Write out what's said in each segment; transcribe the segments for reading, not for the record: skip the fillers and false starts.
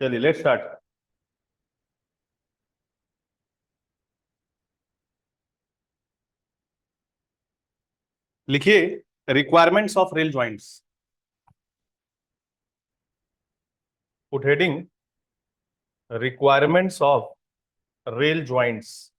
चलिए let's start. लिखिए requirements of rail joints. Put heading requirements of rail joints.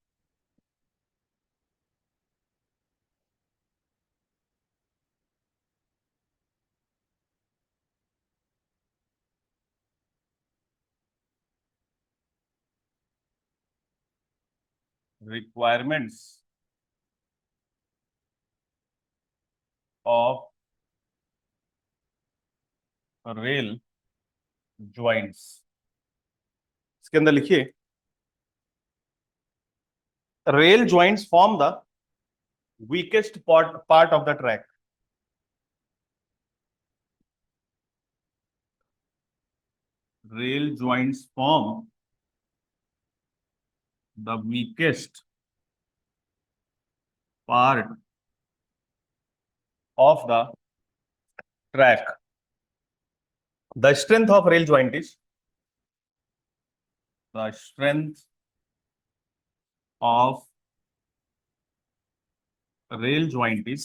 Requirements of rail joints. इसके अंदर लिखिए rail joints form the weakest part of the track. Rail joints form the weakest part of the track. The strength of rail joint is the strength of rail joint is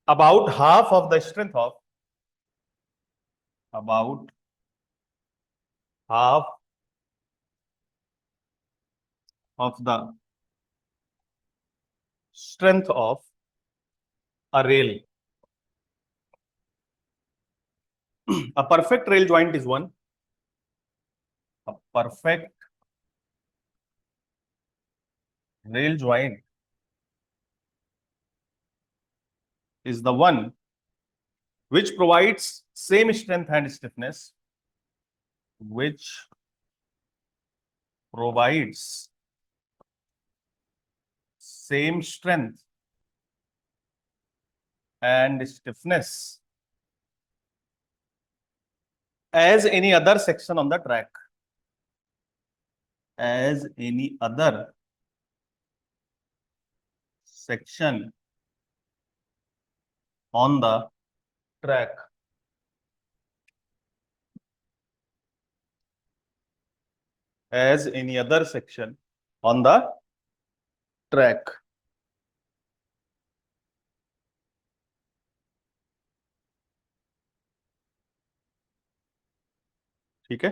about half of the strength of about half of the strength of a rail. A perfect rail joint is one. A perfect rail joint is the one which provides same strength and stiffness, which provides same strength and stiffness as any other section on the track. As any other section on the track. As any other section on the track. ठीक है।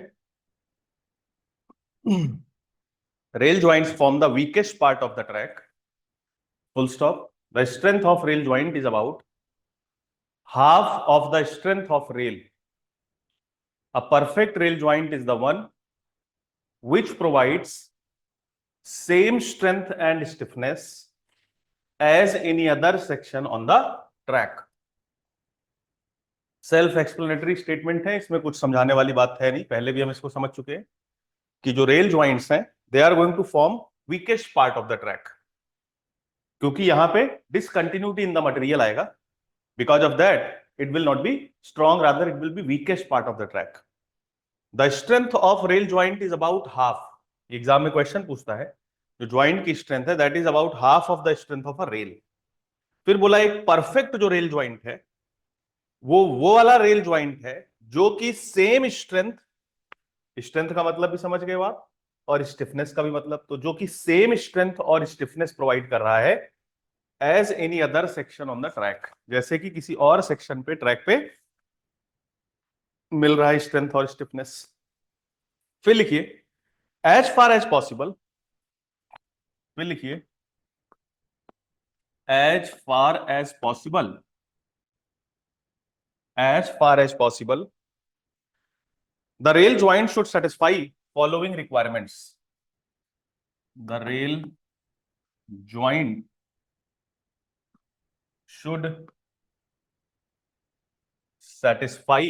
Rail joints form the weakest part of the track. Full stop. The strength of rail joint is about half of the strength of rail. A perfect rail joint is the one which provides same strength and stiffness as any other section on the track. Self explanatory statement है, इसमें कुछ समझाने वाली बात है नहीं, पहले भी हम इसको समझ चुके हैं कि जो रेल ज्वाइंट्स हैं they are going to form weakest part of the track, क्योंकि यहां पे डिसकंटिन्यूटी इन द मटेरियल आएगा। Because of that it will not be strong, rather it will be weakest part of the track. The strength of rail joint is about half. Exam में question पूछता है जो joint की strength है that is about half of the strength of a rail. फिर बोला एक perfect जो रेल ज्वाइंट है वो वाला रेल ज्वाइंट है जो कि सेम स्ट्रेंथ, स्ट्रेंथ का मतलब भी समझ गए आप और स्टिफनेस का भी मतलब, तो जो कि सेम स्ट्रेंथ और स्टिफनेस प्रोवाइड कर रहा है as any other section on the track, जैसे कि किसी और सेक्शन पे ट्रैक पे मिल रहा है स्ट्रेंथ और स्टिफनेस। फिर लिखिए एज फार एज पॉसिबल। फिर लिखिए as far as possible, as far as possible the rail joint should satisfy following requirements. The rail joint should satisfy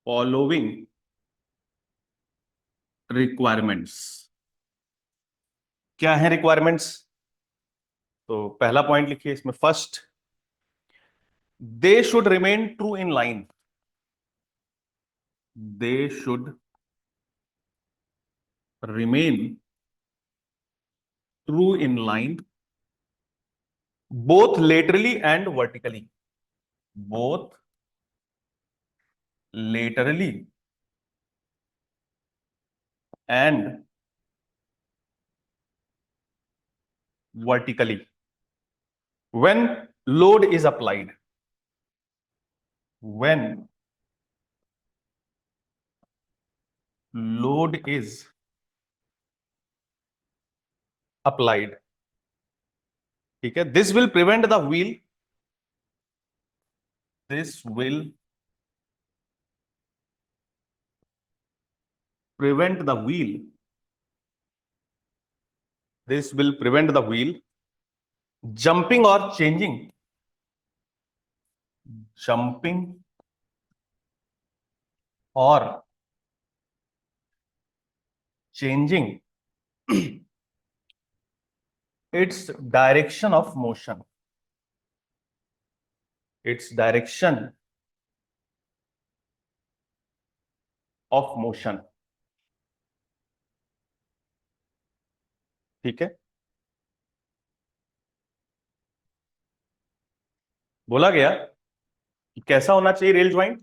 following requirements. क्या है requirements? तो पहला पॉइंट लिखिए इसमें, first they should remain true in line. They should remain true in line both laterally and vertically. both laterally and vertically when load is applied. When load is applied, ठीक है, this will prevent the wheel, this will prevent the wheel, this will prevent the wheel jumping or changing, jumping or changing its direction of motion, its direction of motion, ठीक है। बोला गया कि कैसा होना चाहिए रेल ज्वाइंट,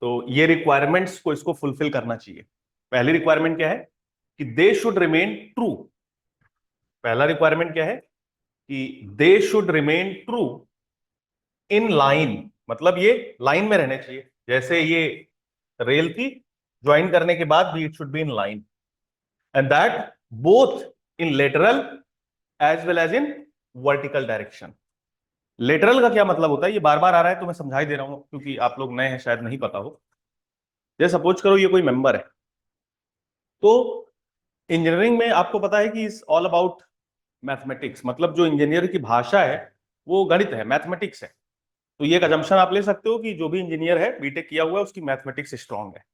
तो ये रिक्वायरमेंट्स को इसको फुलफिल करना चाहिए। पहली रिक्वायरमेंट क्या है कि दे शुड रिमेन ट्रू। पहला रिक्वायरमेंट क्या है कि they should remain true in line, मतलब ये लाइन में रहने चाहिए, जैसे ये रेल की ज्वाइन करने के बाद भी it should be in line, and that both in lateral as well as in vertical direction. Lateral का क्या मतलब होता है, ये बार बार आ रहा है तो मैं समझा ही दे रहा हूं क्योंकि आप लोग नए हैं, शायद नहीं पता हो। जैसे सपोज करो ये कोई मेंबर है, तो इंजीनियरिंग में आपको पता है कि इज ऑल अबाउट मैथमेटिक्स, मतलब जो इंजीनियर की भाषा है वो गणित है, मैथमेटिक्स है। तो ये एक अजम्पशन आप ले सकते हो कि जो भी इंजीनियर है, बीटेक किया हुआ है, उसकी मैथमेटिक्स स्ट्रांग है।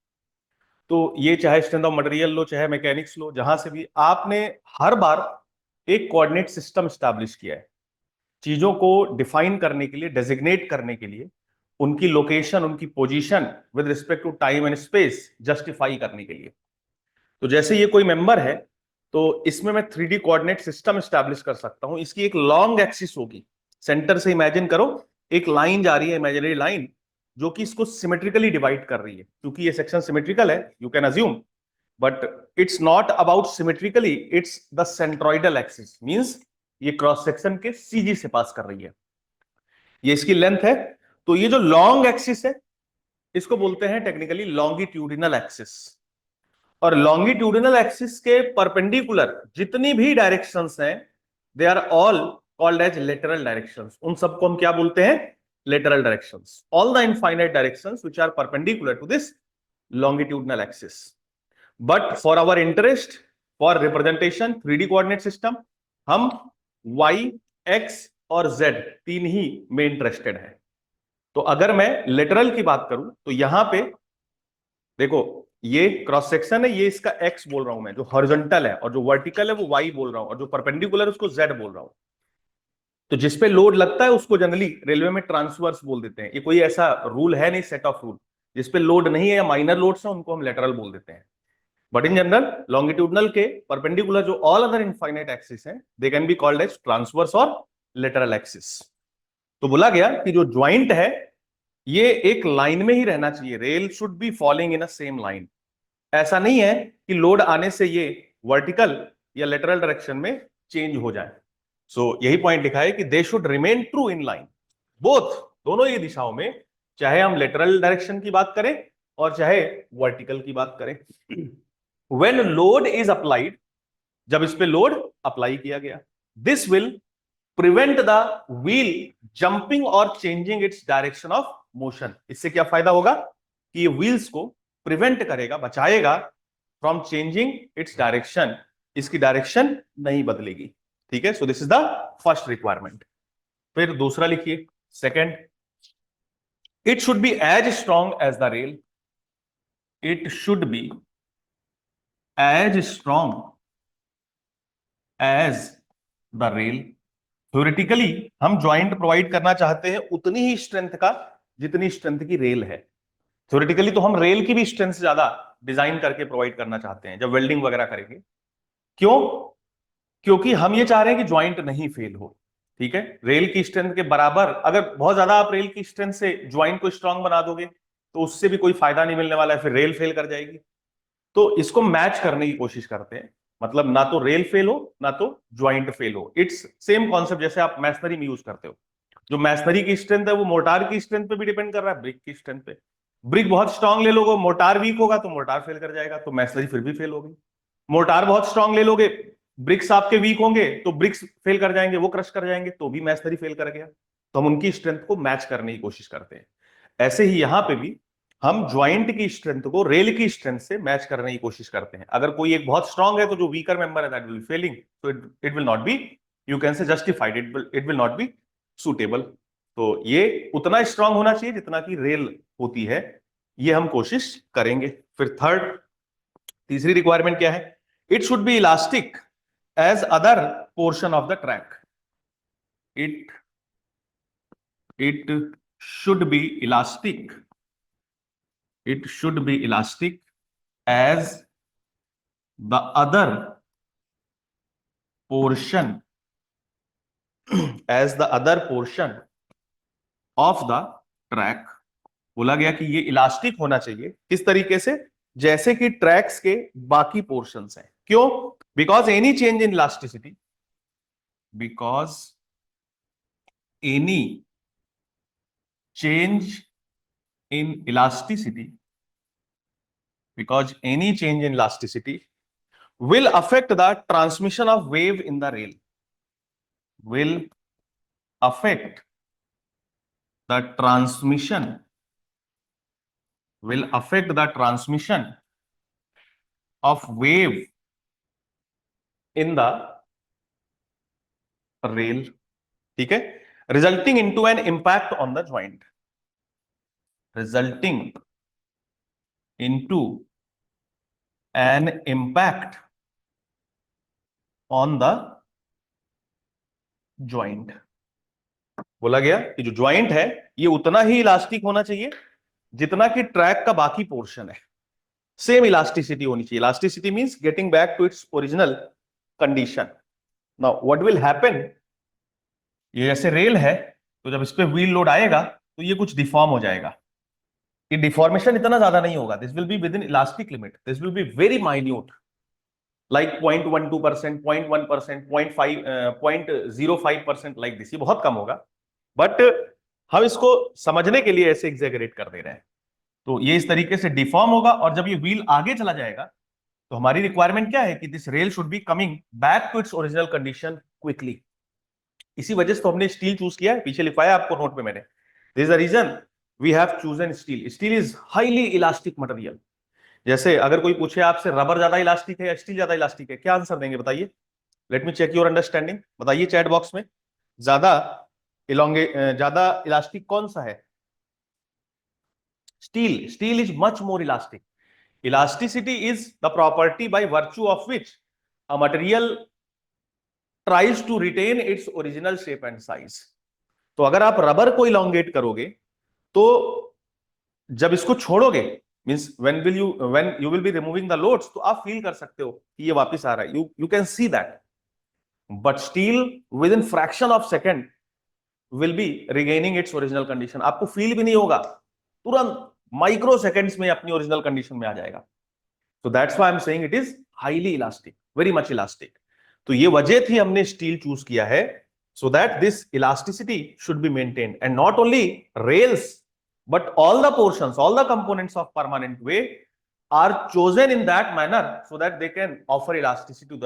तो ये चाहे स्ट्रेंथ ऑफ मटेरियल लो, चाहे मैकेनिक्स लो, जहां से भी आपने हर बार एक कोऑर्डिनेट सिस्टम स्टैब्लिश किया है चीजों को डिफाइन करने के लिए, डेजिग्नेट करने के लिए, उनकी लोकेशन, उनकी position with respect to time and space justify करने के लिए। तो जैसे ये कोई मेंबर है, तो इसमें मैं 3D कोऑर्डिनेट सिस्टम स्टैब्लिश कर सकता हूं। इसकी एक लॉन्ग एक्सिस होगी, सेंटर से इमेजिन करो एक लाइन जा रही है, इमेजिनरी लाइन, जो कि इसको सिमेट्रिकली डिवाइड कर रही है। क्योंकि ये सेक्शन सिमेट्रिकल है, you can assume, but it's not about symmetrically, it's the centroidal axis, means ये क्रॉस सेक्शन के सीजी से पास कर रही है, ये इसकी लेंथ है। तो ये जो लॉन्ग एक्सिस है इसको बोलते हैं टेक्निकली लॉन्गिट्यूडिनल एक्सिस। और लॉन्गिट्यूडिनल एक्सिस के परपेंडिकुलर जितनी भी डायरेक्शंस हैं, they are all called as lateral directions. उन सबको हम क्या बोलते हैं, lateral directions. All the infinite directions which are perpendicular to this longitudinal axis. But for our interest, for representation 3D coordinate system, हम y, x और z तीन ही में इंटरेस्टेड है। तो अगर मैं लेटरल की बात करूं तो यहां पे देखो, ये क्रॉस सेक्शन है, ये इसका x बोल रहा हूं मैं, जो हॉरिजॉन्टल है, और जो वर्टिकल है वो y बोल रहा हूं, और जो परपेंडिकुलर है उसको z बोल रहा हूं। तो जिसपे लोड लगता है उसको जनरली रेलवे में ट्रांसवर्स बोल देते हैं। ये कोई ऐसा रूल है नहीं, सेट ऑफ रूल। जिसपे लोड नहीं है या माइनर लोड्स हैं उनको हम लेटरल बोल देते हैं। बट इन जनरल लॉन्गिट्यूडनल के परपेंडिकुलर जो ऑल अदर इनफाइनाइट एक्सिस हैं, they can be called as transverse और लेटरल एक्सिस। तो बोला गया कि जो ज्वाइंट है ये एक लाइन में ही रहना चाहिए, rail should be following in a same line. ऐसा नहीं है कि लोड आने से ये वर्टिकल या लेटरल डायरेक्शन में चेंज हो जाए। सो यही पॉइंट लिखा है कि they should remain true in line, both, दोनों ही दिशाओं में, चाहे हम लेटरल डायरेक्शन की बात करें और चाहे वर्टिकल की बात करें। व्हेन लोड इज अप्लाइड, जब इस पे लोड अप्लाई किया गया, this will prevent the wheel jumping और changing its direction of motion. इससे क्या फायदा होगा कि ये व्हील्स को प्रिवेंट करेगा, बचाएगा फ्रॉम चेंजिंग इट्स डायरेक्शन, इसकी डायरेक्शन नहीं बदलेगी। ठीक है, so this is the first requirement. फिर दूसरा लिखिए, second, it should be as strong as the rail, it should be as strong as the rail. Theoretically हम ज्वाइंट प्रोवाइड करना चाहते हैं उतनी ही स्ट्रेंथ का जितनी स्ट्रेंथ की रेल है। थ्योरेटिकली तो हम रेल की भी स्ट्रेंथ ज्यादा डिजाइन करके प्रोवाइड करना चाहते हैं जब वेल्डिंग वगैरह करेंगे। क्यों? क्योंकि हम ये चाह रहे हैं कि ज्वाइंट नहीं फेल हो। ठीक है, रेल की स्ट्रेंथ के बराबर, अगर बहुत ज्यादा आप रेल की स्ट्रेंथ से ज्वाइंट को स्ट्रांग बना दोगे तो उससे भी कोई फायदा नहीं मिलने वाला है, फिर रेल फेल कर जाएगी। तो इसको मैच करने की कोशिश करते हैं, मतलब ना तो रेल फेल हो ना तो ज्वाइंट फेल हो। इट्स सेम कॉन्सेप्ट जैसे आप मैसनरी में यूज करते हो। जो मैसनरी की स्ट्रेंथ है वो मोर्टार की स्ट्रेंथ पे भी डिपेंड कर रहा है, ब्रिक की स्ट्रेंथ पे। ब्रिक बहुत स्ट्रांग ले लोगे, मोर्टार वीक होगा तो मोर्टार फेल कर जाएगा, तो मैसनरी फिर भी फेल होगी। मोर्टार बहुत स्ट्रांग ले लोगे, ब्रिक्स आपके वीक होंगे तो ब्रिक्स फेल कर जाएंगे, वो क्रश कर जाएंगे, तो भी मैसनरी फेल कर गया। तो हम उनकी स्ट्रेंथ को मैच करने की कोशिश करते हैं। ऐसे ही यहां पे भी हम ज्वाइंट की स्ट्रेंथ को रेल की स्ट्रेंथ से मैच करने की कोशिश करते हैं। अगर कोई एक बहुत स्ट्रांग है तो जो वीकर मेंबर है दैट विल फेलिंग, तो it will not B, you can से justified, it will not be suitable. तो ये उतना स्ट्रांग होना चाहिए जितना कि रेल होती है, ये हम कोशिश करेंगे। फिर तीसरी रिक्वायरमेंट क्या है? It should be elastic as other portion of the track. It should be elastic, it should be elastic as the other portion, as the other portion of the track। बोला गया कि ये इलास्टिक होना चाहिए किस तरीके से? जैसे कि ट्रैक्स के बाकी पोर्शंस हैं। क्यों? Because any change in elasticity, because any change in elasticity, because any change in elasticity will affect the transmission of wave in the rail, will affect the transmission, will affect the transmission of wave in the rail, ठीक है, resulting into an impact on the joint, resulting into an impact on the joint। बोला गया कि जो joint है ये उतना ही elastic होना चाहिए जितना कि ट्रैक का बाकी पोर्शन है। सेम इलास्टिसिटी होनी चाहिए। Elasticity means getting back to its original condition. Now what will happen, ये जैसे रेल है तो जब इस पे व्हील लोड आएगा तो ये कुछ डिफॉर्म हो जाएगा। ये डिफॉर्मेशन इतना ज्यादा नहीं होगा, this will be with in elastic limit, this will be very minute, like 0.12%, 0.1%, 0.05% like this, ये बहुत कम होगा। बट हम इसको समझने के लिए ऐसे एग्जैगरेट कर दे रहे हैं। तो ये इस तरीके से डिफॉर्म होगा, और जब ये व्हील आगे चला जाएगा तो हमारी रिक्वायरमेंट क्या है कि this rail should be coming back to its original condition quickly. इसी वजह से तो हमने स्टील चूज किया है, पीछे लिखवाया आपको नोट पे मैंने। This is the reason we have chosen steel. Steel is highly elastic material. जैसे अगर कोई पूछे आपसे रबर ज्यादा इलास्टिक है या स्टील ज्यादा इलास्टिक है, क्या आंसर देंगे बताइए? Let me check your understanding, बताइए चैट बॉक्स में। ज्यादा ज्यादा इलास्टिक कौन सा है? Steel. Steel is much more elastic. Elasticity is the property by virtue of which a material tries to retain its original shape and size। तो अगर आप रबर को इलोंगेट करोगे तो जब इसको छोड़ोगे, means when you will B removing the loads, तो आप फील कर सकते हो कि ये वापस आ रहा है, you can see that. But still with in fraction of second will be regaining it's original condition. आपको फील भी नहीं होगा, तुरंत माइक्रो सेकेंड्स में अपनी ओरिजिनल कंडीशन में आ जाएगा। So that's why I'm saying it is highly elastic, very much elastic। तो ये वजह थी हमने स्टील चूज किया है, so that this elasticity should be maintained, and not only rails but all the portions, all the components of permanent way are chosen in that manner so that they can offer elasticity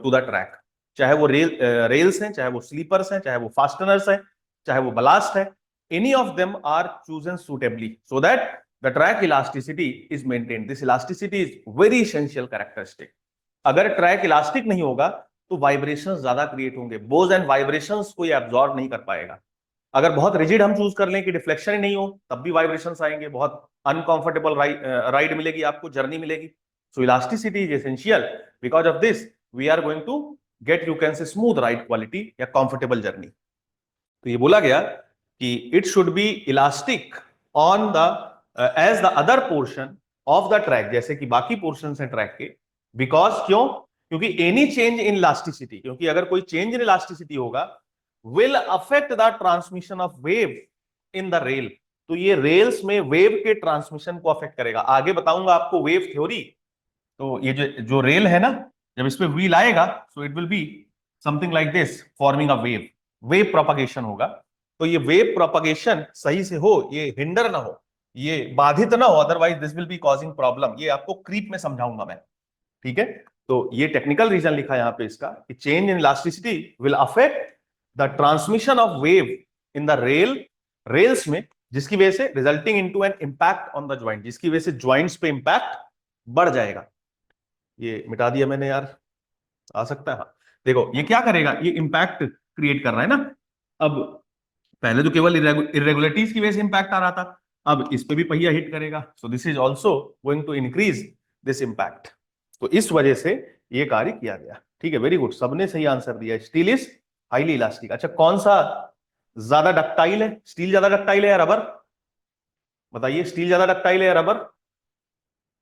to the track। चाहे वो rails हैं, चाहे वो slippers हैं, चाहे वो fasteners हैं, चाहे वो बलास्ट है, any of them are chosen suitably so that the track elasticity is maintained। this elasticity is very essential characteristic। अगर ट्रैक इलास्टिक नहीं होगा तो वाइब्रेशंस ज्यादा क्रिएट होंगे, बोज एंड वाइब्रेशंस को ये एब्जॉर्ब नहीं कर पाएगा। अगर बहुत रिजिड हम चूज कर लें कि डिफ्लेक्शन ही नहीं हो तब भी वाइब्रेशंस आएंगे, बहुत अनकंफर्टेबल राइड मिलेगी आपको, जर्नी मिलेगी। So elasticity is essential, because of this we are going to get, you can say, smooth ride quality या कंफर्टेबल जर्नी। तो ये बोला गया कि it should be elastic on the as the other portion of the track, जैसे कि बाकी portion है ट्रैक के। बिकॉज क्यों? क्योंकि एनी चेंज इन इलास्टिसिटी, क्योंकि अगर कोई चेंज इन इलास्टिसिटी होगा will affect the transmission of wave in the rail. तो ये रेल्स में वेव के ट्रांसमिशन को अफेक्ट करेगा। आगे बताऊंगा आपको वेव थ्योरी। तो ये जो जो रेल है ना, जब इस पे व्हील आएगा, so it will be something like this, forming a wave. Wave propagation होगा। तो ये वेव प्रोपगेशन सही से हो, ये हिंडर ना हो, ये बाधित ना हो, otherwise this will be causing problem. ये आपको क्रीप में समझाऊंगा मैं। ठीक है। तो ये टेक्निकल रीजन लिखा है यहां पे इसका, कि change in elasticity will affect the transmission of wave in the rails में, जिसकी वजह से resulting into an impact on the joint, जिसकी वजह से ज्वाइंट्स पे इंपैक्ट बढ़ जाएगा। ये मिटा दिया मैंने यार, आ सकता है। हाँ, देखो ये क्या करेगा, ये इंपैक्ट क्रिएट कर रहा है ना। अब पहले तो केवल इरेगुलरिटीज की वजह से इंपैक्ट आ रहा था, अब इस पे भी पहिया हिट करेगा, so this is also going to increase this impact. तो इस वजह से ये कार्य किया गया। ठीक है, वेरी गुड, सबने सही आंसर दिया। Steel is highly elastic. अच्छा, कौन सा ज्यादा डक्टाइल है? स्टील ज्यादा डक्टाइल है या रबर? बताइए, स्टील ज्यादा डक्टाइल है या रबर?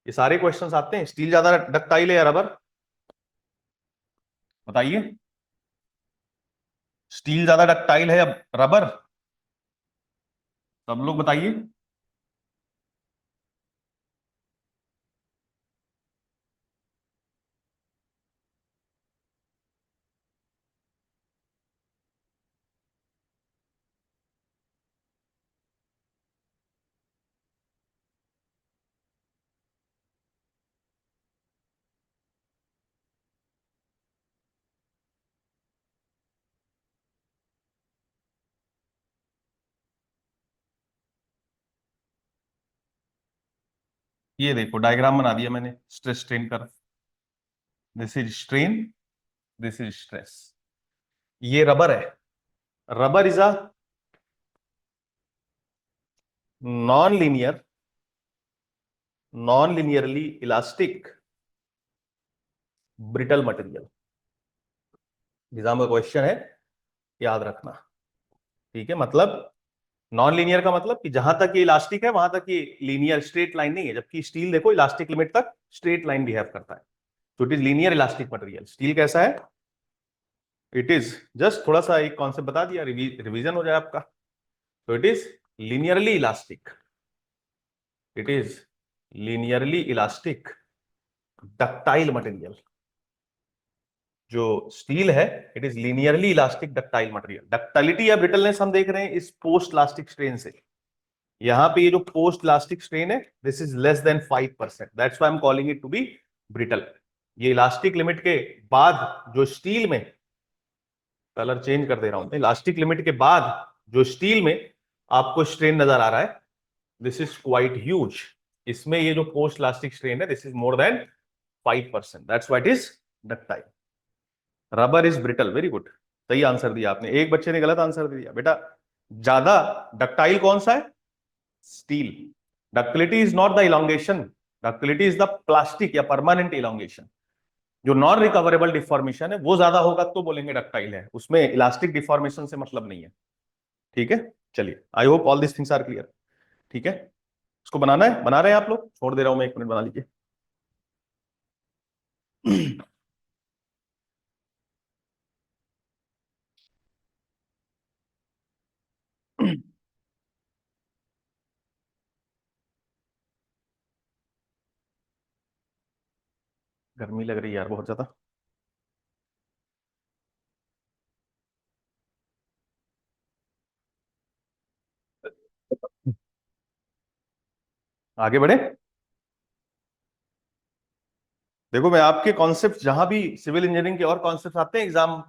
ये सारे क्वेश्चंस आते हैं, स्टील ज्यादा डक्टाइल है या रबर? बताइए, स्टील ज्यादा डक्टाइल है या रबर? सब लोग बताइए। ये देखो डायग्राम बना दिया मैंने स्ट्रेस स्ट्रेन कर। This is strain, this is stress. ये रबर है। Rubber is a non linear, non linearly elastic brittle material. Exam का क्वेश्चन है, याद रखना। ठीक है, मतलब नॉन लीनियर का मतलब कि जहां तक ये इलास्टिक है वहां तक ये लीनियर स्ट्रेट लाइन नहीं है, जबकि स्टील देखो इलास्टिक लिमिट तक स्ट्रेट लाइन बिहेव करता है। तो it is linear elastic material. Steel कैसा है? इट इज जस्ट थोड़ा सा एक कॉन्सेप्ट बता दिया, रिवीजन हो जाए आपका। तो it is linearly elastic, it is linearly elastic ductile material. जो स्टील है, it is linearly elastic ductile material. Ductility या ब्रिटलनेस हम देख रहे हैं इस पोस्ट इलास्टिक स्ट्रेन से। यहां पे ये जो पोस्ट इलास्टिक स्ट्रेन है, this is less than 5%, that's why I am calling it to be brittle. ये इलास्टिक लिमिट के बाद जो स्टील में, कलर चेंज कर दे रहा हूं, इलास्टिक लिमिट के बाद जो स्टील में आपको स्ट्रेन नजर आ रहा है, दिस इज क्वाइट ह्यूज। इसमें ये जो पोस्ट इलास्टिक स्ट्रेन है, this is more than 5%, that's why it is ductile. Rubber is brittle. Very good, सही आंसर दिया आपने। एक बच्चे ने गलत आंसर दिया बेटा। ज्यादा डक्टाइल कौन सा है? Steel. Ductility is not the elongation, ductility is the plastic या परमानेंट इलोंगेशन। जो नॉन रिकवरेबल डिफॉर्मेशन है वो ज्यादा होगा तो बोलेंगे डक्टाइल है, उसमें इलास्टिक डिफॉर्मेशन से मतलब नहीं है। ठीक है, चलिए, I hope all this things are clear. ठीक है, इसको बनाना है, बना रहे हैं आप लोग? छोड़ दे रहा हूं मैं, 1 मिनट बना लीजिए। गर्मी लग रही है यार बहुत ज्यादा। आगे बढ़े। देखो, मैं आपके कॉन्सेप्ट जहां भी सिविल इंजीनियरिंग के और कॉन्सेप्ट आते हैं एग्जाम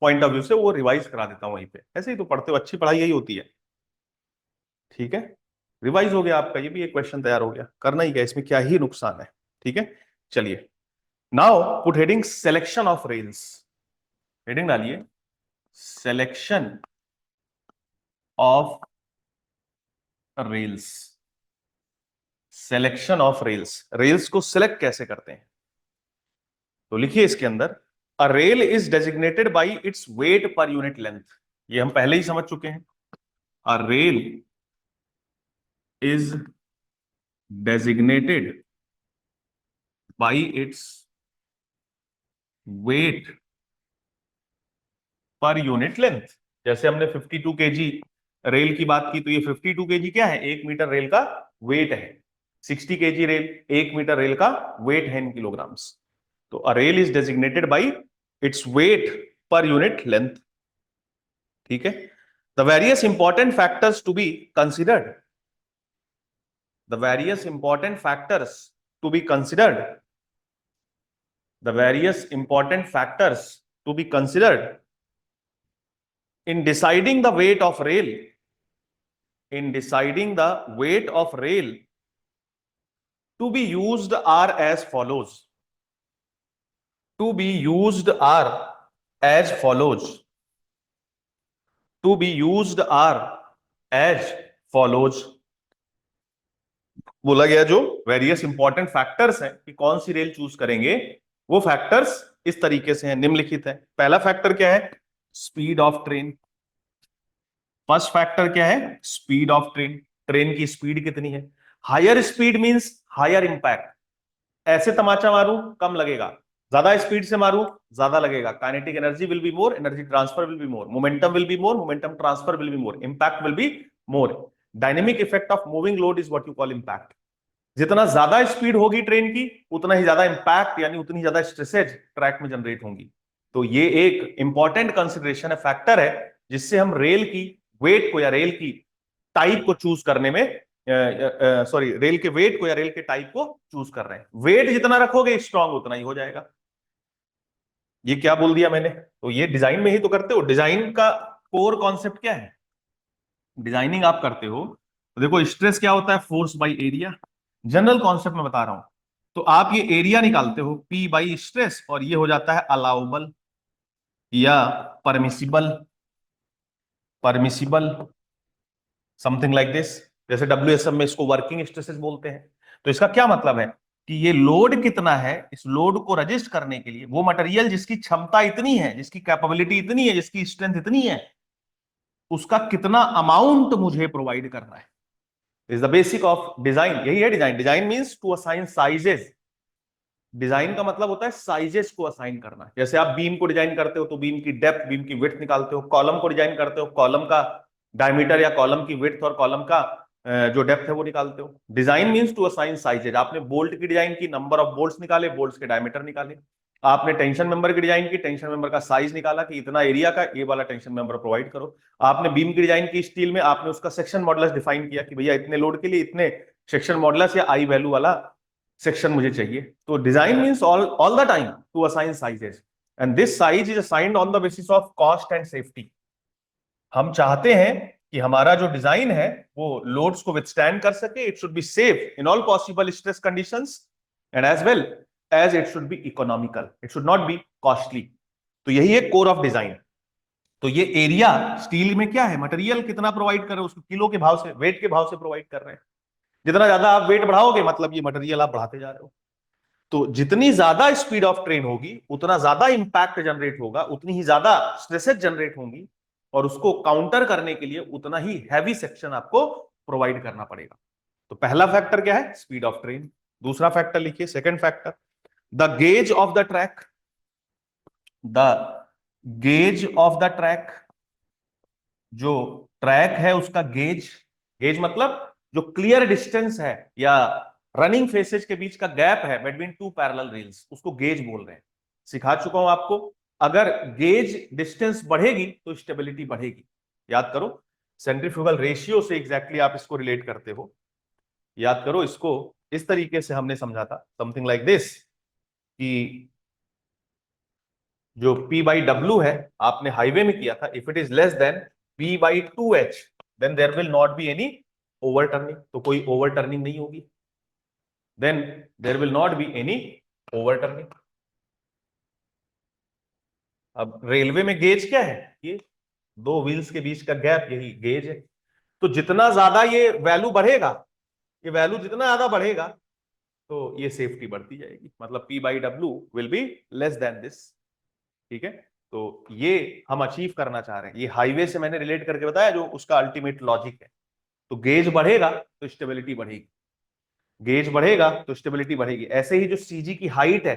पॉइंट ऑफ व्यू से, वो रिवाइज करा देता हूं वहीं पे। ऐसे ही तो पढ़ते हो, अच्छी पढ़ाई यही होती है। ठीक है, रिवाइज हो गया आपका, ये भी एक क्वेश्चन तैयार हो गया, करना ही क्या, इसमें क्या ही नुकसान है। ठीक है, चलिए। Now put heading selection of rails. Heading डालिए selection of rails. Selection of rails, rails को सिलेक्ट कैसे करते हैं? तो लिखिए इसके अंदर, a rail is designated by its weight per unit length. ये हम पहले ही समझ चुके हैं। A rail is designated by its weight per unit length. जैसे हमने 52 केजी रेल की बात की, तो ये 52 केजी क्या है, 1 मीटर रेल का वेट है। 60 केजी रेल, 1 मीटर रेल का वेट है इन किलोग्राम्स। तो a rail is designated by its weight per unit length. ठीक है। The various important factors to be considered, the various important factors to be considered, the various important factors to be considered in deciding the weight of rail, in deciding the weight of rail to be used are as follows, to be used are as follows, to be used are as follows। बोला गया जो various important factors हैं कि कौन सी rail choose करेंगे, वो factors इस तरीके से हैं, निम्नलिखित है। पहला फैक्टर क्या है, speed of train. First factor क्या है, स्पीड ऑफ ट्रेन, ट्रेन की स्पीड कितनी है। Higher speed means higher impact, ऐसे तमाचा मारूं कम लगेगा, ज्यादा स्पीड से मारूं ज्यादा लगेगा। Kinetic energy will be more, energy transfer will be more, momentum will be more, momentum transfer will be more, impact will be more. Dynamic effect of moving load is what you call impact. जितना ज्यादा speed होगी train की, उतना ही ज्यादा impact यानी उतनी ज्यादा stresses track में जनरेट होंगी। तो ये एक इंपॉर्टेंट कंसिडरेशन है, फैक्टर है, जिससे हम रेल की वेट को या रेल की टाइप को चूज करने में, सॉरी, रेल के वेट को या रेल के टाइप को चूज कर रहे हैं। वेट जितना रखोगे स्ट्रांग उतना ही हो जाएगा। ये क्या बोल दिया मैंने, तो ये डिजाइन में ही तो करते हो। डिजाइन का कोर कॉन्सेप्ट क्या है, डिजाइनिंग आप करते हो तो देखो, स्ट्रेस क्या होता है, force by area. General concept में बता रहा हूं। तो आप ये एरिया निकालते हो P बाई स्ट्रेस, और ये हो जाता है अलाउबल या permissible, permissible something like this. जैसे WSM में इसको वर्किंग स्ट्रेसेस बोलते हैं। तो इसका क्या मतलब है कि ये लोड कितना है, इस लोड को रजिस्ट करने के लिए वो मटेरियल जिसकी क्षमता इतनी है, जिसकी कैपेबिलिटी इतनी है, जिसकी स्ट्रेंथ इतनी है, उसका कितना अमाउंट मुझे प्रोवाइड करना है, is the basic of design. यही है design. Design means to assign sizes. Design का मतलब होता है साइजेस को असाइन करना। जैसे आप बीम को डिजाइन करते हो तो बीम की डेप्थ, बीम की विड्थ निकालते हो। कॉलम को डिजाइन करते हो, कॉलम का डायमीटर या कॉलम की विड्थ और कॉलम का जो डेप्थ है वो निकालते हो। Design means to assign sizes. आपने बोल्ट की डिजाइन की, नंबर ऑफ बोल्ट्स निकाले, बोल्ट्स के डायमीटर निकाले। आपने टेंशन मेंबर की डिजाइन की, टेंशन मेंबर का साइज निकाला कि इतना एरिया का ये वाला टेंशन मेंबर प्रोवाइड करो। आपने बीम की डिजाइन की स्टील में, आपने उसका सेक्शन मॉडुलस डिफाइन किया कि भैया इतने लोड के लिए इतने सेक्शन मॉडुलस या आई वैल्यू वाला सेक्शन मुझे चाहिए। तो design means all the time to assign sizes, and this size is assigned on the basis of cost and safety. हम चाहते हैं कि हमारा जो डिजाइन है वो लोड्स को विथस्टैंड कर सके, it should be safe in all possible stress conditions, and as well as it should be economical, it should not be costly. तो यही है कोर ऑफ डिजाइन। तो ये एरिया स्टील में क्या है, मटेरियल कितना प्रोवाइड कर रहे हो उसको किलो के भाव से, वेट के भाव से प्रोवाइड कर रहे हैं। जितना ज्यादा आप वेट बढ़ाओगे मतलब ये मटेरियल आप बढ़ाते जा रहे हो। तो जितनी ज्यादा स्पीड ऑफ ट्रेन होगी उतना ज्यादा इंपैक्ट जनरेट होगा, उतनी ही ज्यादा स्ट्रेसेस जनरेट होंगी, और उसको काउंटर करने के लिए उतना ही हैवी सेक्शन आपको प्रोवाइड करना पड़ेगा। तो पहला फैक्टर क्या है, स्पीड ऑफ ट्रेन। दूसरा फैक्टर लिखिए, second factor, the gauge of the track, the gauge of the track. जो ट्रैक है उसका गेज, गेज मतलब जो क्लियर डिस्टेंस है या रनिंग फेसेज के बीच का गैप है बिटवीन टू पैरेलल रेल्स, उसको गेज बोल रहे हैं। सिखा चुका हूं आपको, अगर गेज डिस्टेंस बढ़ेगी तो स्टेबिलिटी बढ़ेगी। याद करो, सेंट्रीफ्यूगल रेशियो से एग्जैक्टली आप इसको रिलेट करते हो। याद करो, इसको इस तरीके से हमने समझा था, समथिंग लाइक दिस, कि जो P बाई W है आपने हाईवे में किया था, if it is less than P by 2H then there will not be any overturning. तो कोई ओवर टर्निंग नहीं होगी, then there will not be any overturning. अब रेलवे में गेज क्या है, ये दो व्हील्स के बीच का गैप, यही गेज है। तो जितना ज्यादा ये वैल्यू बढ़ेगा, ये वैल्यू जितना ज्यादा बढ़ेगा तो ये सेफ्टी बढ़ती जाएगी, मतलब P by W will be less than this. ठीक है, तो ये हम अचीव करना चाह रहे हैं। ये हाईवे से मैंने रिलेट करके बताया जो उसका अल्टीमेट लॉजिक है। तो गेज बढ़ेगा तो स्टेबिलिटी बढ़ेगी, गेज बढ़ेगा तो स्टेबिलिटी बढ़ेगी। ऐसे ही जो CG की हाइट है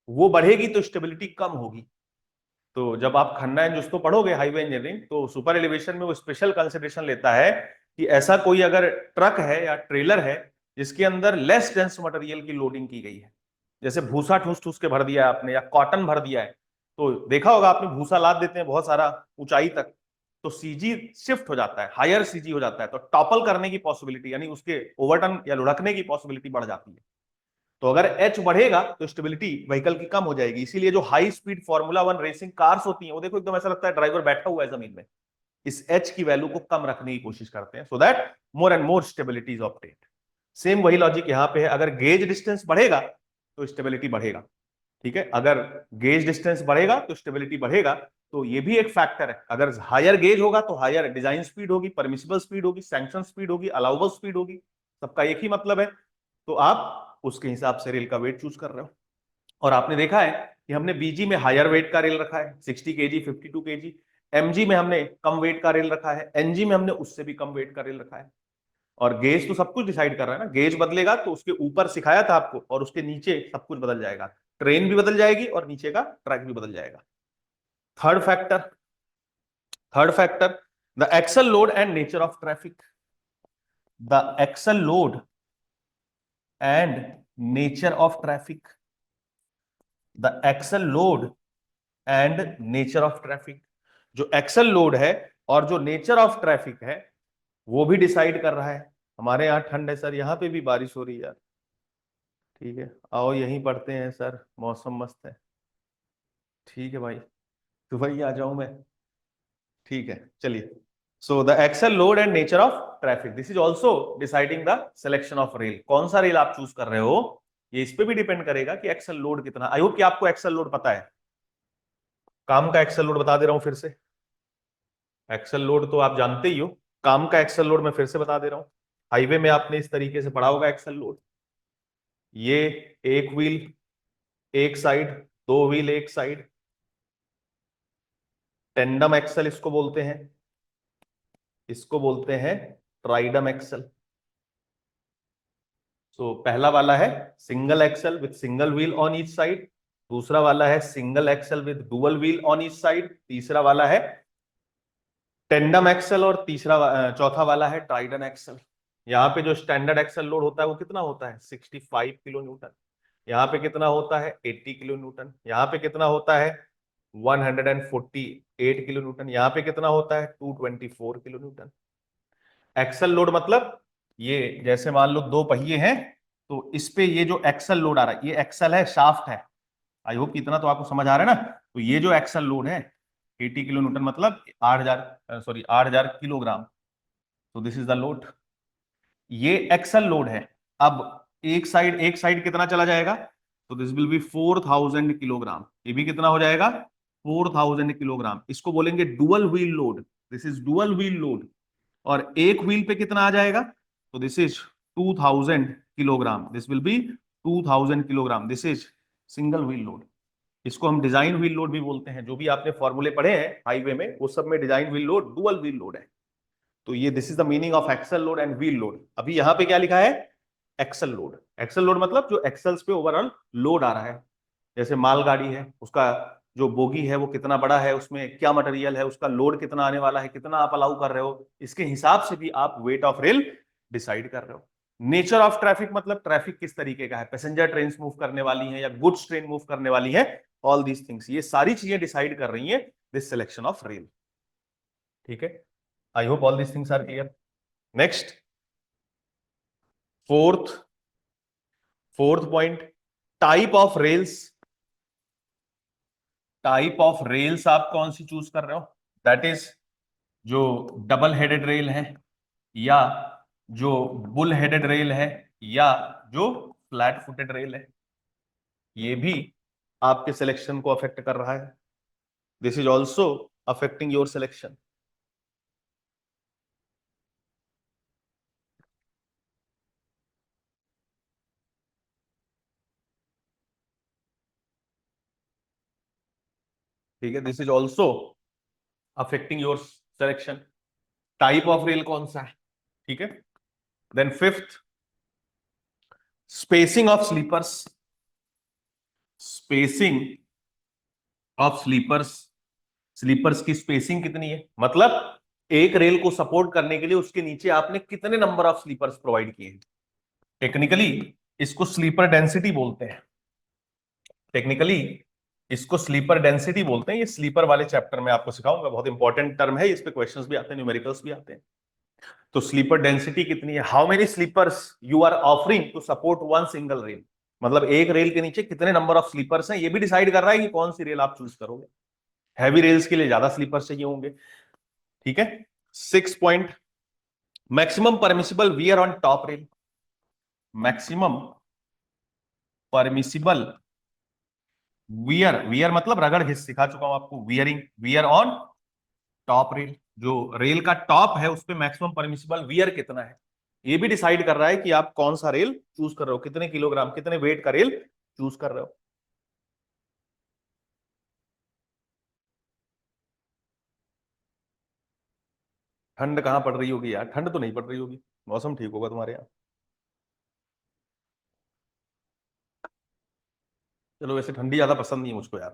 वो बढ़ेगी तो स्टेबिलिटी कम होगी। तो जब आप खन्ना एंड जुस्तो पढ़ोगे हाईवे इंजीनियरिंग, तो सुपर एलिवेशन में वो स्पेशल कंसिडरेशन लेता है कि ऐसा कोई अगर ट्रक है या ट्रेलर है जिसके अंदर लेस डेंस मटेरियल की लोडिंग की गई है, जैसे भूसा ठूस ठूस के भर दिया है आपने या कॉटन भर दिया है, तो देखा होगा आपने भूसा लाद देते हैं बहुत सारा ऊंचाई तक, तो सीजी शिफ्ट हो जाता है, हायर सीजी हो जाता है, तो टॉपल करने की पॉसिबिलिटी यानी उसके ओवरटर्न या लुढ़कने की पॉसिबिलिटी बढ़ जाती है। तो अगर एच बढ़ेगा तो स्टेबिलिटी व्हीकल की कम हो जाएगी। इसीलिए जो high speed formula 1 racing cars होती हैं वो देखो एकदम ऐसा लगता है ड्राइवर बैठा हुआ है जमीन में, इस एच की वैल्यू को कम रखने की कोशिश करते हैं, so that more and more stability is obtained. Same वही लॉजिक यहां पे है, अगर गेज डिस्टेंस बढ़ेगा तो स्टेबिलिटी बढ़ेगा। ठीक है, अगर गेज डिस्टेंस बढ़ेगा तो स्टेबिलिटी बढ़ेगा। तो ये भी एक फैक्टर है, अगर हायर गेज होगा तो हायर डिजाइन स्पीड होगी, परमिसिबल स्पीड होगी, सैंक्शन स्पीड होगी, अलाउबल स्पीड होगी, सबका एक ही मतलब है। तो आप उसके हिसाब से रेल का वेट चूज कर रहे हो। और आपने देखा है कि हमने बीजी में हायर वेट का रेल रखा है 60 केजी, 52 केजी, एमजी में हमने कम वेट का रेल रखा है, एनजी में हमने उससे भी कम वेट का रेल रखा है। और गेज तो सब कुछ डिसाइड कर रहा है ना, गेज बदलेगा तो उसके ऊपर सिखाया था आपको और उसके नीचे सब कुछ बदल जाएगा, ट्रेन भी बदल जाएगी और नीचे का ट्रैक भी बदल जाएगा। Third factor, the axle load and nature of traffic. The axle load and nature of traffic, the axle load and nature of traffic. जो एक्सल लोड है और जो नेचर ऑफ ट्रैफिक है वो भी डिसाइड कर रहा है। हमारे यहाँ ठंड है सर, यहाँ पे भी बारिश हो रही है यार। ठीक है, आओ यहीं पढ़ते हैं सर, मौसम मस्त है। ठीक है भाई, तो भाई आ जाऊं मैं। ठीक है चलिए। So the axle load and nature of traffic, this is also deciding the selection of rail. कौन सा रेल आप चूज कर रहे हो ये इस पे भी डिपेंड करेगा कि एक्सल लोड कितना। आई होप कि आपको एक्सल लोड पता है। काम का एक्सल लोड बता दे रहा हूं फिर से, एक्सल लोड तो आप जानते ही हो। काम का एक्सल लोड मैं फिर से बता दे रहा हूं। हाईवे में आपने इस तरीके से पढ़ा होगा एक्सल लोड। ये एक व्हील एक साइड, दो व्हील एक साइड, टेंडम एक्सल इसको बोलते हैं, इसको बोलते हैं ट्राइडम एक्सल। तो पहला वाला है single axle with single wheel on each side, दूसरा वाला है single axle with dual wheel on each side, तीसरा वाला है टेंडम एक्सल और चौथा वाला है ट्राइडन एक्सल। यहाँ पे जो स्टैंडर्ड एक्सल लोड होता है वो कितना होता है 65 किलो न्यूटन, यहाँ पे कितना होता है 80 किलो न्यूटन, यहाँ पे कितना होता है 148 किलो न्यूटन, यहाँ पे कितना होता है 224 किलो न्यूटन। एक्सल लोड मतलब ये जैसे मान लो दो पहिए हैं, तो इस पे ये जो एक्सल लोड आ रहा है ये एक्सल है, शाफ्ट है। आई होप इतना तो आपको समझ आ रहा है ना। तो ये जो एक्सल लोड है 80 किलो न्यूटन मतलब 8,000 किलोग्राम। तो दिस इज द लोड, ये एक्सल लोड है। अब एक साइड कितना चला जाएगा, तो दिस विल बी 4,000 किलोग्राम, ये भी कितना हो जाएगा 4,000 किलोग्राम। इसको बोलेंगे dual wheel load, this is dual wheel load. और एक व्हील पे कितना आ जाएगा, तो this is 2,000 kilogram, this will B 2,000 kilogram, this is single wheel load. इसको हम डिजाइन व्हील लोड भी बोलते हैं। जो भी आपने फॉर्मूले पढ़े हैं हाईवे में वो सब में design wheel load dual wheel load है। तो ये this is the meaning of axle load and wheel load. अभी यहां पे क्या लिखा है एक्सल लोड, एक्सल लोड मतलब जो एक्सल्स पे ओवरऑल लोड आ रहा है। जैसे मालगाड़ी है, उसका जो बोगी है वो कितना बड़ा है, उसमें क्या मटेरियल है, उसका लोड कितना आने वाला है, कितना आप अलाउ कर रहे हो, इसके हिसाब से भी आप वेट ऑफ रेल डिसाइड कर रहे हो। नेचर ऑफ ट्रैफिक मतलब ट्रैफिक किस तरीके का है, पैसेंजर ट्रेन मूव करने वाली है या गुड्स ट्रेन मूव करने वाली है, ऑल दीज थिंग्स, ये सारी चीजें डिसाइड कर रही है दिस सिलेक्शन ऑफ रेल। ठीक है, I hope all these things are clear. Next, fourth fourth point, type of rails. Type of rails आप कौन सी चूज कर रहे हो, दैट इज जो डबल हेडेड रेल है या जो बुल हेडेड रेल है या जो फ्लैट फुटेड रेल है, ये भी आपके सिलेक्शन को अफेक्ट कर रहा है। This is also affecting your selection. ठीक है, this is also affecting your selection. Type of rail कौन सा है, ठीक है। Then fifth, spacing of sleepers. Spacing of sleepers sleepers की स्पेसिंग कितनी है, मतलब एक रेल को सपोर्ट करने के लिए उसके नीचे आपने कितने नंबर ऑफ स्लीपर्स प्रोवाइड किए हैं। टेक्निकली इसको स्लीपर डेंसिटी बोलते हैं। टेक्निकली इसको स्लीपर डेंसिटी बोलते हैं। ये स्लीपर वाले चैप्टर में आपको सिखाऊंगा, बहुत इंपॉर्टेंट टर्म है, इस पे क्वेश्चंस भी आते हैं, न्यूमेरिकल्स भी आते हैं। तो स्लीपर डेंसिटी कितनी है, how many sleepers you are offering to support one single rail, मतलब एक रेल के नीचे कितने नंबर ऑफ स्लीपर्स हैं, ये भी डिसाइड कर रहा है कि कौन सी रेल आप चूज करोगे। हैवी रेल्स के लिए ज्यादा स्लीपर्स चाहिए होंगे, ठीक है। 6 point, maximum permissible wear on top rail, maximum permissible wear, wear मतलब रगड़ घिस, सिखा चुका हूं आपको, wearing, wear on top rail, जो रेल का टॉप है उस पे मैक्सिमम परमिसिबल वियर कितना है, ये भी डिसाइड कर रहा है कि आप कौन सा रेल चूज कर रहे हो, कितने किलोग्राम कितने वेट का रेल चूज कर रहे हो। ठंड कहां पड़ रही होगी यार, ठंड तो नहीं पड़ रही होगी, मौसम ठीक होगा तुम्हारे यहाँ। चलो वैसे ठंडी ज्यादा पसंद नहीं है मुझको यार,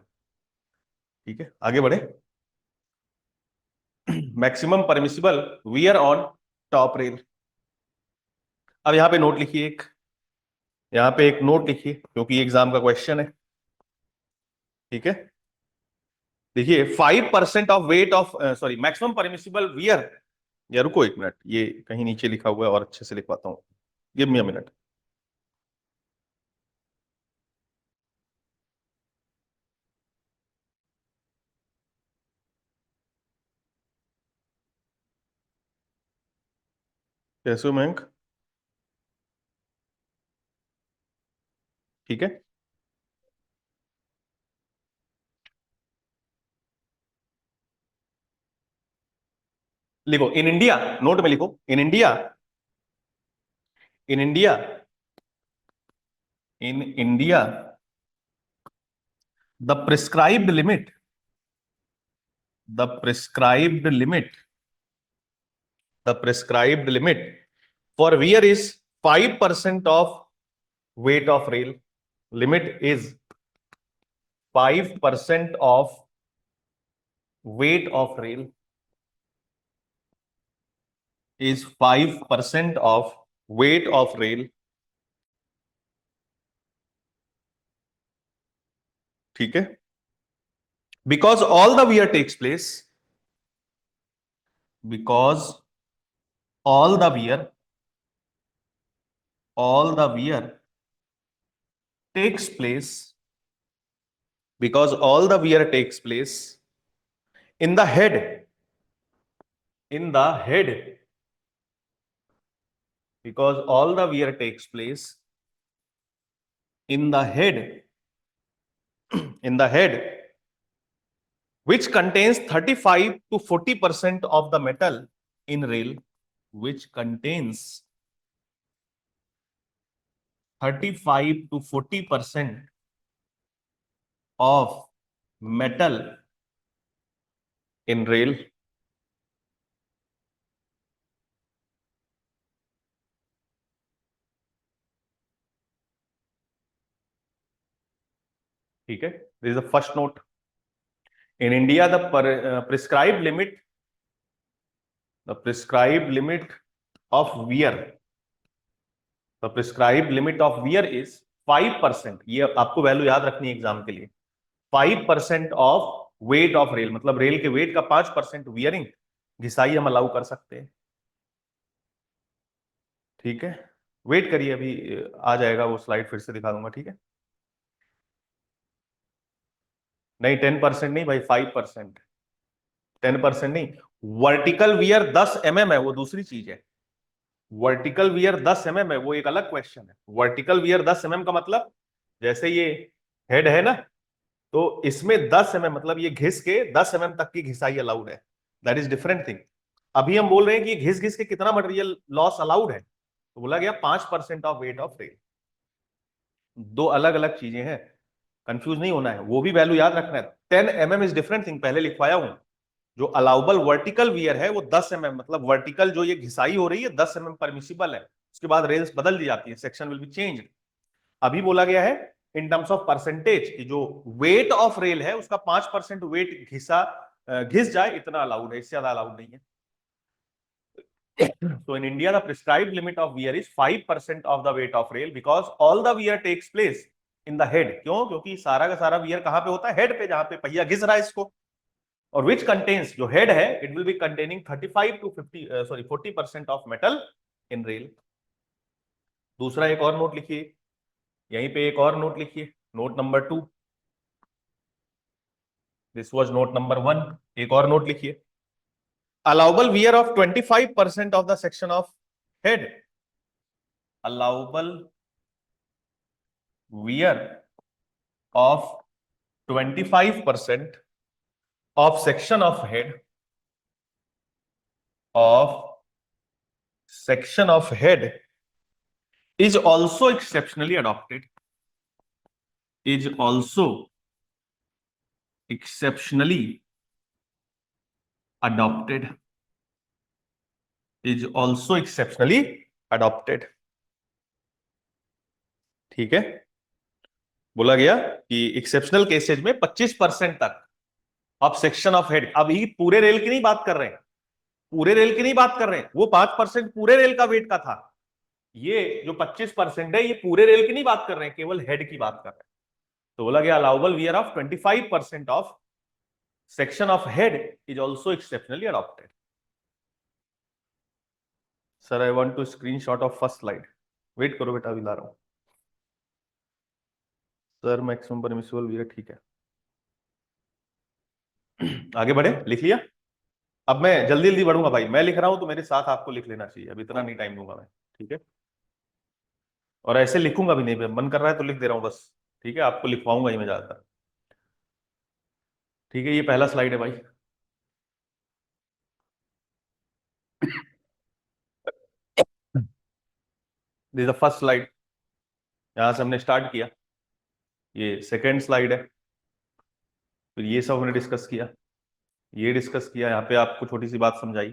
ठीक है आगे बढ़े। Maximum permissible wear on top rail. अब यहाँ पे नोट लिखिए एक, यहाँ पे एक नोट लिखिए क्योंकि एग्जाम का क्वेश्चन है, ठीक है। देखिए 5% of weight of, sorry, maximum permissible wear, या रुको एक मिनट, ये कहीं नीचे लिखा हुआ है और अच्छे से लिखवाता हूँ, गिव मी अ मिनट। कैसे हो मयंक, ठीक है। लिखो इन इंडिया, नोट में लिखो in India, in India, in India the prescribed limit, the prescribed limit, the prescribed limit for wear is 5% of weight of rail, limit is 5% of weight of rail, is 5% of weight of rail, ठीक है। Because all the wear takes place, because all the wear, all the wear takes place, because all the wear takes place in the head, in the head, because all the wear takes place in the head, in the head, which contains 35 to 40% of the metal in rail, which contains 35 to 40% of metal in rail, ठीक है। This is the first note. In India the prescribe limit, the prescribe limit of wear, the prescribe limit of wear is 5%, ये आपको value याद रखनी है exam के लिए। 5% of weight of rail, मतलब रेल के वेट का 5% वियरिंग, घिसाई हम अलाउ कर सकते हैं, ठीक है। वेट करिए, अभी आ जाएगा वो स्लाइड, फिर से दिखा दूंगा, ठीक है। नहीं 10% नहीं भाई, 5%, 10% नहीं। वर्टिकल वियर 10 mm है, वो दूसरी चीज है। वर्टिकल वियर 10 mm है, वो एक अलग क्वेश्चन है। वर्टिकल वियर 10 mm का मतलब, जैसे ये हेड है ना, तो इसमें 10 mm मतलब ये घिस के 10 mm तक की घिसाई अलाउड है, दैट इज डिफरेंट थिंग। अभी हम बोल रहे हैं कि घिस घिस के कितना मटेरियल लॉस अलाउड है, तो बोला गया 5% ऑफ वेट ऑफ रेल। दो अलग अलग चीजें हैं, कंफ्यूज नहीं होना है, वो भी वैल्यू याद रखना है। 10 mm इज डिफरेंट थिंग, पहले लिखवाया हूं। जो अलाउबल वर्टिकल वियर है वो 10 mm, मतलब वर्टिकल जो ये घिसाई हो रही है 10 mm परमिसिबल है, उसके बाद रेल्स बदल दी जाती है, सेक्शन विल बी चेंज। अभी बोला गया है इन टर्म्स ऑफ परसेंटेज कि जो वेट ऑफ रेल है उसका 5% वेट घिसा घिस जाए इतना अलाउड है, इससे ज्यादा अलाउड नहीं है। So in India, the prescribed limit of wear is 5% of the weight of rail because all the wear takes place in the head. क्यों? क्योंकि सारा का सारा wear कहां पे होता है? हेड पे, जहां पे पहिया घिस रहा है इसको। और which contains, जो हेड है, it will be containing 35 to 40% of metal in rail. दूसरा एक और नोट लिखिए, यहीं पे एक और नोट लिखिए, note number 2। This was note number 1। एक और नोट लिखिए, allowable wear of 25% of the section of head, allowable wear of 25% of section of head is also exceptionally adopted, is also exceptionally adopted, is also exceptionally adopted। ठीक है, बोला गया कि exceptional cases में 25% तक ऑफ सेक्शन ऑफ हेड। अब ये पूरे रेल की नहीं बात कर रहे हैं, पूरे रेल की नहीं बात कर रहे हैं, वो 5% पूरे रेल का वेट का था। ये जो 25% है, ये पूरे रेल की नहीं बात कर रहे हैं, केवल हेड की बात कर रहे हैं। तो बोला गया allowable wear of 25% of section of head is also exceptionally adopted. Sir I want to screenshot of first slide. Wait करो बेटा, अभी ला रहा हूं। सर मैक्सिमम परमिसिबल वियर, ठीक है। आगे बढ़े, लिख लिया। अब मैं जल्दी जल्दी बढ़ूंगा भाई, मैं लिख रहा हूं तो मेरे साथ आपको लिख लेना चाहिए, अब इतना नहीं टाइम दूंगा मैं, ठीक है। और ऐसे लिखूंगा भी नहीं, मन कर रहा है तो लिख दे रहा हूं बस, ठीक है। आपको लिखवाऊंगा ही मैं ज्यादातर, ठीक है। ये पहला स्लाइड है भाई। दिस द फर्स्ट स्लाइड, यहां से हमने स्टार्ट किया। ये सेकेंड स्लाइड है, फिर ये सब हमने डिस्कस किया, ये डिस्कस किया, यहाँ पे आपको छोटी सी बात समझाई।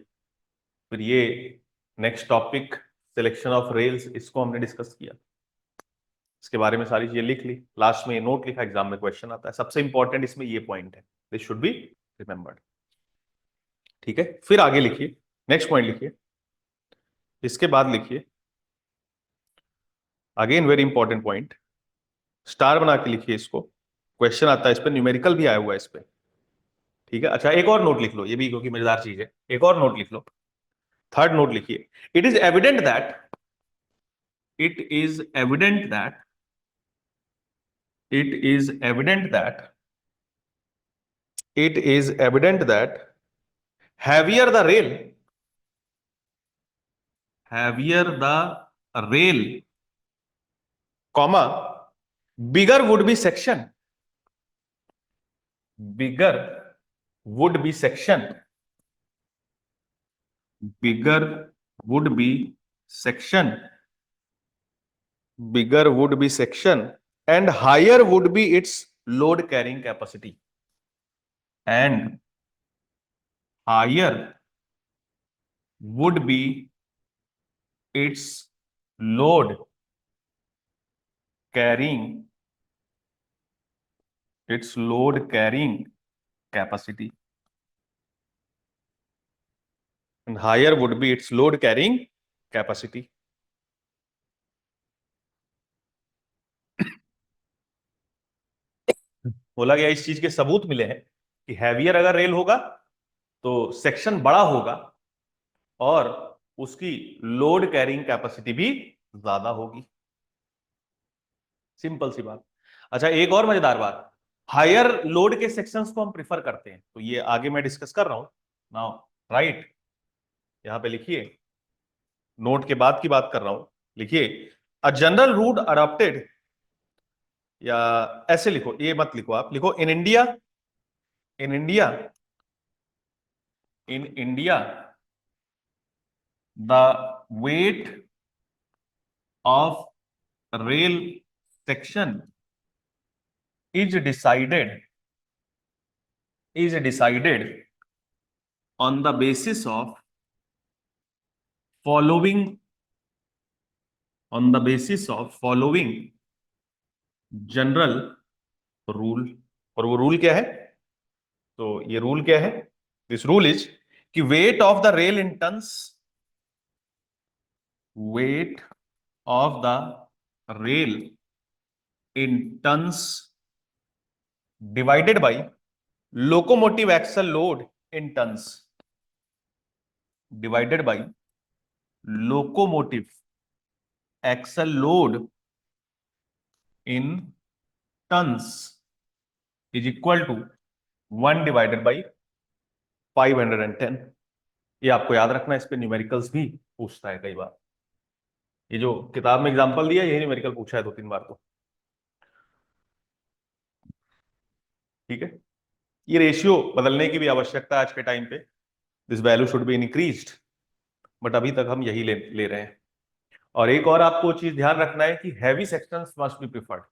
फिर ये next topic selection of rails, इसको हमने डिस्कस किया, इसके बारे में सारी चीजें लिख ली। लास्ट में ये नोट लिखा, एग्जाम में क्वेश्चन आता है। सबसे इंपॉर्टेंट इसमें ये पॉइंट है, दिस शुड बी रिमेंबर्ड, ठीक है। फिर आगे लिखिए, नेक्स्ट पॉइंट लिखिए, इसके बाद लिखिए, again very important point, star बना के लिखिए इसको। क्वेश्चन आता है इस पर, न्यूमेरिकल भी आया हुआ है इस पे, ठीक है। अच्छा, एक और नोट लिख लो, ये भी क्योंकि मजेदार चीज है, एक और नोट लिख लो। थर्ड नोट लिखिए, it is evident that, it is evident that it is evident that it is evident that heavier the rail, heavier the rail, comma, bigger would be section, bigger would be section, bigger would be section, bigger would be section, and higher would be its load carrying capacity, and higher would be its load carrying, its load carrying capacity, and higher would be its load carrying capacity। बोला गया, इस चीज के सबूत मिले हैं कि heavier अगर रेल होगा तो सेक्शन बड़ा होगा और उसकी लोड कैरिंग कैपेसिटी भी ज्यादा होगी, सिंपल सी बात। अच्छा, एक और मजेदार बात, हायर लोड के सेक्शंस को हम प्रिफर करते हैं, तो ये आगे मैं डिस्कस कर रहा हूं नाउ, राइट। यहां पे लिखिए, नोट के बाद की बात कर रहा हूं, लिखिए, अ जनरल रूल अडॉप्टेड, या ऐसे लिखो, ये मत लिखो, आप लिखो in India, in India, in India the wait of rail section is decided, is decided on the basis of following, on the basis of following general rule. और वो रूल क्या है? तो ये रूल क्या है? दिस रूल इज कि weight of the rail in tons, weight of the rail in tons divided by locomotive axle load in tons divided by locomotive axle load in tons is equal to 1 divided by 510। ये आपको याद रखना है, इस पे numericals भी पूछता है कई बार। ये जो किताब में एग्जांपल दिया यही न्यूमेरिकल पूछा है 2-3 बार तो। ठीक है, ये रेशियो बदलने की भी आवश्यकता है आज के टाइम पे। This value should be increased, but अभी तक हम यही ले रहे हैं। और एक और आपको चीज ध्यान रखना है कि heavy sections must be preferred.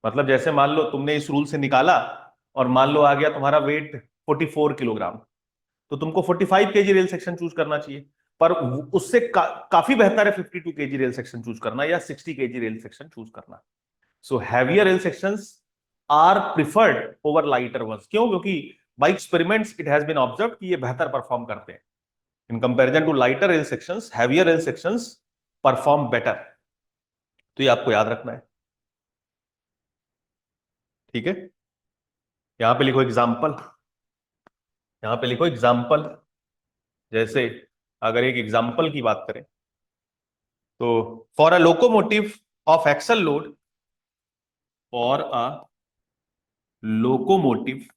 मतलब जैसे मान लो तुमने इस रूल से निकाला और मान लो आ गया तुम्हारा वेट 44 किलोग्राम, तो तुमको 45 केजी रेल सेक्शन चूज करना चाहिए। पर उससे काफी बेहतर है 52 केजी रेल सेक्शन चूज करना या 60 केजी रेल सेक्शन चूज करना। So heavier rail sections are preferred over lighter ones. क्यों? क्योंकि by experiments it has been observe कि ये बेहतर परफॉर्म करते हैं। In comparison to lighter rail sections, heavier rail sections perform better. तो ये आपको याद रखना है। ठीक है, यहां पे लिखो एग्जाम्पल, यहां पे लिखो एग्जाम्पल। जैसे अगर एक एग्जाम्पल की बात करें तो for a locomotive of axle load, for a locomotive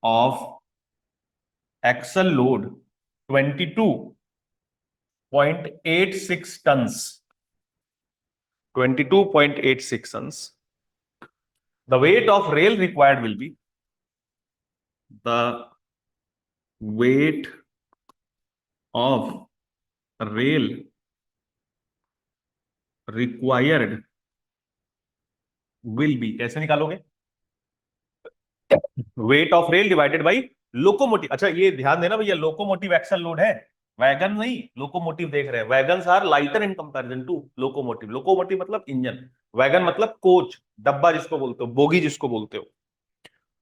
of axle load 22.86 tons, 22.86 tons, the weight of rail required will be, the weight of rail required will be, कैसे निकालोगे? Weight of rail divided by locomotive. अच्छा ये ध्यान देना भैया, locomotive axle load है, wagon नहीं। Locomotive देख रहे हैं, wagons are lighter in comparison to locomotive. Locomotive मतलब इंजन, वैगन मतलब कोच, डब्बा जिसको बोलते हो, बोगी जिसको बोलते हो।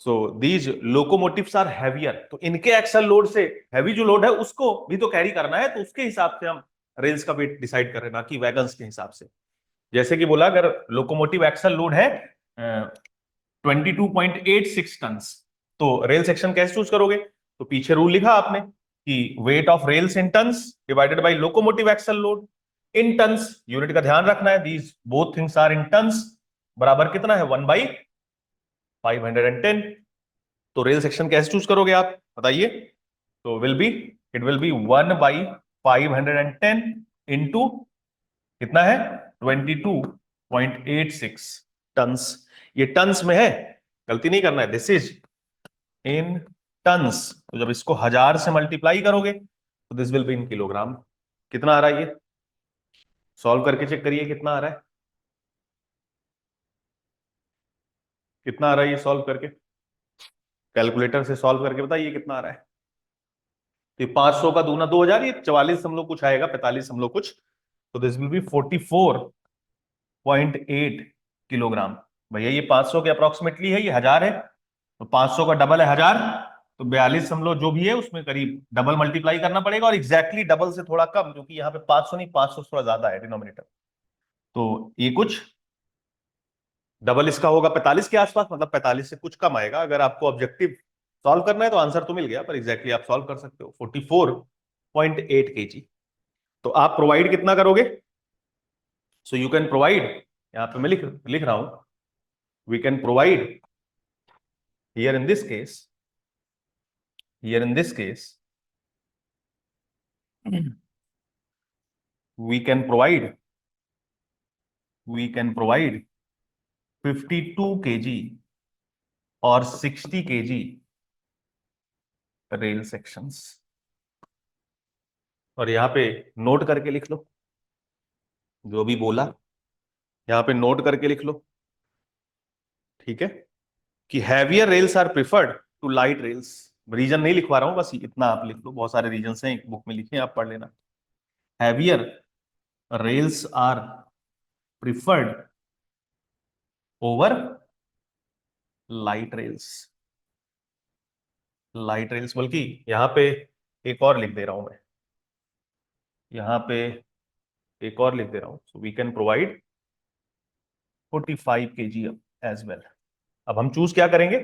So these locomotives are heavier, तो इनके एक्सल लोड से हैवी जो लोड है उसको भी तो कैरी करना है, तो उसके हिसाब से हम रेल्स का वेट डिसाइड कर रहे हैं, ना कि वैगन्स के हिसाब से। जैसे कि बोला, अगर लोकोमोटिव एक्सल लोड है 22.86 टन्स, तो रेल सेक्शन कैसे चूज करोगे? तो पीछे रूल लिखा आपने कि weight of rails in tons divided by locomotive axle load in tons. Unit का ध्यान रखना है, these both things are in tons, बराबर कितना है? 1/510। तो रेल सेक्शन कैसे चूज करोगे आप बताइए? तो इट विल बी 1/510 इंटू कितना है? 22.86 टन्स। ये टन्स में है, गलती नहीं करना है। दिस इज इन टन्स, तो जब इसको 1000 से मल्टीप्लाई करोगे तो this will be in kilogram. कितना आ रहा है ये? सॉल्व करके चेक करिए कितना आ रहा है, कितना आ रहा है ये सॉल्व करके। कैलकुलेटर से सॉल्व करके बताइए कितना आ रहा है। तो 500 का दूना 2000, ये 44 हम लोग कुछ आएगा, 45 हम लोग कुछ। तो दिस विल बी 44.8 किलोग्राम। भैया ये 500 के अप्रोक्सीमेटली है, ये 1000 है, तो 500 का डबल है 1000, तो 42 हम लोग जो भी है उसमें करीब डबल मल्टीप्लाई करना पड़ेगा, और एग्जैक्टली डबल से थोड़ा कम, क्योंकि यहाँ पे 500 नहीं, 500 थोड़ा ज्यादा है डिनोमिनेटर। तो ये कुछ डबल इसका होगा 45 के आसपास, मतलब 45 से कुछ कम आएगा। अगर आपको ऑब्जेक्टिव सॉल्व करना है तो आंसर तो मिल गया, पर एग्जैक्टली आप सॉल्व कर सकते हो। 44.8 केजी। तो आप प्रोवाइड कितना करोगे? सो यू कैन प्रोवाइड, यहां पे मैं लिख रहा हूं, we can provide here in this case, here in this case we can provide we can provide 52 kg और 60 kg रेल सेक्शंस। और यहां पे नोट करके लिख लो जो भी बोला, यहां पे नोट करके लिख लो, ठीक है? कि heavier rails are preferred to light rails. Reason नहीं लिखवा रहा हूं, बस इतना आप लिख लो, बहुत सारे रीजन हैं एक बुक में लिखे, आप पढ़ लेना। Heavier rails are preferred over light rails. Light rails, बल्कि यहाँ पे एक और लिख दे रहा हूं मैं, यहाँ पे एक और लिख दे रहा हूं, so we can provide 45 kg as well. अब हम चूज क्या करेंगे?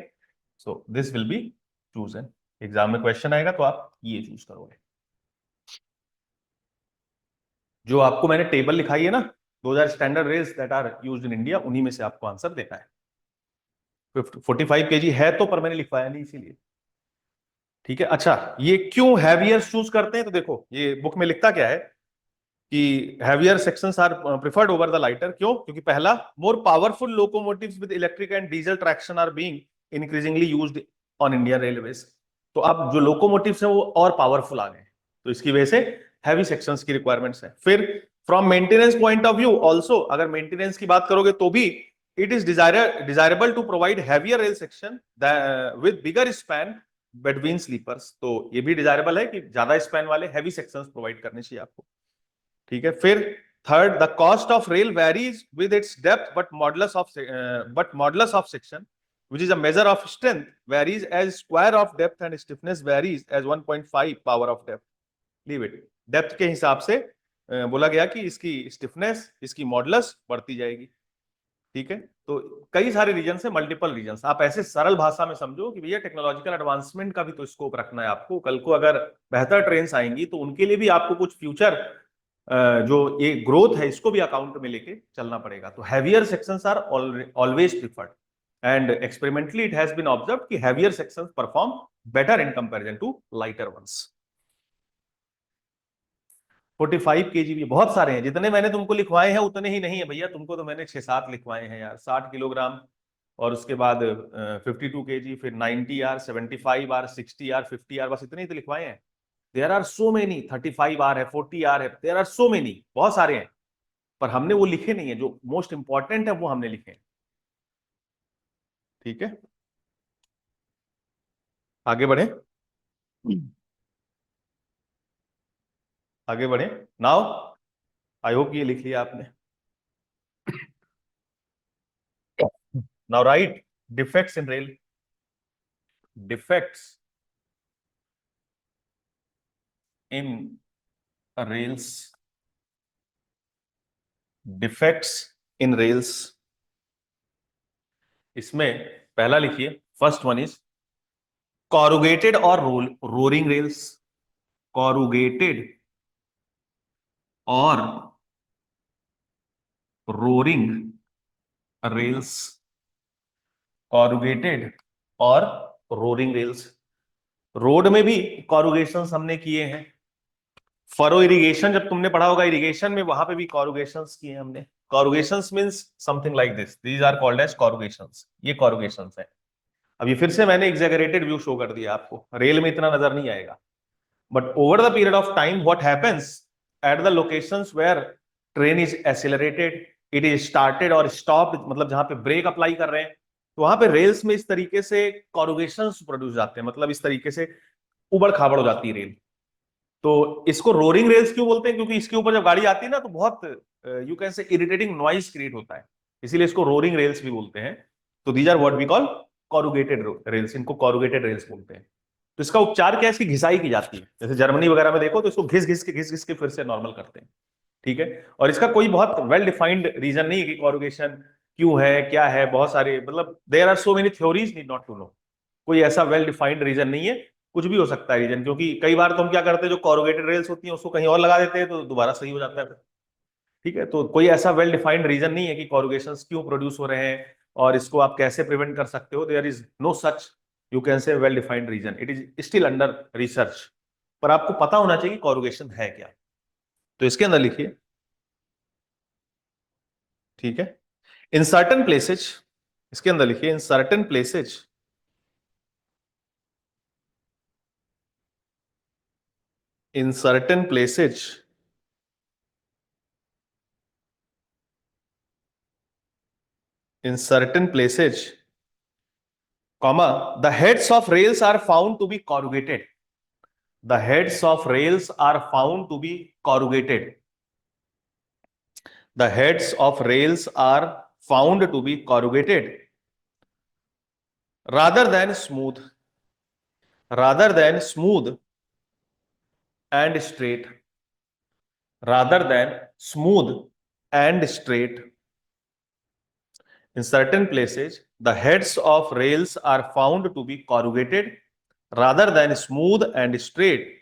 So this will be chosen. Exam में क्वेश्चन आएगा तो आप ये चूज करोगे। जो आपको मैंने टेबल लिखाई है ना, 2000 standard rails that are used in India, उन्हीं में से आपको आंसर देना है। 45 kg है तो, पर मैंने लिखवाया नहीं इसीलिए। ठीक है, अच्छा ये क्यों हैवियर चूज करते हैं? तो देखो ये बुक में लिखता क्या है कि heavier sections are preferred over the lighter. क्यों? क्योंकि पहला, more powerful locomotives with electric and diesel traction are being increasingly used on Indian railways. तो अब जो लोकोमोटिव्स हैं वो और पावरफुल आ गए, तो इसकी वजह से हैवी सेक्शंस की रिक्वायरमेंट्स है। फिर from maintenance point of view also, अगर मेंटेनेंस की बात करोगे तो भी it is desirable to provide heavier rail section with bigger span between sleepers. तो ये भी डिजायरेबल है कि ज्यादा स्पैन वाले हैवी सेक्शंस प्रोवाइड करने चाहिए आपको। ठीक है, फिर third, the cost of rail varies with its depth but modulus of section which is a measure of strength varies as square of depth and stiffness varies as 1.5 power of depth. Leave it. Depth के हिसाब से बोला गया कि इसकी stiffness, इसकी modulus बढ़ती जाएगी। ठीक है, तो कई सारे रीजन है, मल्टीपल रीजन। आप ऐसे सरल भाषा में समझो कि भैया टेक्नोलॉजिकल एडवांसमेंट का भी तो स्कोप रखना है आपको। कल को अगर बेहतर ट्रेन आएंगी तो उनके लिए भी आपको कुछ फ्यूचर जो ये ग्रोथ है इसको भी अकाउंट में लेके चलना पड़ेगा। तो heavier sections are always preferred and experimentally it has been observed कि heavier sections perform better in comparison to lighter ones. 45 kg भी बहुत सारे हैं, जितने मैंने तुमको लिखवाए हैं उतने ही नहीं है भैया। तुमको तो मैंने 6-7 लिखवाए हैं यार, 60 किलोग्राम, और उसके बाद 52 kg, फिर 90 आर, 75 आर, 60 आर, 50 आर, बस इतने ही तो लिखवाए हैं। There are so many, 35 R है, 40 आर है, देयर आर सो मेनी, बहुत सारे हैं, पर हमने वो लिखे नहीं है। जो मोस्ट इंपॉर्टेंट है वो हमने लिखे हैं। ठीक है, आगे बढ़े, आगे बढ़े। नाउ आई होप ये लिख लिया आपने। Now right defects in rail. Defects in rails, defects in rails. इसमें पहला लिखिए, फर्स्ट वन इज कॉरुगेटेड और रोरिंग रेल्स। कॉरुगेटेड और रोरिंग रेल्स, कॉरुगेटेड और रोरिंग रेल्स। रोड में भी कॉरुगेशन हमने किए हैं। फरो इरिगेशन जब तुमने पढ़ा होगा, इरिगेशन में वहां पे भी कॉरुगेशंस किए हैं हमने। Corrugations means something like this, these are called as corrugations. ये कॉरुगेशंस है। अब ये फिर से मैंने एग्जैगरेटेड व्यू शो कर दिया आपको, रेल में इतना नजर नहीं आएगा। But over the period of time what happens at the locations where train is accelerated, it is started और स्टॉप्ड, मतलब जहां पे ब्रेक अप्लाई कर रहे हैं, तो वहां पे रेल्स में इस तरीके से कॉरुगेशंस प्रोड्यूस जाते हैं, मतलब इस तरीके से उबड़ खाबड़ हो जाती है रेल। तो इसको रोरिंग रेल्स क्यों बोलते हैं? क्योंकि इसके ऊपर जब गाड़ी आती है ना तो बहुत यू कैन से इरिटेटिंग नॉइस क्रिएट होता है, इसीलिए इसको रोरिंग रेल्स भी बोलते हैं। तो these are what we call corrugated rails, इनको कॉरुगेटेड रेल्स बोलते हैं। तो इसका उपचार क्या है? इसकी घिसाई की जाती है। जैसे जर्मनी वगैरह में देखो तो इसको घिस घिस के फिर से नॉर्मल करते हैं। ठीक है, और इसका कोई बहुत वेल डिफाइंड रीजन नहीं है कि कॉरुगेशन क्यों है, क्या है। बहुत सारे, मतलब there are so many theories, need not to know. कोई ऐसा वेल डिफाइंड रीजन नहीं है, कुछ भी हो सकता है रीजन। क्योंकि कई बार तो हम क्या करते हैं, जो कॉरुगेटेड रेल्स होती हैं उसको कहीं और लगा देते हैं तो दोबारा सही हो जाता है। ठीक है, तो कोई ऐसा वेल डिफाइंड रीजन नहीं है कि कॉरुगेशन क्यों प्रोड्यूस हो रहे हैं और इसको आप कैसे प्रिवेंट कर सकते हो। There is no such you can say well defined reason, it is still under research. पर आपको पता होना चाहिए कि कॉरुगेशन है क्या। तो इसके अंदर लिखिए, ठीक है, इन सर्टन प्लेसेज, इसके अंदर लिखिए in certain places, in certain places in certain places, comma, the heads of rails are found to be corrugated. The heads of rails are found to be corrugated. The heads of rails are found to be corrugated rather than smooth. rather than smooth and straight, rather than smooth and straight. In certain places, the heads of rails are found to be corrugated rather than smooth and straight,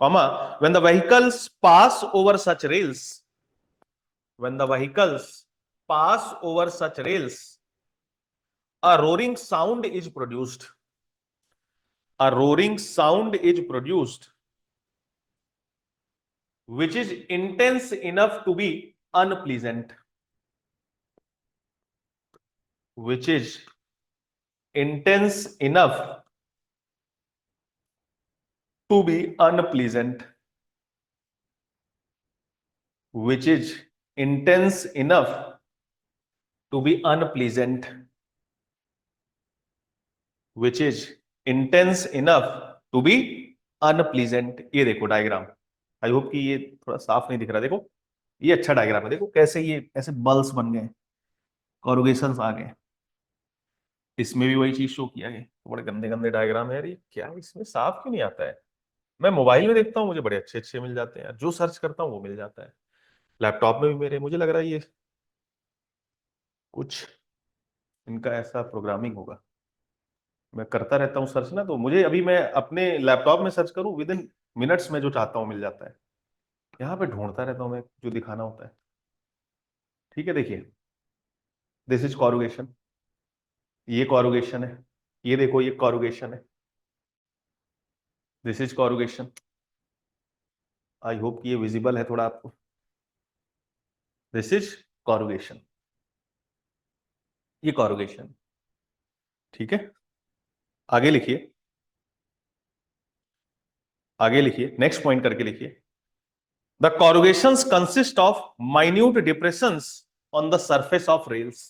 comma, when the vehicles pass over such rails, when the vehicles pass over such rails, a roaring sound is produced. A roaring sound is produced, which is intense enough to be unpleasant. Which is intense enough to be unpleasant. Which is intense enough to be unpleasant. Which is intense enough to be unpleasant. ये देखो diagram, I hope कि ये थोड़ा साफ नहीं दिख रहा, देखो ये अच्छा डायग्राम है, देखो कैसे ये ऐसे बल्स बन गए, कॉरुगेशंस आ गए। इसमें भी वही चीज शो किया है, बड़े गंदे गंदे डायग्राम है यार, ये क्या है, इसमें साफ क्यों नहीं आता है? मैं मोबाइल में देखता हूँ मुझे बड़े अच्छे अच्छे मिल जाते हैं यार, जो सर्च करता हूँ वो मिल जाता है। लैपटॉप में भी मेरे, मुझे लग रहा है ये कुछ इनका ऐसा प्रोग्रामिंग होगा। मैं करता रहता हूँ सर्च ना, तो मुझे अभी मैं अपने लैपटॉप में सर्च करूँ विद इन मिनट्स में जो चाहता हूँ मिल जाता है। यहाँ पे ढूंढता रहता हूँ मैं जो दिखाना होता है। ठीक है, देखिए दिस इज कॉरुगेशन, ये कॉरुगेशन है, ये देखो ये कॉरुगेशन है, दिस इज कॉरुगेशन। आई होप कि ये विजिबल है थोड़ा आपको। दिस इज कॉरुगेशन, ये कॉरुगेशन। ठीक है, आगे लिखिए, आगे लिखिए, नेक्स्ट पॉइंट करके लिखिए। The corrugations consist of minute depressions on the surface of rails.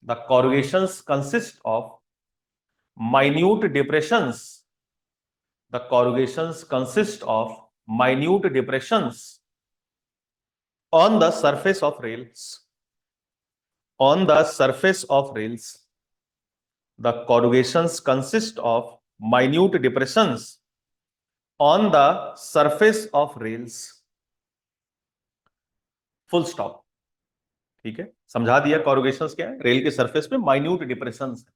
The corrugations consist of minute depressions. The corrugations consist of minute depressions on the surface of rails. On the surface of rails. The corrugations consist of minute depressions on the surface of rails. Full stop. ठीक है, समझा दिया कॉरुगेशंस क्या है, rail के surface पे minute depressions है।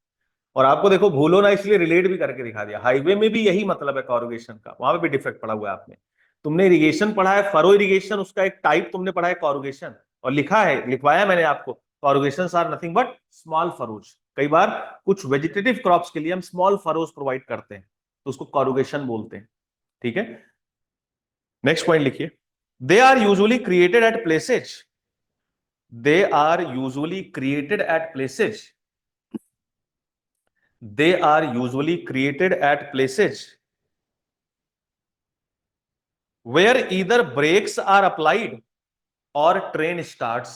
और आपको देखो भूलो ना इसलिए रिलेट भी करके दिखा दिया, हाईवे में भी यही मतलब है कॉरुगेशन का, वहां पे भी डिफेक्ट पड़ा हुआ है आपने। तुमने इरिगेशन पढ़ा है, फरो इरिगेशन, उसका एक टाइप तुमने पढ़ा है कॉरुगेशन, और लिखा है, लिखवाया मैंने आपको, corrugation are nothing but small furrows. कई बार कुछ वेजिटेटिव क्रॉप्स के लिए हम स्मॉल फरोज प्रोवाइड करते हैं, तो उसको कॉरुगेशन बोलते हैं। ठीक है, नेक्स्ट पॉइंट लिखिए। They are usually created at places, they are usually created at places, they are usually created at places where either brakes are applied or train starts,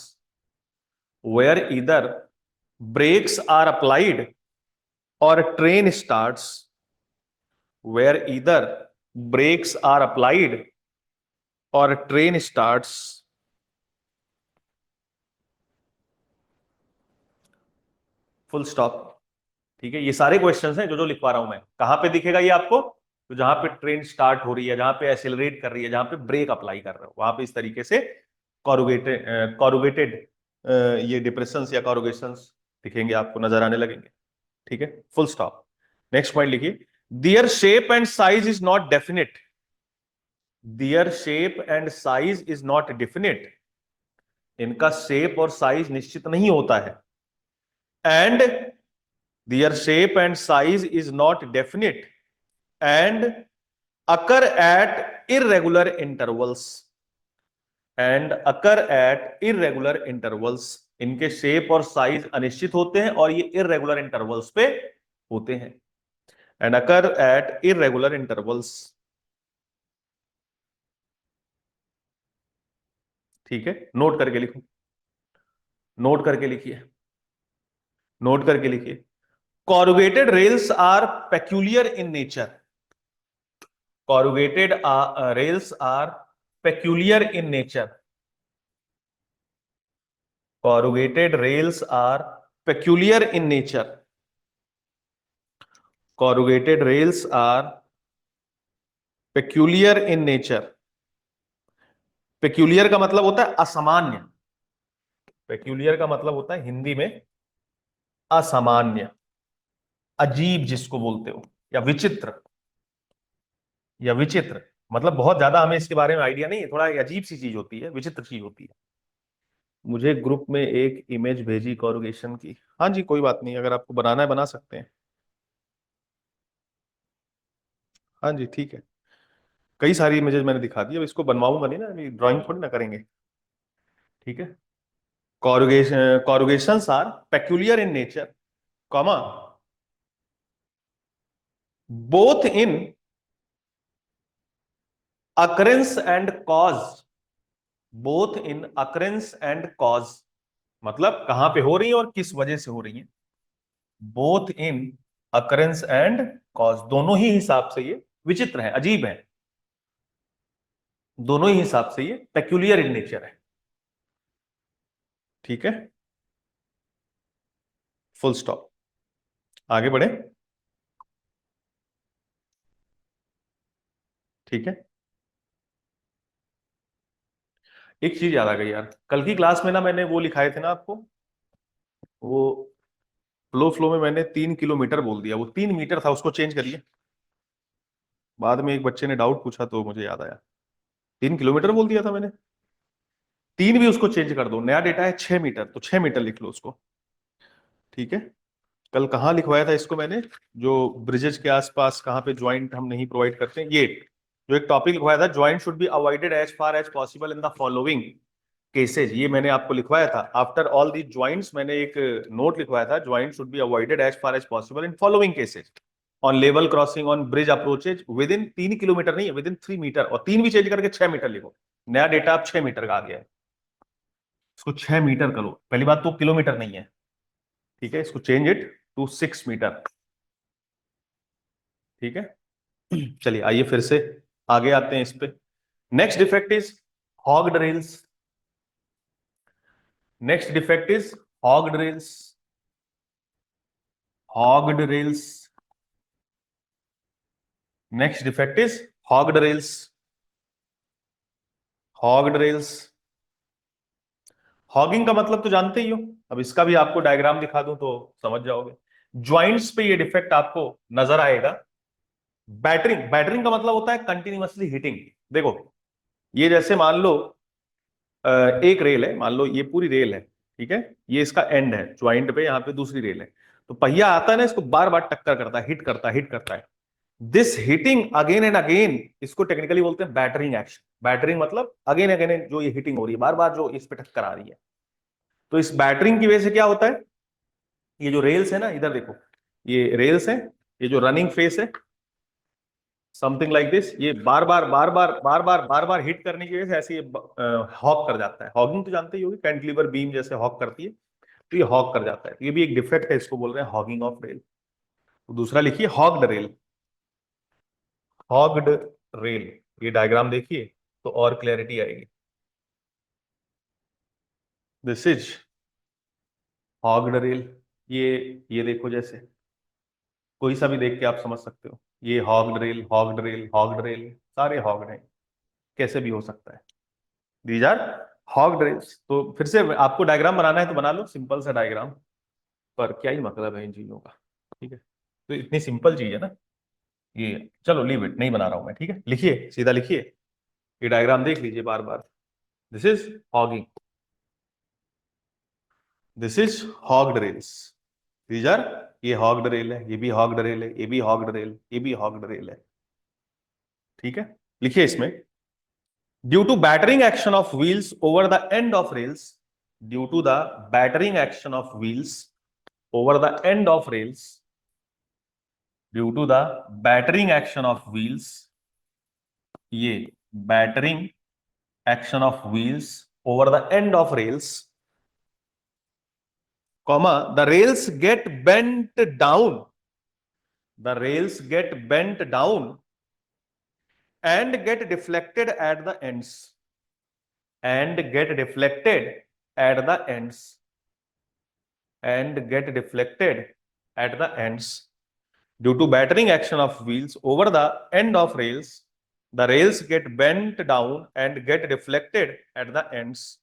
where either brakes are applied or train starts, where either brakes are applied or train starts। Full stop. ठीक है, ये सारे questions हैं जो जो लिखवा रहा हूं मैं। कहां पे दिखेगा ये आपको? तो जहां पे ट्रेन स्टार्ट हो रही है, जहां पे एक्सेलरेट कर रही है, जहां पे ब्रेक अप्लाई कर रहे हो, वहां पे इस तरीके से कॉरुगेटेड ये डिप्रेशंस या कॉरुगेशंस दिखेंगे, आपको नजर आने लगेंगे। ठीक है, फुल स्टॉप। नेक्स्ट पॉइंट लिखिए। Their shape and size is not definite, their shape and size is not definite, इनका शेप और साइज निश्चित नहीं होता है। And their shape and size is not definite and occur at irregular intervals, and occur at irregular intervals, इनके shape और size अनिश्चित होते हैं और ये इरेगुलर इंटरवल्स पे होते हैं। and occur at irregular intervals। ठीक है, नोट करके लिखो, नोट करके लिखिए, नोट करके लिखिए। corrugated rails are peculiar in nature, corrugated rails are peculiar in nature, corrugated rails are peculiar in nature, corrugated rails are peculiar in nature. peculiar का मतलब होता है असामान्य. peculiar का मतलब होता है हिंदी में असामान्य, अजीब जिसको बोलते हो, या विचित्र. या विचित्र मतलब बहुत ज्यादा हमें इसके बारे में आइडिया नहीं है, थोड़ा अजीब सी चीज होती है, विचित्र चीज होती है. मुझे ग्रुप में एक इमेज भेजी कॉरुगेशन की. हाँ जी, कोई बात नहीं, अगर आपको बनाना है बना सकते हैं. हाँ जी ठीक है. कई सारी इमेजेस मैंने दिखा दी, अब इसको बनवाऊंगा नहीं ना, अभी ड्राइंग थोड़ी ना करेंगे. ठीक है. Corrugations are peculiar in nature, comma, both in occurrence and cause. Both in occurrence and cause मतलब कहां पे हो रही है और किस वजह से हो रही है. Both in occurrence and cause, दोनों ही हिसाब से ये विचित्र है, अजीब है. दोनों ही हिसाब से ये पेक्यूलियर इन नेचर है. ठीक है, फुल स्टॉप. आगे बढ़े. ठीक है. एक चीज याद आ गई यार, कल की क्लास में ना मैंने वो लिखाए थे ना आपको, वो फ्लो में मैंने 3 किलोमीटर बोल दिया, वो 3 मीटर था, उसको चेंज करिए. बाद में एक बच्चे ने डाउट पूछा तो मुझे याद आया, 3 किलोमीटर बोल दिया था मैंने. 3 भी उसको चेंज कर दो, नया डेटा है 6 मीटर, तो 6 मीटर लिख लो उसको. ठीक है. कल कहाँ लिखवाया था इसको मैंने, जो ब्रिजेज के आसपास कहाँ पे ज्वाइंट हम नहीं प्रोवाइड करते हैं, ये जो एक टॉपिक लिखवाया था, joint should be avoided as far as possible in the following cases, ये मैंने आपको लिखवाया था. आफ्टर ऑल दी ज्वाइंट्स मैंने एक नोट लिखवाया था, joint should be avoided as far as possible in following cases, on level crossing, on bridge approaches within 3 kilometre नहीं, विद इन 3 मीटर, और 3 भी चेंज करके 6 मीटर लिखो. नया डेटा अब 6 मीटर का आ गया है, इसको 6 मीटर करो. पहली बात तो किलोमीटर नहीं है. ठीक है, इसको चेंज इट टू 6 मीटर. ठीक है. चलिए आइए फिर से आगे आते हैं इस पे. Next defect is hogged rails. Next defect is hogged rails. Hogged rails. Next defect is hogged rails. Hogged rails. Hogging का मतलब तो जानते ही हो, अब इसका भी आपको डायग्राम दिखा दूं तो समझ जाओगे. ज्वाइंट्स पे ये डिफेक्ट आपको नजर आएगा. बैटरिंग, बैटरिंग का मतलब होता है कंटिन्यूअसली हिटिंग. देखो, ये जैसे मान लो एक रेल है, मान लो ये पूरी रेल है. ठीक है, ये इसका एंड है, ज्वाइंट पे यहाँ पे दूसरी रेल है. तो पहिया आता है ना, इसको बार बार टक्कर करता है, हिट करता है, हिट करता है. This hitting again and again, इसको टेक्निकली बोलते हैं बैटरिंग एक्शन. बैटरिंग मतलब अगेन अगेन जो ये हिटिंग हो रही है, बार बार जो इस पे टक्कर आ रही है. तो इस बैटरिंग की वजह से क्या होता है, ये जो रेल्स है ना, इधर देखो, ये रेल्स है, ये जो रनिंग फेस है, समथिंग लाइक दिस, ये बार बार बार बार बार बार बार बार हिट करने की वजह से ऐसे ये हॉक कर जाता है. हॉगिंग तो जानते ही होगी, कैंटिलीवर बीम जैसे हॉक करती है, तो ये हॉक कर जाता है. तो ये भी एक डिफेक्ट है, इसको बोल रहे हैं हॉगिंग ऑफ रेल. तो दूसरा लिखिए हॉग्ड रेल. हॉग्ड रेल, ये डायग्राम देखिए तो और क्लैरिटी आएगी. This is hogged rail. ये देखो, जैसे कोई सा भी देख के आप समझ सकते हो, ये hogged rail, hogged rail, hogged rail, सारे हॉग्ड हैं, कैसे भी हो सकता है. These are hogged rails. तो फिर से आपको डायग्राम बनाना है तो बना लो, सिंपल सा डायग्राम, पर क्या ही मतलब है इन चीजों का. ठीक है, तो इतनी सिंपल चीज है ना ये. चलो लीव इट, नहीं बना रहा हूं मैं. ठीक है, लिखिए, सीधा लिखिए, ये डायग्राम देख लीजिए बार बार. This is hogging. This is hogged rails. These are, ये हॉग्ड रेल है, ये भी हॉग्ड रेल है, ये भी हॉग्ड रेल, ये भी हॉग्ड रेल है. ठीक है, लिखिए इसमें, due to battering action of wheels over the end of rails. Due to the battering action of wheels over the end of rails. Due to the battering action of wheels, ये battering action of wheels over the end of rails, comma, the rails get bent down. The rails get bent down and get deflected at the ends. And get deflected at the ends. And get deflected at the ends. Due to battering action of wheels over the end of rails, the rails get bent down and get reflected at the ends.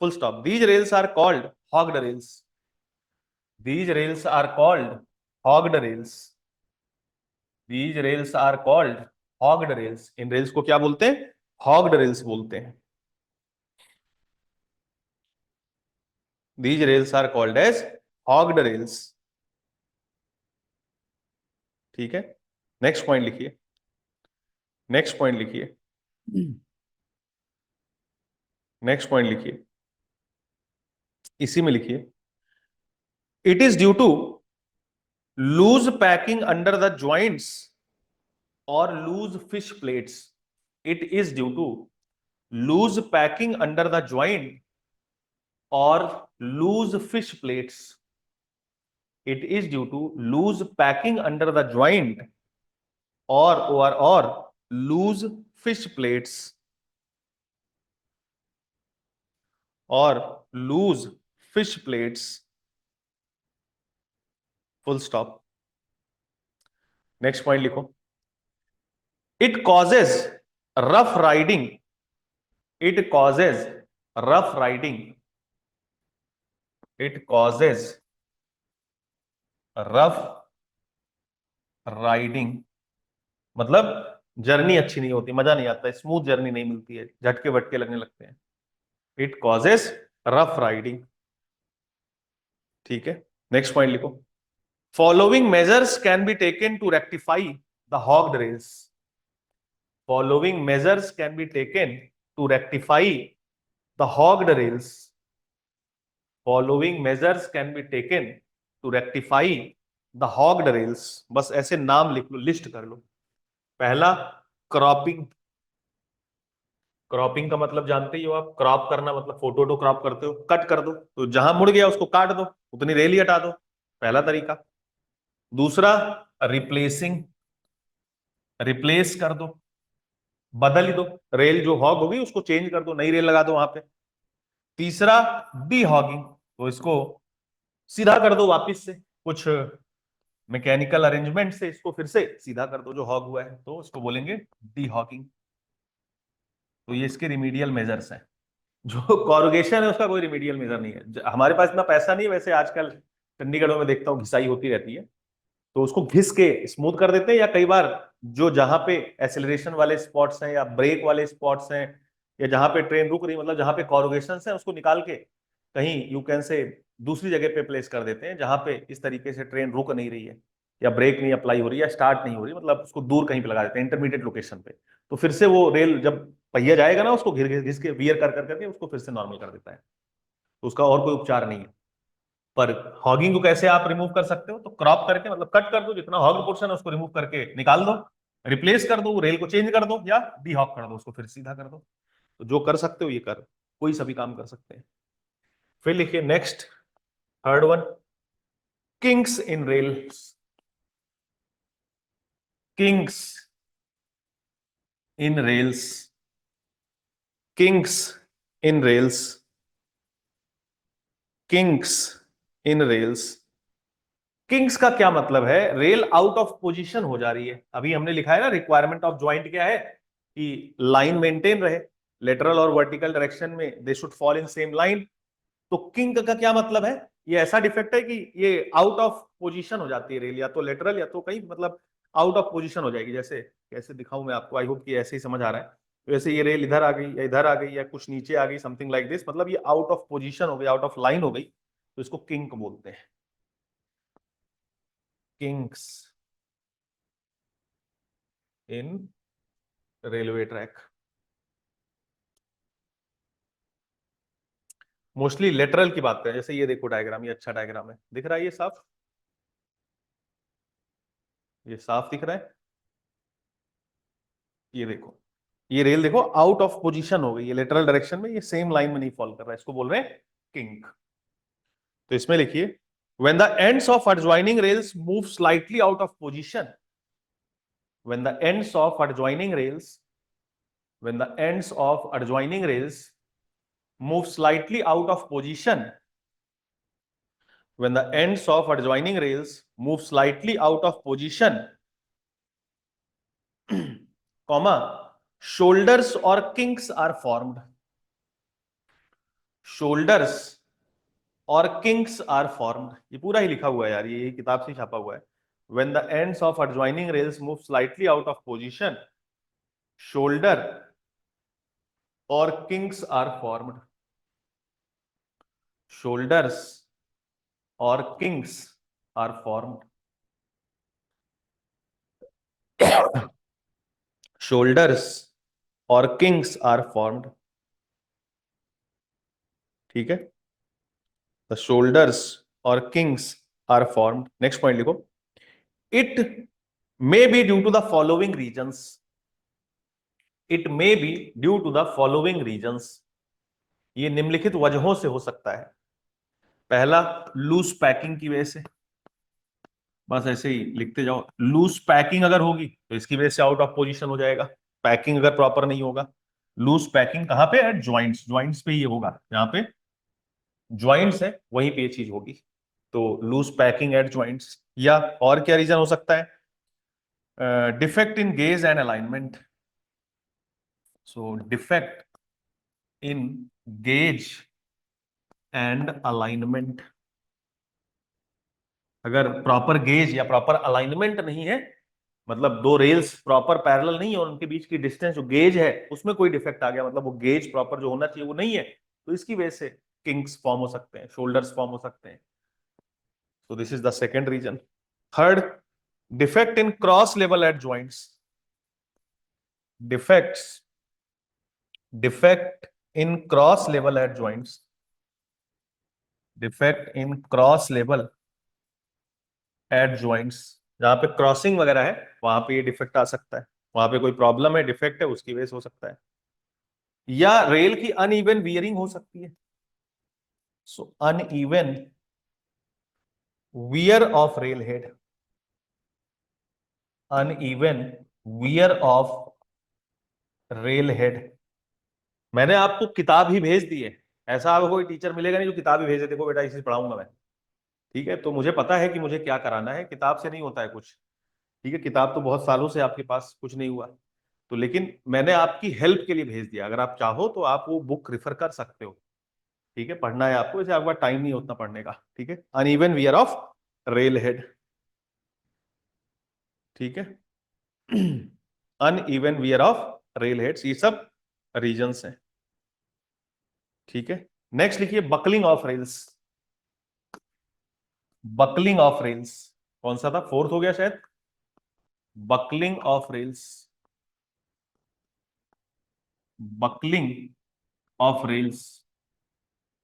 Full stop. These rails are called hogged rails. These rails are called hogged rails. These rails are called hogged rails. In rails को क्या बोलते हैं? Hogged rails बोलते हैं. These rails are called as hogged rails. ठीक है, next point लिखिए. Next point लिखिए. नेक्स्ट पॉइंट लिखिए, इसी में लिखिए. It is due to loose packing under the joints और loose fish plates. It is due to loose packing under the joint और loose fish plates. It is due to loose packing under the joint और loose fish plates और loose fish plates. Full stop. Next point लिखो. It causes rough riding. It causes rough riding. It causes rough riding. मतलब journey अच्छी नहीं होती, मजा नहीं आता, स्मूथ जर्नी नहीं मिलती है, झटके वटके लगने लगते हैं. It causes rough riding. ठीक है, नेक्स्ट पॉइंट लिखो. Following measures can be taken to rectify the hogged rails. Following measures can be taken to rectify the hogged rails. Following measures can be taken to rectify the hogged rails. बस ऐसे नाम लिख लो, list कर लो. पहला, cropping. Cropping का मतलब जानते ही हो आप, क्रॉप करना मतलब फोटो क्रॉप करते हो, कट कर दो, तो जहां मुड़ गया उसको काट दो, उतनी रेल ही हटा दो. पहला तरीका. दूसरा, रिप्लेसिंग. रिप्लेस कर दो, बदल ही दो. रेल जो हॉग होगी उसको चेंज कर दो, नई रेल लगा दो वहां पे. तीसरा, डी हॉगिंग. तो इसको सीधा कर दो वापिस से, कुछ मैकेनिकल अरेंजमेंट से इसको फिर से सीधा कर दो जो हॉग हुआ है, तो इसको बोलेंगे डी हॉगिंग. तो ये इसके रिमीडियल मेजर्स हैं. जो कॉरुगेशन है उसका कोई रिमीडियल मेजर नहीं है. हमारे पास इतना पैसा नहीं है वैसे. आजकल चंडीगढ़ में देखता हूँ घिसाई होती रहती है, तो उसको घिस के स्मूथ कर देते हैं, या कई बार जो जहां पे एक्सेलरेशन वाले स्पॉट्स हैं या ब्रेक वाले स्पॉट्स हैं या जहां पे ट्रेन रुक रही, मतलब जहां पे कॉरुगेशन है, उसको निकाल के कहीं यू कैन से दूसरी जगह पे प्लेस कर देते हैं जहां पे इस तरीके से ट्रेन रुक नहीं रही है या ब्रेक नहीं अप्लाई हो रही है या स्टार्ट नहीं हो रही, मतलब उसको दूर कहीं पे लगा देते हैं इंटरमीडिएट लोकेशन पे. तो फिर से वो रेल जब पहिया जाएगा ना, उसको घिस के वियर कर करके उसको फिर से नॉर्मल कर देता है. तो उसका और कोई उपचार नहीं है. पर हॉगिंग को कैसे आप रिमूव कर सकते हो? तो क्रॉप करके, मतलब कट कर दो, जितना हॉग पोर्शन है उसको रिमूव करके निकाल दो, रिप्लेस कर दो, रेल को चेंज कर दो या डी हॉग कर दो, उसको फिर सीधा कर दो. तो जो कर सकते हो ये कर, कोई सभी काम कर सकते हैं. फिर लिखिए next, third one, kings in rails. Kings in rails. Kings in rails. Kings in rails. Kings का क्या मतलब है? रेल आउट ऑफ पोजीशन हो जा रही है. अभी हमने लिखा है ना, रिक्वायरमेंट ऑफ ज्वाइंट क्या है कि लाइन मेंटेन रहे, लेटरल और वर्टिकल डायरेक्शन में they should fall in same line. तो किंग का क्या मतलब है? ये ऐसा डिफेक्ट है कि ये आउट ऑफ पोजीशन हो जाती है रेल, या तो लेटरल या तो कहीं, मतलब आउट ऑफ पोजीशन हो जाएगी. जैसे कैसे दिखाऊं मैं आपको, आई होप कि ऐसे ही समझ आ रहा है. तो जैसे ये रेल इधर आ गई या इधर आ गई या कुछ नीचे आ गई, समथिंग लाइक दिस, मतलब ये आउट ऑफ पोजीशन हो गई, आउट ऑफ लाइन हो गई, तो इसको किंग बोलते हैं. Kings in railway track. Mostly lateral की बात करें, जैसे ये देखो डायग्राम, ये अच्छा डायग्राम है, दिख रहा है ये साफ? ये साफ दिख रहा है? ये देखो, ये रेल देखो आउट ऑफ पोजीशन हो गई, ये लेटरल डायरेक्शन में, ये सेम लाइन में नहीं फॉल कर रहा है, इसको बोल रहे हैं किंग. तो इसमें लिखिए, when the ends of adjoining rails move slightly out of position. When the ends of adjoining rails, when the ends of adjoining rails move slightly out of position, when the ends of adjoining rails move slightly out of position, comma, shoulders or kinks are formed. Shoulders और kinks are formed. ये पूरा ही लिखा हुआ है यार, ये किताब से छापा हुआ है. When the ends of adjoining rails move slightly out of position, shoulder or kinks are formed. Shoulders or kinks are formed. Shoulders or kinks are formed. ठीक है. The shoulders or kinks are formed. Next point लिखो. It may be due to the following reasons. It may be due to the following reasons. ये निम्नलिखित वजहों से हो सकता है. पहला, लूज पैकिंग की वजह से. बस ऐसे ही लिखते जाओ. लूज पैकिंग अगर होगी तो इसकी वजह से आउट ऑफ पोजीशन हो जाएगा. पैकिंग अगर प्रॉपर नहीं होगा. लूज पैकिंग कहां पे? Eight joints. ज्वाइंट्स पे ये होगा, जहां पे ज्वाइंट्स है वहीं पे ये चीज होगी. तो लूज पैकिंग एट ज्वाइंट्स. या और क्या रीजन हो सकता है? Defect in gauge and alignment. So defect in gauge and alignment. अगर प्रॉपर गेज या प्रॉपर अलाइनमेंट नहीं है, मतलब दो रेल्स प्रॉपर पैरेलल नहीं है और उनके बीच की डिस्टेंस जो गेज है उसमें कोई डिफेक्ट आ गया, मतलब वो गेज प्रॉपर जो होना चाहिए वो नहीं है, तो इसकी वजह से किंक्स फॉर्म हो सकते हैं, शोल्डर्स फॉर्म हो सकते हैं. So this is the second reason. Third, defect in cross level at joints. Defect in cross level at joints. Defect in cross level at joints. जहां पे क्रॉसिंग वगैरह है वहां पे ये डिफेक्ट आ सकता है. वहां पे कोई प्रॉब्लम है, डिफेक्ट है, उसकी वजह से हो सकता है. या रेल की अनइवन वियरिंग हो सकती है. So uneven wear of rail head. Uneven wear of rail head. मैंने आपको किताब ही भेज दी है. ऐसा आपको कोई टीचर मिलेगा नहीं जो किताब ही भेजे, देखो बेटा इसे पढ़ाऊंगा मैं. ठीक है, तो मुझे पता है कि मुझे क्या कराना है. किताब से नहीं होता है कुछ. ठीक है, किताब तो बहुत सालों से आपके पास कुछ नहीं हुआ, तो लेकिन मैंने आपकी हेल्प के लिए भेज दिया. अगर आप चाहो तो आप वो बुक रिफर कर सकते हो. ठीक है, पढ़ना है आपको, इसे आपका टाइम नहीं उतना पढ़ने का. ठीक है, uneven wear of rail head. ठीक है, uneven wear of rail heads, ये सब रीजंस हैं. ठीक है, नेक्स्ट लिखिए buckling of rails. Buckling of rails कौन सा था? फोर्थ हो गया शायद. Buckling of rails. Buckling of rails.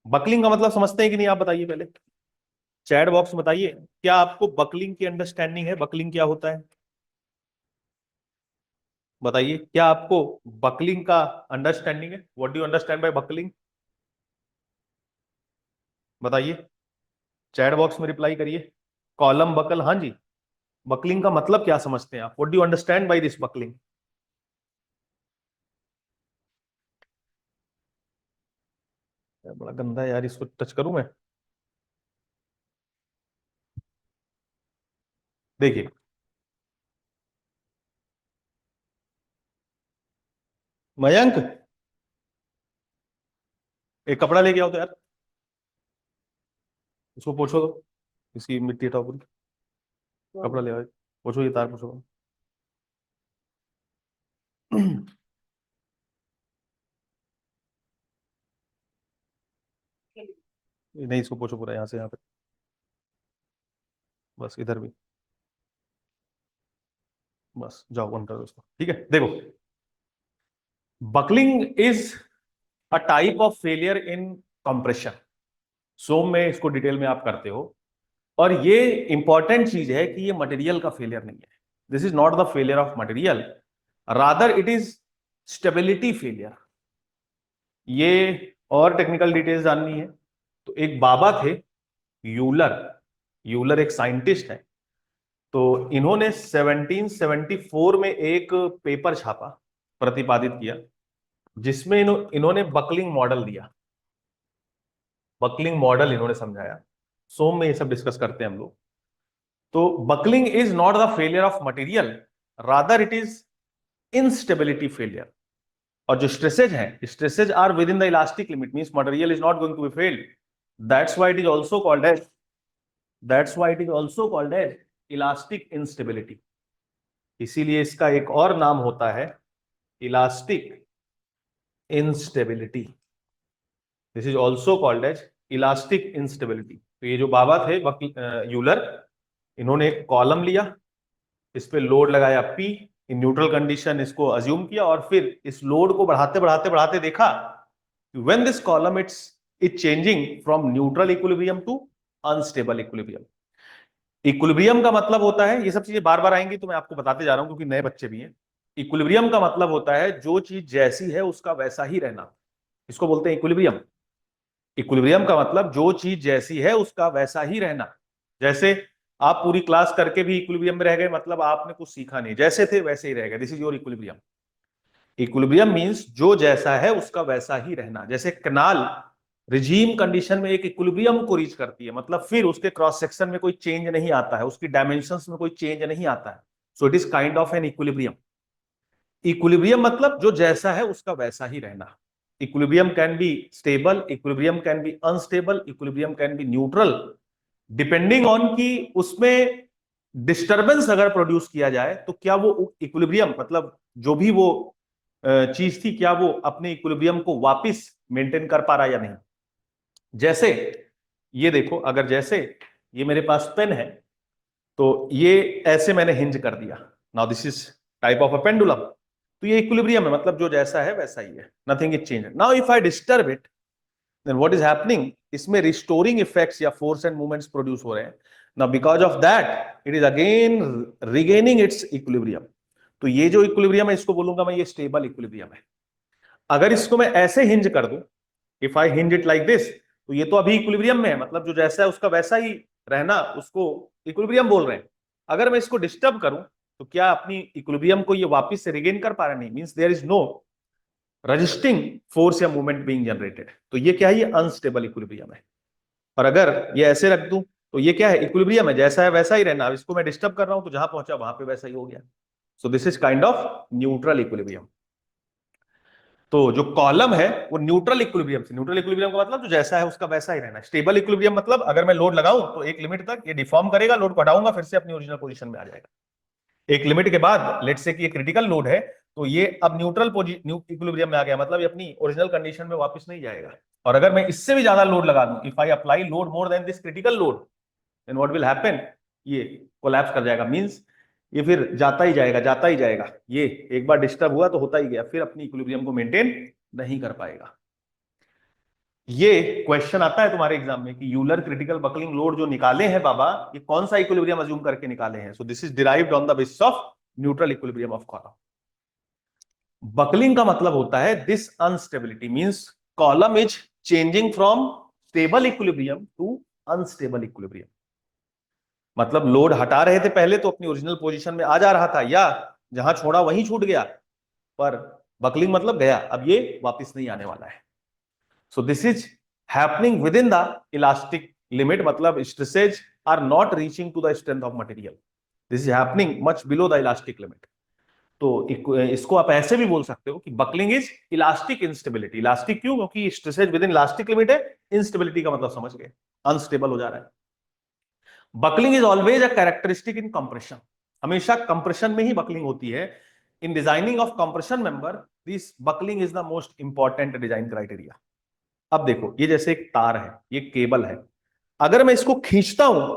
Buckling का मतलब समझते हैं कि नहीं, आप बताइए पहले. चैट बॉक्स में बताइए, क्या आपको बकलिंग की अंडरस्टैंडिंग है? बकलिंग क्या होता है बताइए. क्या आपको बकलिंग का अंडरस्टैंडिंग है? What do you understand by buckling? बताइए, चैट बॉक्स में रिप्लाई करिए. कॉलम बकल, हाँ जी. बकलिंग का मतलब क्या समझते हैं आप? What do you understand by this buckling? बड़ा गंदा है यार, इसको टच करूं मैं? देखिए, मयंक एक कपड़ा लेके आओ तो यार, इसको पोछो दो, इसकी मिट्टी हटाओ पूरी. कपड़ा ले आओ, पोछो, ये तार पोछो. नहीं, इसको पोछो पूरा, यहाँ से यहाँ पे, बस इधर भी. बस जाओ बंद करो इसको. ठीक है, देखो, buckling is a type of failure in compression. सोम में इसको डिटेल में आप करते हो, और ये इंपॉर्टेंट चीज है कि ये मटेरियल का फेलियर नहीं है. This is not the failure of material, rather it is stability failure. ये और टेक्निकल डिटेल्स जाननी है तो एक बाबा थे, यूलर. यूलर एक साइंटिस्ट है. तो इन्होंने 1774 में एक पेपर छापा, प्रतिपादित किया, जिसमें इन्होंने बकलिंग मॉडल दिया. बकलिंग मॉडल इन्होंने समझाया. सोम में ये सब डिस्कस करते हैं हम लोग। तो buckling is not the failure of material, rather it is instability failure. और जो स्ट्रेसेज हैं, stresses are within the elastic limit, means material is not going to be failed, that's why it is also called as, that's why it is also called as elastic instability. इसीलिए इसका एक और नाम होता है elastic instability. This is also called as elastic instability. तो ये जो बाबा थे यूलर, इन्होंने एक कॉलम लिया, इस पे लोड लगाया P इन न्यूट्रल कंडीशन, इसको अज्यूम किया, और फिर इस लोड को बढ़ाते बढ़ाते बढ़ाते देखा when this column it's changing from neutral equilibrium to unstable equilibrium. Equilibrium का मतलब होता है, ये सब चीजें बार बार आएंगी तो मैं आपको बताते जा रहा हूं क्योंकि नए बच्चे भी हैं। इक्विलिब्रियम का मतलब होता है जो चीज जैसी है उसका वैसा ही रहना, इसको बोलते हैं इक्विलिब्रियम। इक्विलिब्रियम का मतलब जो चीज जैसी है उसका वैसा ही रहना। जैसे आप पूरी क्लास करके भी इक्विलिब्रियम में रह गए, मतलब आपने कुछ सीखा नहीं, जैसे थे वैसे ही रह गए, this is your equilibrium. Equilibrium means जो जैसा है उसका वैसा ही रहना। जैसे कैनाल रिजीम कंडीशन में एक इक्विलिब्रियम को रीच करती है, मतलब फिर उसके क्रॉस सेक्शन में कोई चेंज नहीं आता है, उसकी डायमेंशंस में कोई चेंज नहीं आता है, so it is kind of an equilibrium. Equilibrium मतलब जो जैसा है उसका वैसा ही रहना। Equilibrium can be stable, equilibrium can be unstable, equilibrium can be neutral, depending on कि उसमें डिस्टरबेंस अगर प्रोड्यूस किया जाए तो क्या वो इक्विलिब्रियम, मतलब जो भी वो चीज थी, क्या वो अपने इक्विलिब्रियम को वापस मेंटेन कर पा रहा या नहीं। जैसे ये देखो, अगर जैसे ये मेरे पास पेन है, तो ये ऐसे मैंने हिंज कर दिया, now this is type of a pendulum, तो ये इक्विलिब्रियम है, मतलब जो जैसा है वैसा ही है, nothing is change. Now if I disturb it, then what is happening, इसमें रिस्टोरिंग इफेक्ट्स या फोर्स एंड मूवमेंट्स प्रोड्यूस हो रहे हैं। Now because of that it is again regaining its equilibrium. तो ये जो इक्विलिब्रियम है इसको बोलूंगा मैं, ये स्टेबल इक्विलिब्रियम है। अगर इसको मैं ऐसे हिंज कर दूं, if I hinge it like this, तो ये तो अभी इक्विलिब्रियम में है, मतलब जो जैसा है उसका वैसा ही रहना, उसको इक्विलिब्रियम बोल रहे हैं। अगर मैं इसको डिस्टर्ब करूं तो क्या अपनी इक्विलिब्रियम को ये वापस से रिगेन कर पा रहा? नहीं, means there is no resisting force या मूवमेंट बीइंग जनरेटेड। तो ये क्या है? ये अनस्टेबल इक्विलिब्रियम है। और अगर ये ऐसे रख दूं तो ये क्या है? इक्विलिब्रियम है, जैसा है वैसा ही रहना। अब इसको मैं डिस्टर्ब कर रहा हूं तो जहां पहुंचा वहां पे वैसा ही हो गया। सो this is kind of neutral equilibrium. तो जो कॉलम है वो न्यूट्रल इक्विलिब्रियम से, न्यूट्रल इक्विलिब्रियम का मतलब जो जैसा है उसका वैसा ही रहना है। स्टेबल इक्विलिब्रियम मतलब अगर मैं लोड लगाऊं तो एक लिमिट तक ये डिफॉर्म करेगा, लोड को हटाऊंगा फिर से अपनी ओरिजिनल पोजीशन में आ जाएगा। एक लिमिट के बाद, लेट्स से कि ये क्रिटिकल लोड है, तो ये अब न्यूट्रल इक्विलिब्रियम में आ गया, मतलब ये अपनी ओरिजिनल कंडीशन में वापस नहीं जाएगा। और अगर मैं इससे भी ज्यादा लोड लगा दूं, if I apply load more than this critical load, then what will happen, ये कोलैप्स कर जाएगा। मींस ये फिर जाता ही जाएगा, जाता ही जाएगा। ये एक बार डिस्टर्ब हुआ तो होता ही गया, फिर अपनी इक्विलिब्रियम को मेंटेन नहीं कर पाएगा। ये क्वेश्चन आता है तुम्हारे एग्जाम में कि यूलर क्रिटिकल बकलिंग लोड जो निकाले हैं बाबा, ये कौन सा इक्विलिब्रियम अज्यूम करके निकाले हैं? So this is derived on the basis of neutral equilibrium of column. Buckling का मतलब होता है this unstability, means column is changing from stable equilibrium to unstable equilibrium. मतलब लोड हटा रहे थे पहले तो अपनी ओरिजिनल पोजीशन में आ जा रहा था, या जहां छोड़ा वहीं छूट गया, पर बकलिंग मतलब गया, अब ये वापस नहीं आने वाला है। So this is happening within the elastic limit, मतलब stresses are not reaching to the strength of material, this is happening much below the elastic limit. तो इसको आप ऐसे भी बोल सकते हो कि buckling is elastic instability. Elastic क्यों? क्योंकि stresses within elastic limit है, इंस्टेबिलिटी का मतलब समझ गए, अनस्टेबल हो जा रहा है। Buckling is always a characteristic in compression, हमेशा कंप्रेशन में ही बकलिंग होती है। In designing of compression member this buckling is the most important design criteria. अब देखो, ये जैसे एक तार है, ये केबल है, अगर मैं इसको खींचता हूं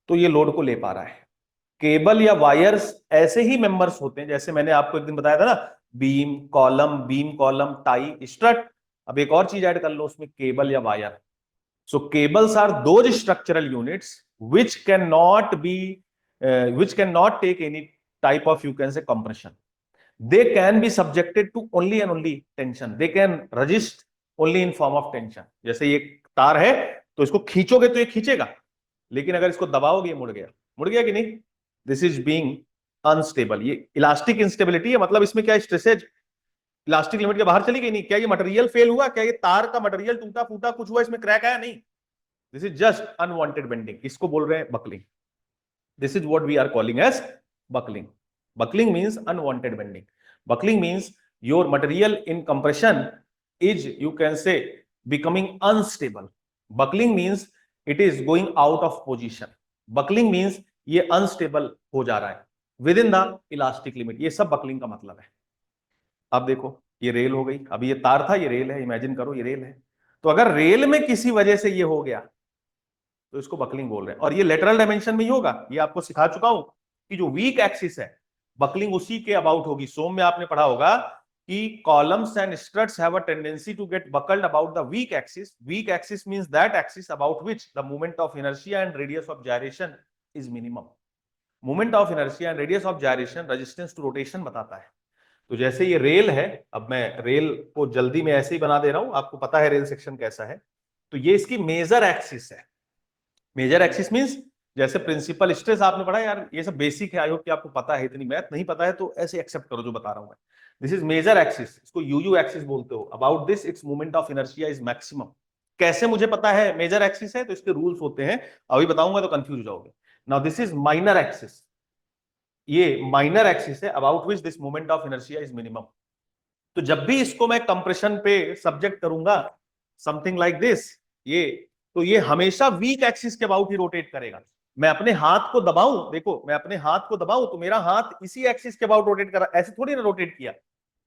तो ये लोड को ले पा रहा है। केबल या वायर्स ऐसे ही मेंबर्स होते हैं, जैसे मैंने आपको एक दिन बताया था ना, बीम कॉलम, टाई, स्ट्रट। अब एक और चीज ऐड कर लो उसमें, केबल या wire. So cables are those structural units which cannot take any type of, you can say, compression. They can be subjected to only and only tension. They can resist only in form of tension. जैसे ये तार है तो इसको खींचोगे तो ये खींचेगा, लेकिन अगर इसको दबाओगे ये मुड़ गया कि नहीं? This is being unstable. ये इलास्टिक इंस्टेबिलिटी है, मतलब इसमें क्या स्ट्रेसेज इलास्टिक लिमिट के बाहर चली गई नहीं। क्या ये मटेरियल फेल हुआ? क्या ये तार का मटेरियल टूटा फूटा कुछ हुआ, इसमें क्रैक आया? नहीं, this is just unwanted bending, इसको बोल रहे हैं buckling. This is what we are calling as buckling. Buckling means unwanted bending. Buckling means your material in compression is, you can say, becoming unstable. Buckling means it is going out of position. Buckling means ये unstable हो जा रहा है within the elastic limit. ये सब buckling का मतलब है. अब देखो ये रेल हो गई, अभी ये तार था, ये रेल है, इमेजिन करो ये रेल है. तो अगर रेल में किसी वजह से ये हो गया तो इसको बकलिंग बोल रहे हैं. और ये लेटरल डायमेंशन में ही होगा. ये आपको सिखा चुका हूं कि जो वीक एक्सिस है बकलिंग उसी के अबाउट होगी. सोम में आपने पढ़ा होगा कि columns and struts have a tendency to get buckled about the weak axis. Weak axis means that axis about which the moment of inertia and radius of gyration is minimum. Moment of inertia and radius of gyration resistance to rotation बताता है. तो जैसे ये rail है, अब मैं rail को जल्दी में ऐसे ही बना दे रहा हूं, आपको पता है रेल सेक्शन कैसा है. तो ये इसकी मेजर एक्सिस है. मेजर एक्सिस मींस जैसे प्रिंसिपल स्ट्रेस आपने पढ़ा यार, ये सब बेसिक है, आई होप कि आपको पता है. इतनी मैथ नहीं पता है तो ऐसे एक्सेप्ट करो जो बता रहा हूं मैं. दिस इज मेजर एक्सिस, इसको यूयू एक्सिस बोलते हो. About this its moment of inertia is maximum. कैसे मुझे पता है मेजर एक्सिस है? तो इसके रूल्स होते हैं, अभी बताऊंगा तो कंफ्यूज हो जाओगे. Now this is minor axis. ये माइनर एक्सिस है about which this moment of inertia is minimum. तो जब भी इसको मैं कंप्रेशन पे सब्जेक्ट करूंगा समथिंग लाइक दिस, ये तो ये हमेशा वीक एक्सिस के अबाउट ही रोटेट करेगा. मैं अपने हाथ को दबाऊं, देखो मैं अपने हाथ को दबाऊं तो मेरा हाथ इसी एक्सिस के अबाउट रोटेट कर रहा है, ऐसे थोड़ी ना रोटेट किया.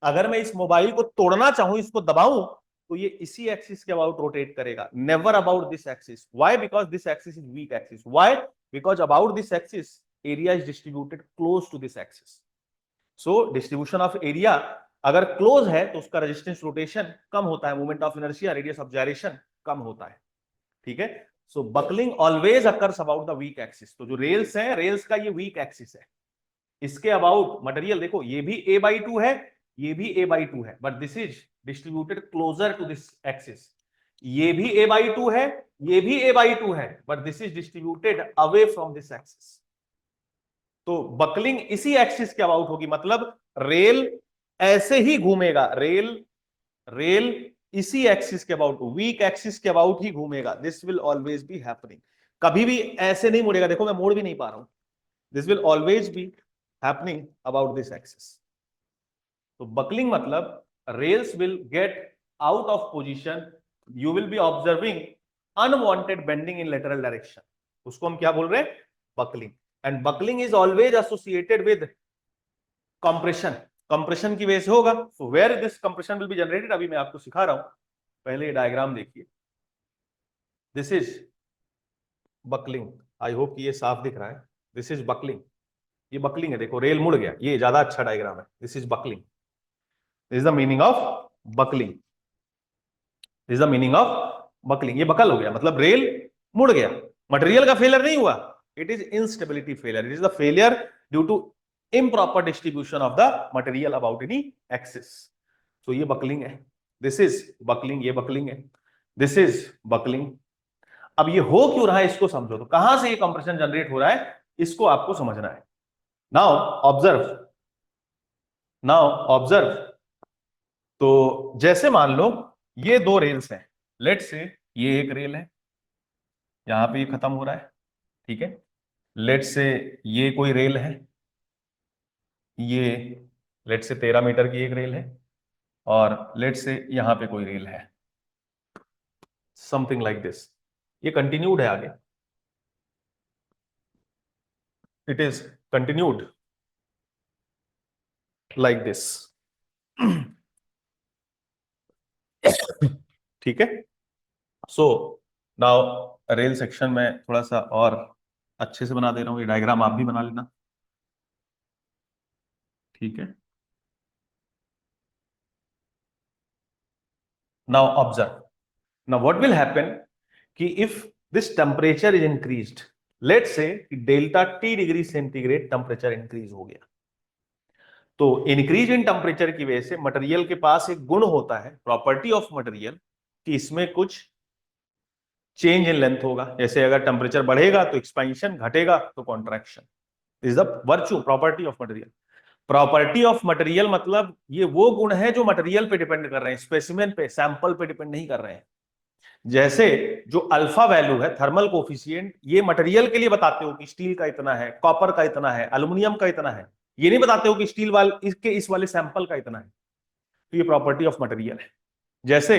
अगर मैं इस मोबाइल को तोड़ना चाहूं, इसको दबाऊं, तो ये इसी एक्सिस के अबाउट रोटेट करेगा, never about this axis. Why? Because this axis is weak axis. Why? Because about this axis area is distributed close to this axis. So distribution of area अगर क्लोज है तो उसका resistance rotation कम होता है, moment of inertia, radius of gyration कम होता है. ठीक है. So buckling always occurs about the weak axis. तो जो रेल्स हैं, रेल्स का ये वीक एक्सिस है. इसके अबाउट मटेरियल देखो, ये भी a/2 है, ये भी a/2 है, but this is distributed closer to this axis. ये भी a/2 है, ये भी a/2 है, but this is distributed away from this axis. तो बकलिंग इसी एक्सिस के अबाउट होगी. मतलब रेल ऐसे ही घूमेगा, रेल इसी एक्सिस के अबाउट, वीक एक्सिस के अबाउट ही घूमेगा. This will always be happening. कभी भी ऐसे नहीं मुड़ेगा. देखो मैं मोड़ भी नहीं पा रहा हूं. This will always be happening about this axis. तो बकलिंग मतलब rails will get out of position. You will be observing unwanted bending in lateral direction. उसको हम क्या बोल रहे हैं? Buckling. And buckling is always associated with compression. Compression की वजह से होगा. So where this compression will be generated, अभी मैं आपको सिखा रहा हूं. पहले ये डायग्राम देखिए. This is buckling. I hope कि ये साफ दिख रहा है. This is buckling. ये बकलिंग है. देखो रेल मुड़ गया, ये ज्यादा अच्छा डायग्राम है. This is buckling. This is the meaning of buckling. This is the meaning of buckling. ये बकल हो गया मतलब रेल मुड़ गया. मटेरियल का फेलियर नहीं हुआ, it is instability failure. It is the failure due to improper distribution of the material about any axis. So ये buckling है. This is buckling. ये buckling है. This is buckling. अब ये हो क्यों रहा है इसको समझो. तो कहां से ये कंप्रेशन जनरेट हो रहा है इसको आपको समझना है. Now observe. Now observe. तो जैसे मान लो ये दो रेल्स हैं. लेट्स से ये एक रेल है, यहां पे ये खत्म हो रहा है. ठीक है. लेट्स से ये कोई रेल है, ये लेट से 13 मीटर की एक रेल है, और लेट से यहां पे कोई रेल है, समथिंग लाइक दिस. ये कंटिन्यूड है आगे. It is continued like this. ठीक है. सो नाउ रेल सेक्शन में थोड़ा सा और अच्छे से बना दे रहा हूं. ये डायग्राम आप भी बना लेना. ठीक है. Now observe. Now what will happen कि if this temperature is increased, let's say delta T degree centigrade temperature increase हो गया. तो इंक्रीज इन टेम्परेचर की वजह से मटेरियल के पास एक गुण होता है, प्रॉपर्टी ऑफ मटेरियल, कि इसमें कुछ चेंज इन लेंथ होगा. जैसे अगर टेम्परेचर बढ़ेगा तो एक्सपेंशन, घटेगा तो contraction. Is the virtue, property of material. Property of material मतलब ये वो गुण है जो मटेरियल पे डिपेंड कर रहे हैं, स्पेसिमेन पे, सैंपल पे डिपेंड नहीं कर रहे हैं. जैसे जो अल्फा वैल्यू है थर्मल कोफिशिएंट, ये मटेरियल के लिए बताते हो कि स्टील का इतना है, कॉपर का इतना है, एल्यूमिनियम का इतना है, ये नहीं बताते हो कि स्टील वाले इसके इस वाले सैंपल का इतना है। तो ये प्रॉपर्टी ऑफ मटेरियल है। जैसे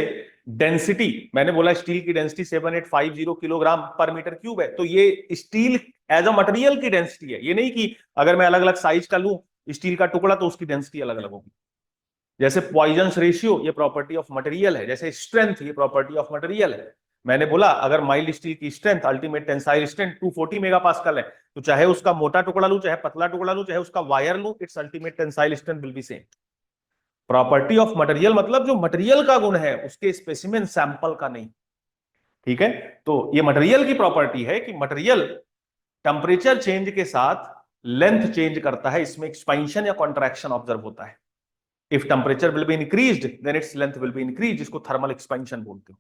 डेंसिटी, मैंने बोला स्टील की डेंसिटी 7850 किलोग्राम पर मीटर क्यूब है, तो ये स्टील एज अ मटेरियल की डेंसिटी है, ये नहीं कि अगर मैं अलग अलग साइज का लूं स्टील का टुकड़ा तो उसकी डेंसिटी अलग अलग होगी। जैसे पॉइजन रेशियो, ये प्रॉपर्टी ऑफ मटेरियल है। जैसे स्ट्रेंथ, ये प्रॉपर्टी ऑफ मटेरियल है। मैंने बोला अगर माइल्ड स्टील की strength, ultimate tensile strength 240 megapascal है, तो चाहे उसका मोटा टुकड़ा लूं, चाहे पतला टुकड़ा लूं, चाहे उसका वायर लूं, it's ultimate tensile strength will be same. Property of material मतलब जो मटेरियल का गुण है उसके स्पेसिमेन सैंपल का नहीं। ठीक है, तो ये मटेरियल की प्रॉपर्टी है कि मटेरियल टेम्परेचर चेंज के साथ लेंथ चेंज करता है, इसमें एक्सपेंशन या कॉन्ट्रैक्शन ऑब्जर्व होता है। If temperature will be increased then its length will be increase, जिसको थर्मल एक्सपेंशन बोलते हो।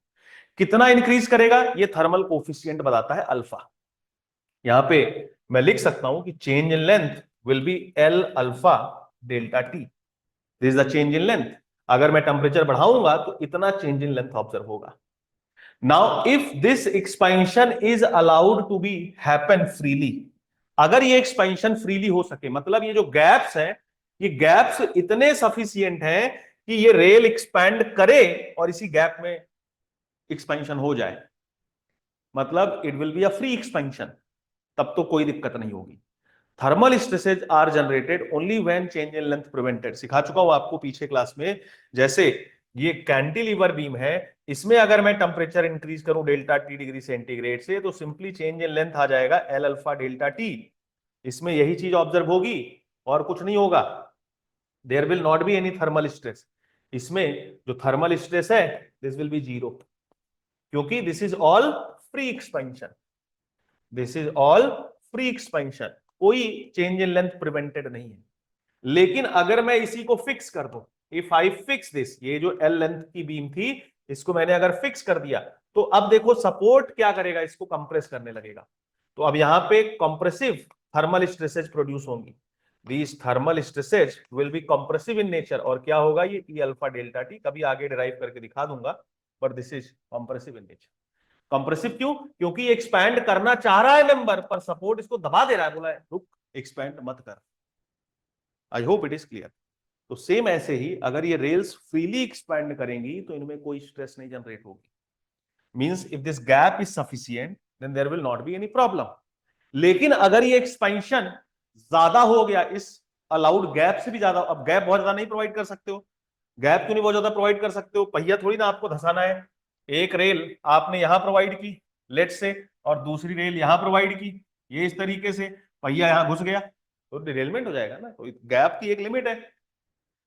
कितना इंक्रीज करेगा, ये थर्मल कोफिशिएंट बताता है अल्फा। यहां पे मैं लिख सकता हूं कि change in length will be L alpha delta T, this is the change in length. अगर मैं टेम्परेचर बढ़ाऊंगा तो इतना चेंज इन लेंथ ऑब्जर्व होगा। Now if this expansion is allowed to be happen freely, अगर ये एक्सपेंशन फ्रीली हो सके, मतलब ये जो गैप्स हैं, ये गैप्स इतने सफिशिएंट हैं कि ये रेल एक्सपैंड करे और इसी गैप में एक्सपेंशन हो जाए, मतलब it will be a free expansion, तब तो कोई दिक्कत नहीं होगी। Thermal stresses are generated only when change in length prevented, सिखा चुका हूं आपको पीछे क्लास में। जैसे ये कैंटिलीवर बीम है, इसमें अगर मैं टेम्परेचर इंक्रीज करूं डेल्टा टी डिग्री सेंटीग्रेड से, तो सिंपली चेंज इन लेंथ आ जाएगा एल अल्फा डेल्टा टी। इसमें यही चीज ऑब्जर्व होगी और कुछ नहीं होगा। There will not be any thermal stress. इसमें जो थर्मल स्ट्रेस है दिस विल बी जीरो, क्योंकि this is all free expansion, this is all free expansion, कोई चेंज इन लेंथ प्रिवेंटेड नहीं है। लेकिन अगर मैं इसी को फिक्स कर दूं, इफ आई फिक्स दिस, ये जो एल लेंथ की बीम थी इसको मैंने अगर फिक्स कर दिया, तो अब देखो सपोर्ट क्या करेगा, इसको कंप्रेस करने लगेगा। तो अब यहां पे कंप्रेसिव थर्मल स्ट्रेसेज प्रोड्यूस होंगी। These thermal stresses will be compressive in nature, और क्या होगा, ये E अल्फा डेल्टा टी, कभी आगे डिराइव करके दिखा दूंगा, but this is compressive in nature. Compressive क्यों, क्योंकि एक्सपैंड करना चाह रहा है मेंबर, पर सपोर्ट इसको दबा दे रहा है, बोला है रुक एक्सपैंड मत कर। आई होप इट इज क्लियर। तो सेम ऐसे ही अगर ये रेल्स फ्रीली एक्सपैंड करेंगी तो इनमें कोई स्ट्रेस नहीं जनरेट होगी। Means if this gap is sufficient then there will not be any problem. लेकिन अगर ये एक्सपेंशन ज्यादा हो गया इस अलाउड गैप से भी ज्यादा, अब गैप बहुत ज्यादा नहीं प्रोवाइड कर सकते हो, गैप क्यों नहीं बहुत ज्यादा प्रोवाइड कर सकते हो, पहिया थोड़ी ना आपको धसाना है। एक रेल आपने यहां प्रोवाइड की लेट से, और दूसरी रेल यहां प्रोवाइड की, ये इस तरीके से पहिया यहां घुस गया तो डिरेलमेंट हो जाएगा ना। तो गैप की एक लिमिट है,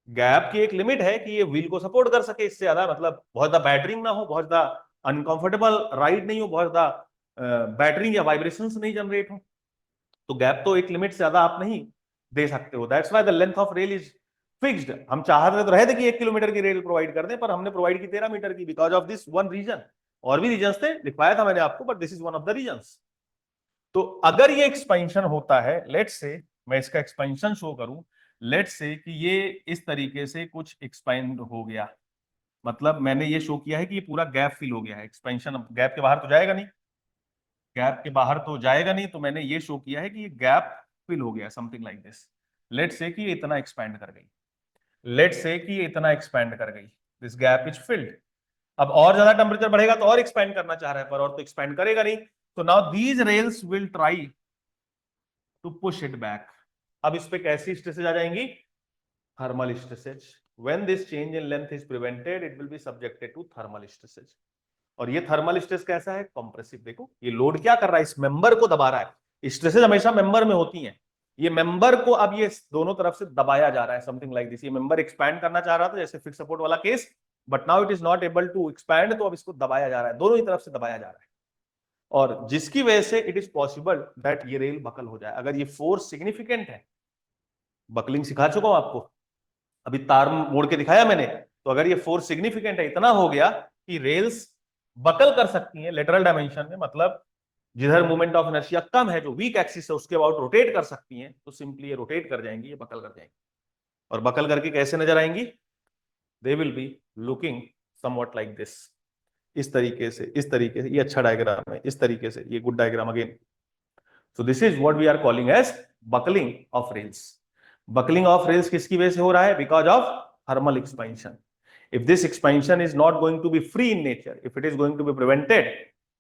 गैप की एक लिमिट है कि ये व्हील को सपोर्ट कर सके, इससे ज्यादा मतलब बहुत ज्यादा बैटरिंग ना हो, बहुत ज्यादा अनकंफर्टेबल राइड नहीं हो, बहुत ज्यादा बैटरिंग या वाइब्रेशंस नहीं जनरेट हो। तो गैप तो एक लिमिट से ज्यादा आप नहीं दे सकते हो। That's why the length of rail is fixed. हम चाहते तो रहे थे कि 1 किलोमीटर की रेल प्रोवाइड कर दें, पर हमने प्रोवाइड की 13 मीटर की, because of this one reason. और भी रीजन थे, लिखवाया था मैंने आपको, but this is one of the reasons. तो अगर ये एक्सपेंशन होता है, लेट्स से मैं इसका एक्सपेंशन शो करूं, लेट्स से कि ये इस तरीके से कुछ एक्सपेंड हो गया, मतलब मैंने ये शो किया है कि ये पूरा गैप फिल हो गया है। एक्सपेंशन गैप के बाहर तो जाएगा नहीं, गैप के बाहर तो जाएगा नहीं, तो मैंने ये शो किया है कि ये गैप फिल हो गया, something like this. Let's say कि ये इतना एक्सपैंड कर गई, लेट्स से कि ये इतना एक्सपैंड कर गई, दिस गैप इज फिल्ड। अब और ज्यादा टेम्परेचर बढ़ेगा तो और एक्सपैंड करना चाह रहा है, पर और तो एक्सपैंड करेगा नहीं। तो now these rails will try to push it back. अब इस पे कैसी स्ट्रेसेज आ जाएंगी, thermal stresses. When this change in length is prevented it will be subjected to thermal stresses. और ये थर्मल स्ट्रेस कैसा है, कंप्रेसिव। देखो ये लोड क्या कर रहा है, इस मेंबर को दबा रहा है। स्ट्रेसेज हमेशा मेंबर में होती हैं, ये मेंबर को अब ये दोनों तरफ से दबाया जा रहा है, समथिंग लाइक दिस। ये मेंबर एक्सपैंड करना चाह रहा था जैसे फिक्स सपोर्ट वाला केस, but now it is not able to expand, तो अब इसको दबाया जा रहा है, दोनों ही तरफ से दबाया जा रहा है, और जिसकी वजह से इट इज पॉसिबल दैट ये रेल बकल हो जाए। अगर ये फोर्स सिग्निफिकेंट है, बकलिंग सिखा चुका हूं आपको, अभी तार मोड़ के दिखाया मैंने, तो अगर ये फोर्स सिग्निफिकेंट है, इतना हो गया कि रेल्स बकल कर सकती हैं लेटरल डायमेंशन में, मतलब जिधर मोमेंट ऑफ इनर्शिया कम है, जो वीक एक्सिस है उसके अबाउट रोटेट कर सकती हैं, तो सिंपली ये रोटेट कर जाएंगी, ये बकल कर जाएंगी। और बकल करके कैसे नजर आएंगी, they will be looking somewhat like this. इस तरीके से, इस तरीके से, ये अच्छा डायग्राम है, इस तरीके से, ये good diagram again. So this is what we are calling as buckling of rails. Buckling of rails किसकी वजह से हो रहा है? Because of thermal expansion. If this expansion is not going to be free in nature, if it is going to be prevented,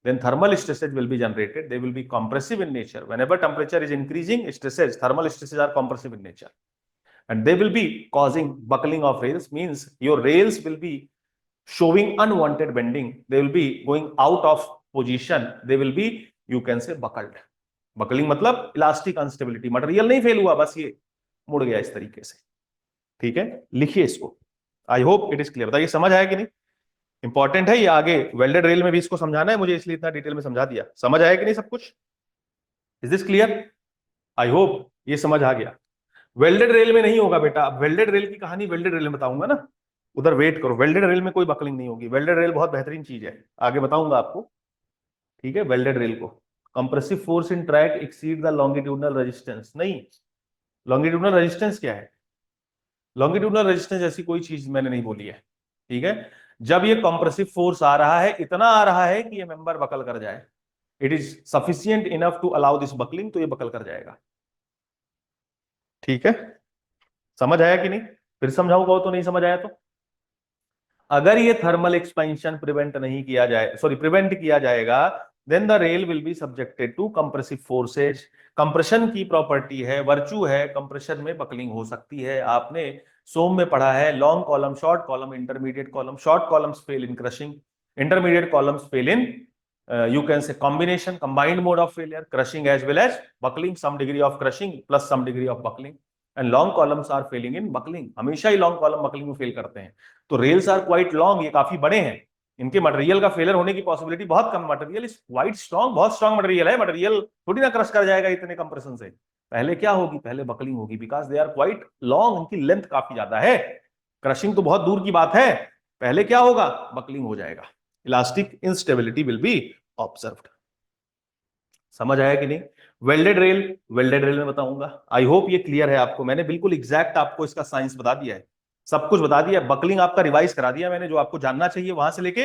then thermal stresses will be generated. They will be compressive in nature. Whenever temperature is increasing, stresses, thermal stresses are compressive in nature. And they will be causing buckling of rails, means your rails will be showing unwanted bending. They will be going out of position. They will be, you can say, buckled. Buckling मतलब elastic instability, material नहीं fail हुआ, बस ये मुड़ गया इस तरीके से। ठीक है, लिखिए इसको। आई होप इट इज क्लियर। बताइए समझ आया कि नहीं? इंपॉर्टेंट है ये, आगे वेल्डेड रेल में भी इसको समझाना है मुझे, इसलिए इतना डिटेल में समझा दिया। समझ आया कि नहीं सब कुछ? Is this clear? I hope ये समझ आ गया। वेल्डेड रेल में नहीं होगा बेटा। अब वेल्डेड रेल की कहानी वेल्डेड रेल में बताऊंगा ना, उधर वेट करो। वेल्डेड रेल में कोई बकलिंग नहीं होगी। वेल्डेड रेल बहुत बेहतरीन चीज है, आगे बताऊंगा आपको। ठीक है, वेल्डेड रेल को compressive force in track exceed the longitudinal resistance. नहीं, लॉन्गिट्यूडनल रेजिस्टेंस क्या है? लॉन्गिट्यूडनल रेजिस्टेंस ऐसी कोई चीज मैंने नहीं बोली है। ठीक है, जब ये कंप्रेसिव फोर्स आ रहा है, इतना आ रहा है कि ये मेंबर बकल कर जाए, it is sufficient enough to allow this buckling, तो ये बकल कर जाएगा। ठीक है, समझ आया कि नहीं? फिर समझाऊंगा तो नहीं समझ आया तो। अगर ये थर्मल एक्सपेंशन प्रिवेंट नहीं किया जाए, सॉरी प्रिवेंट किया जाएगा, then the rail will be subjected to compressive forces. Compression की प्रॉपर्टी है, वर्चू है, कंप्रेशन में बकलिंग हो सकती है। आपने सोम में पढ़ा है, long column, short column, intermediate column. Short columns fail in crushing, intermediate columns fail in you can say combination, combined mode of failure, crushing as well as buckling, some degree of crushing plus some degree of buckling, and long columns are failing in buckling. हमेशा ही long column buckling में fail करते हैं। तो rails are quite long, ये काफी बड़े हैं, इनके मटेरियल का फेलियर होने की पॉसिबिलिटी बहुत कम। मटेरियल इज क्वाइट स्ट्रॉन्ग, बहुत स्ट्रॉन्ग मटेरियल है। मटेरियल थोड़ी ना क्रश कर जाएगा इतने कंप्रेशन से। पहले क्या होगी? पहले बकलिंग होगी, because they are quite long, इनकी लेंथ काफी ज्यादा है। क्रशिंग तो बहुत दूर की बात है, पहले क्या होगा? बकलिंग हो जाएगा। Elastic instability will be observed. समझ आया कि नहीं? वेल्डेड रेल, वेल्डेड रेल में बताऊंगा। आई होप ये क्लियर है आपको। मैंने बिल्कुल एग्जैक्ट आपको इसका साइंस बता दिया है, सब कुछ बता दिया। बकलिंग आपका रिवाइज करा दिया मैंने, जो आपको जानना चाहिए वहां से लेके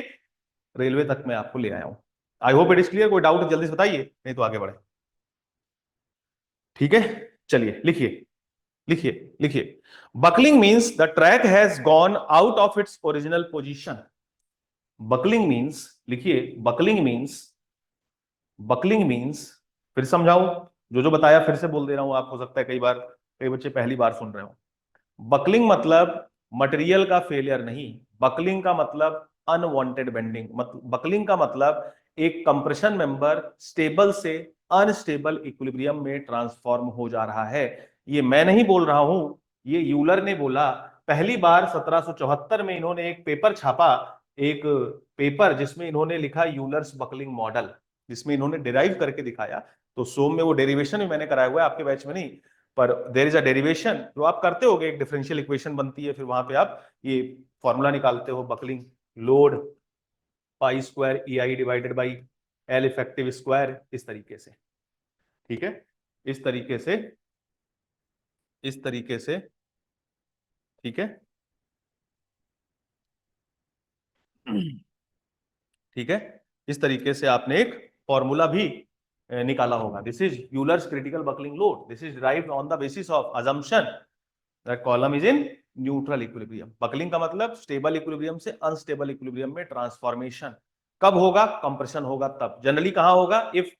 रेलवे तक मैं आपको ले आया हूं। आई होप इट इज क्लियर। कोई डाउट जल्दी से बताइए, नहीं तो आगे बढ़े। ठीक है, चलिए लिखिए, लिखिए, लिखिए। Buckling means the track has gone out of its original position. Buckling means, लिखिए, बकलिंग मीन्स, बकलिंग मीन्स, फिर समझाऊं? जो बताया फिर से बोल दे रहा हूं, आप हो सकता है कई बार, कई बच्चे पहली बार सुन रहे हो। बकलिंग मतलब मटेरियल का फेलियर नहीं, बकलिंग का मतलब अनवांटेड बेंडिंग। बकलिंग का मतलब एक कंप्रेशन मेंबर स्टेबल से अनस्टेबल इक्विलिब्रियम में ट्रांसफॉर्म हो जा रहा है। ये मैं नहीं बोल रहा हूं, ये यूलर ने बोला। पहली बार 1774 में इन्होंने एक पेपर छापा, एक पेपर जिसमें इन्होंने लिखा यूलर्स बकलिंग मॉडल, जिसमें इन्होंने डिराइव करके दिखाया। तो सोम में वो डेरिवेशन भी मैंने कराया हुआ है, आपके बैच में नहीं, पर देयर इज अ डेरिवेशन जो आप करते होगे, एक डिफरेंशियल इक्वेशन बनती है, फिर वहां पे आप ये फॉर्मूला निकालते हो, buckling load pi square E I divided by L effective square, इस तरीके से। ठीक है, इस तरीके से, इस तरीके से। ठीक है, ठीक है, इस तरीके से आपने एक फॉर्मूला भी निकाला होगा। This is Euler's critical buckling load. This is derived on the basis of assumption that column is in neutral equilibrium. Buckling का मतलब स्टेबल इक्विलिब्रियम से अनस्टेबल इक्विलिब्रियम में ट्रांसफॉर्मेशन। कब होगा? कंप्रेशन होगा तब। जनरली कहां होगा? If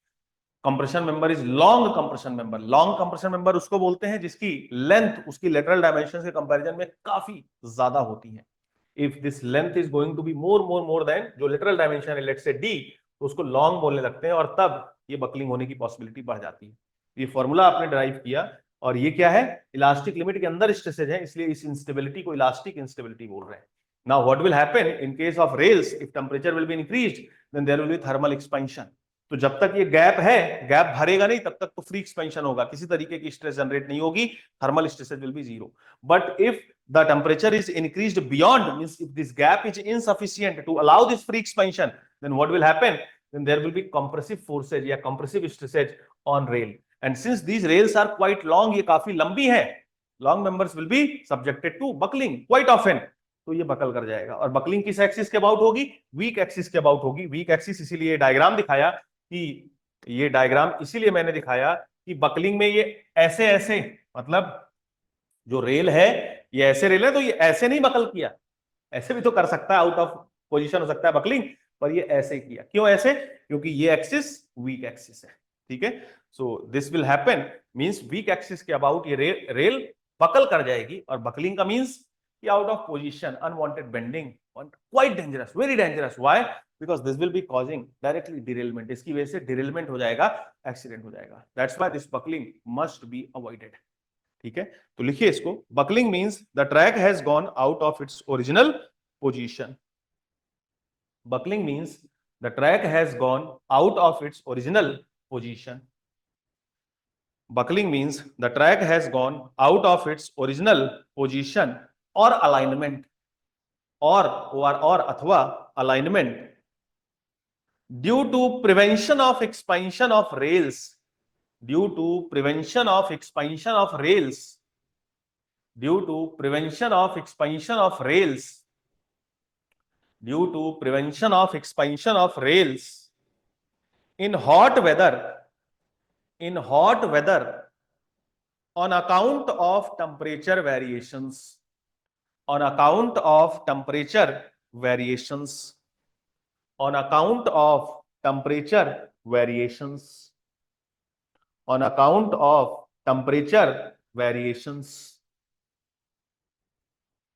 compression member is long compression member. Long compression member उसको बोलते हैं जिसकी लेंथ उसकी लेटरल डायमेंशन के कंपैरिजन में काफी ज्यादा होती है। If this length is going to be more than जो लेटरल डायमेंशन है, लेट्स से डी, तो उसको लॉन्ग बोलने लगते हैं, और तब ये बकलिंग होने की पॉसिबिलिटी बढ़ जाती है। ये फॉर्मूला आपने ड्राइव किया, और ये क्या है? इलास्टिक लिमिट के अंदर स्ट्रेसेज है, इसलिए इस इंस्टेबिलिटी को इलास्टिक इंस्टेबिलिटी बोल रहे हैं। Now what will happen in case of rails? If temperature will be increased, then there will be thermal expansion. तो जब तक ये गैप है, गैप भरेगा नहीं, तब तक तो फ्री एक्सपेंशन होगा, किसी तरीके की स्ट्रेस जनरेट नहीं होगी, thermal stresses will be zero. But if the temperature is increased beyond, means if this gap is insufficient to allow this free expansion, then what will happen? Then there will be compressive forces या compressive stresses on rail, and since these rails are quite long, ये काफी लंबी है, long members will be subjected to buckling quite often. तो ये buckle कर जाएगा। और बकलिंग किस एक्सिस के अबाउट होगी? वीक एक्सिस के अबाउट होगी। वीक एक्सिस इसीलिए डायग्राम दिखाया कि ये डायग्राम इसीलिए मैंने दिखाया कि बकलिंग में ये ऐसे ऐसे, मतलब जो रेल है ये ऐसे रेल है तो ये ऐसे नहीं बकल किया, ऐसे भी तो कर सकता है, आउट ऑफ पोजीशन हो सकता है बकलिंग, पर ये ऐसे किया। क्यों ऐसे? क्योंकि ये एक्सिस वीक एक्सिस है। ठीक है, so this will happen means weak axis के अबाउट ये रेल बकल कर जाएगी। और बकलिंग का मींस कि out of position, unwanted bending, quite dangerous, very dangerous. Why? Because this will be causing directly derailment. इसकी वजह से डिरेलमेंट हो जाएगा, एक्सीडेंट हो जाएगा। That's why this buckling must be avoided. ठीक है, तो लिखिए इसको, buckling means the track has gone out of its original position. Buckling means the track has gone out of its original position. Buckling means the track has gone out of its original position or alignment, or अथवा alignment due to prevention of expansion of rails, due to prevention of expansion of rails, due to prevention of expansion of rails, due to prevention of expansion of rails in hot weather, in hot weather on account of temperature variations, on account of temperature variations, on account of temperature variations, on account of temperature variations।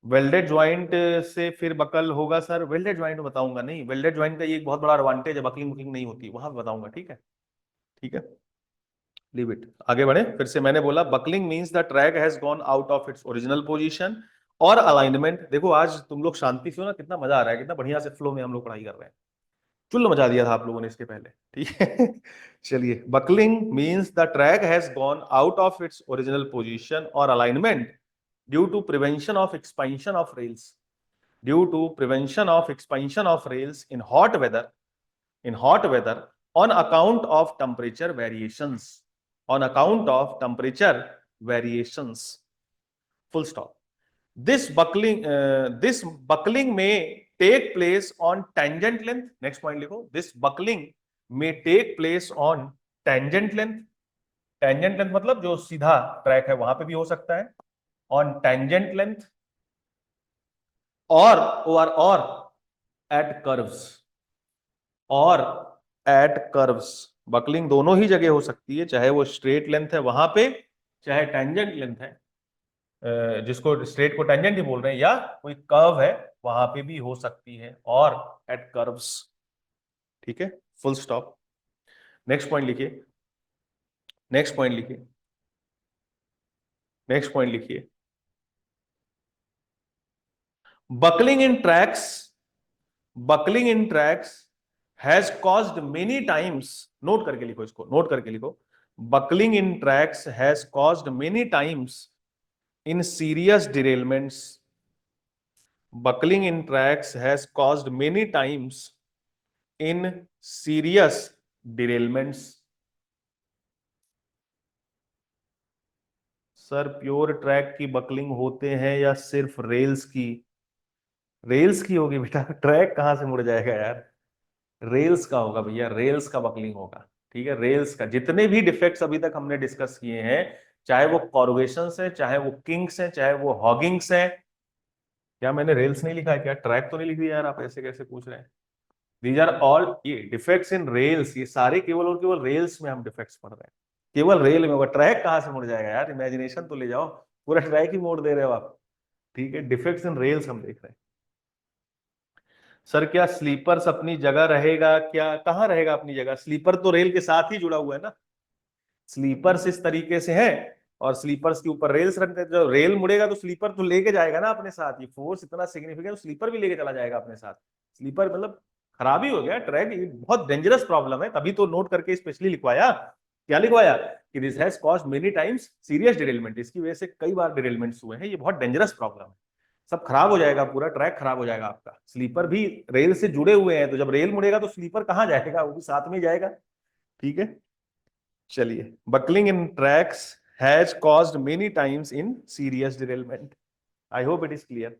Welded joint से फिर buckle होगा sir? Welded joint बताऊंगा नहीं, welded joint का ये एक बहुत बड़ा एडवांटेज है, बकलिंग बुकिंग नहीं होती, वहां बताऊंगा। ठीक है, ठीक है, लीव इट। आगे बढ़े, फिर से मैंने बोला buckling means the track has gone out of its original position और अलाइनमेंट। देखो आज तुम लोग शांति से हो ना, कितना मजा आ रहा है, कितना बढ़िया से फ्लो में हम लोग पढ़ाई कर रहे हैं। चुल्ल मचा दिया था आप लोगों ने इसके पहले। ठीक है चलिए, buckling means the track has gone out of its original position और alignment due to prevention of expansion of rails, due to prevention of expansion of rails in hot weather, in hot weather on account of temperature variations, on account of temperature variations, full stop। this buckling may take place on tangent length। next point लिखो, this buckling may take place on tangent length। tangent length मतलब जो सीधा track है वहां पे भी हो सकता है, on tangent length, or at curves, और एट कर्व्स। बकलिंग दोनों ही जगह हो सकती है, चाहे वो स्ट्रेट लेंथ है वहां पे, चाहे टेंजेंट लेंथ है, जिसको स्ट्रेट को टेंजेंट ही बोल रहे हैं, या कोई कर्व है वहां पे भी हो सकती है, और एट कर्व्स। ठीक है, फुल स्टॉप। नेक्स्ट पॉइंट लिखिए, नेक्स्ट पॉइंट लिखिए, नेक्स्ट पॉइंट लिखिए। Buckling in tracks, buckling in tracks has caused many times, note करके लिखो इसको, नोट करके लिखो, buckling in tracks has caused many times in serious derailments, buckling in tracks has caused many times in serious derailments। Sir pure track की buckling होते हैं या सिर्फ रेल्स की? रेल्स की होगी बेटा, ट्रैक कहां से मुड़ जाएगा यार, रेल्स का होगा भैया, रेल्स का बकलिंग होगा। ठीक है, रेल्स का जितने भी डिफेक्ट्स अभी तक हमने डिस्कस किए हैं, चाहे वो कॉर्वेशंस है, चाहे वो किंक्स हैं, चाहे वो हॉगिंग्स हैं। क्या मैंने रेल्स नहीं लिखा है क्या? ट्रैक तो नहीं लिख दिया यार, आप ऐसे कैसे पूछ रहे हैं? दीज आर ऑल ये डिफेक्ट्स इन रेल्स, ये सारे केवल और केवल रेल्स में हम डिफेक्ट्स पढ़ रहे हैं, केवल रेल में होगा। ट्रैक कहां से मुड़ जाएगा यार, इमेजिनेशन तो ले जाओ, पूरा ट्रैक ही मोड़ दे रहे हो आप। ठीक है, डिफेक्ट्स इन रेल्स हम देख रहे हैं। सर क्या स्लीपर्स अपनी जगह रहेगा? क्या कहाँ रहेगा अपनी जगह? स्लीपर तो रेल के साथ ही जुड़ा हुआ है ना, स्लीपर्स इस तरीके से है और स्लीपर्स के ऊपर रेल्स रखते हैं। जब रेल मुड़ेगा तो स्लीपर तो लेके जाएगा ना अपने साथ, ये फोर्स इतना सिग्निफिकेंट, स्लीपर भी लेके चला जाएगा अपने साथ। स्लीपर मतलब खराबी हो गया ट्रैक, ये बहुत डेंजरस प्रॉब्लम है, तभी तो नोट करके स्पेशली लिखवाया। क्या लिखवाया कि this has caused many times serious derailment, इसकी वजह से कई बार डिरेलमेंट्स हुए हैं, ये बहुत डेंजरस प्रॉब्लम है, सब खराब हो जाएगा, पूरा ट्रैक खराब हो जाएगा आपका। स्लीपर भी रेल से जुड़े हुए हैं, तो जब रेल मुड़ेगा तो स्लीपर कहाँ जाएगा, वो भी साथ में जाएगा। ठीक है, चलिए, buckling in tracks has caused many times in serious derailment. I hope it is clear.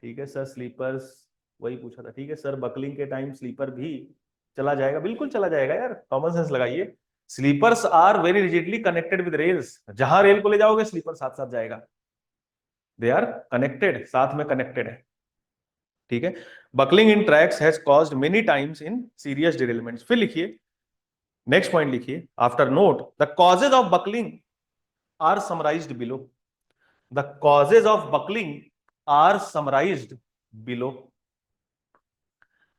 ठीक है सर, स्लीपर्स वही पूछा था। ठीक है सर, बकलिंग के टाइम स्लीपर भी चला जाएगा, बिल्कुल चला जाएगा यार, कॉमन सेंस लगाइए। Sleepers are very rigidly connected with rails, जहां रेल को ले जाओगे स्लीपर साथ साथ जाएगा, दे आर कनेक्टेड, साथ में कनेक्टेड है। ठीक है, buckling in tracks has caused many times in serious derailments. फिर लिखिए नेक्स्ट पॉइंट, लिखिए after note the causes of buckling are summarised below. The causes of buckling are summarised below.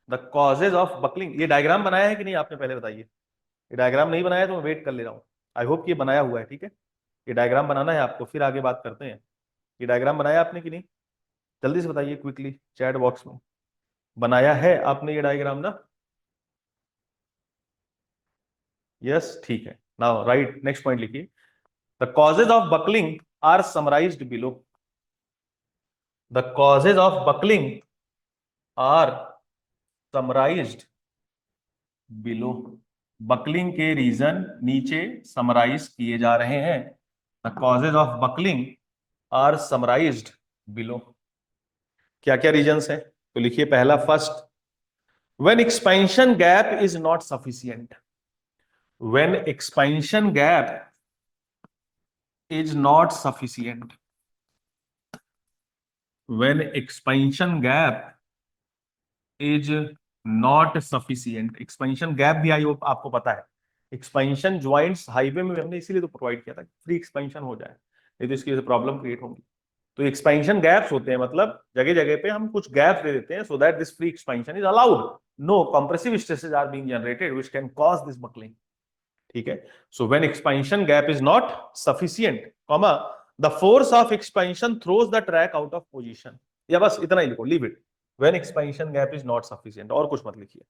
The causes of buckling, ये diagram बनाया है कि नहीं आपने, पहले बताइए। ये डायग्राम नहीं बनाया तो मैं वेट कर ले रहा हूं। आई होप कि ये बनाया हुआ है। ठीक है, ये डायग्राम बनाना है आपको, फिर आगे बात करते हैं। ये डायग्राम बनाया आपने कि नहीं, जल्दी से बताइए क्विकली चैट बॉक्स में। बनाया है आपने ये डायग्राम ना? यस, ठीक है। नाउ राइट, नेक्स्ट पॉइंट लिखिए the causes of buckling are summarised below. The causes of buckling are summarised below. Buckling के रीजन नीचे समराइज किए जा रहे हैं। The causes of buckling are summarised below. क्या क्या रीजंस है, तो लिखिए पहला, first, when expansion gap is not sufficient. When expansion gap is not sufficient. When expansion gap is not sufficient. Expansion gap भी आई आपको पता है, एक्सपेंशन ज्वाइंट्स हाईवे में हमने इसीलिए तो प्रोवाइड किया था, फ्री एक्सपेंशन हो जाए, नहीं तो इसकी वजह से प्रॉब्लम क्रिएट होंगी। तो एक्सपेंशन गैप्स होते हैं, मतलब जगह जगह पे हम कुछ गैप्स दे देते हैं so that this free expansion is allowed, no compressive stresses are being generated which can cause this buckling. ठीक है, so when expansion gap is not sufficient, comma, the force of expansion throws the track out of position. या बस इतना ही लिखो, leave it, when expansion gap is not sufficient, और कुछ मत लिखिए,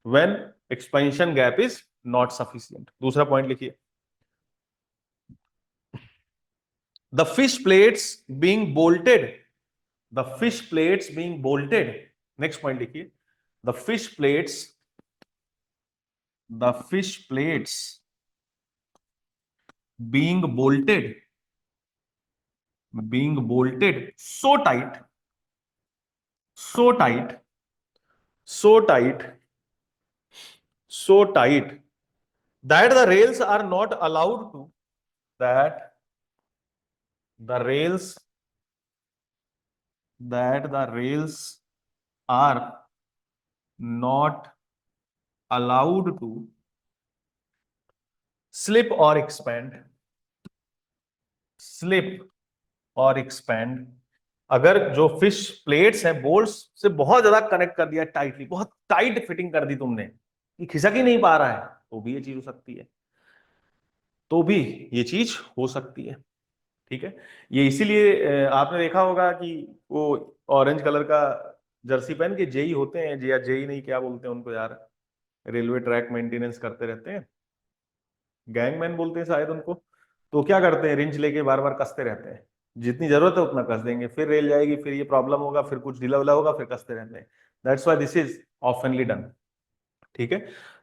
when expansion gap is not sufficient. दूसरा पॉइंट लिखिए, the fish plates being bolted, the fish plates being bolted, next point लिखिए, the fish plates, the fish plates being bolted, being bolted so tight, so tight, so tight, so tight that the rails are not allowed to, that the rails, that the rails are not allowed to slip or expand, slip और expand. अगर जो fish plates हैं bolts से बहुत ज्यादा connect कर दिया tightly, बहुत टाइट फिटिंग कर दी तुमने, ये खिसक ही नहीं पा रहा है, तो भी ये चीज हो सकती है, तो भी ये चीज हो सकती है। ठीक है, ये इसीलिए आपने देखा होगा कि वो ऑरेंज कलर का जर्सी पहन के जेई होते हैं, या जेई नहीं क्या बोलते हैं उनको यार, रेलवे ट्रैक मेंटेनेंस करते रहते हैं, गैंगमैन बोलते हैं शायद उनको। तो क्या करते हैं, रिंच लेके बार बार कसते रहते हैं, जितनी जरूरत है उतना कस देंगे, फिर रेल जाएगी, फिर ये प्रॉब्लम होगा, फिर कुछ ढीला उला होगा, फिर कसते रहते हैं। That's why this is ऑफनली done. ठीक है,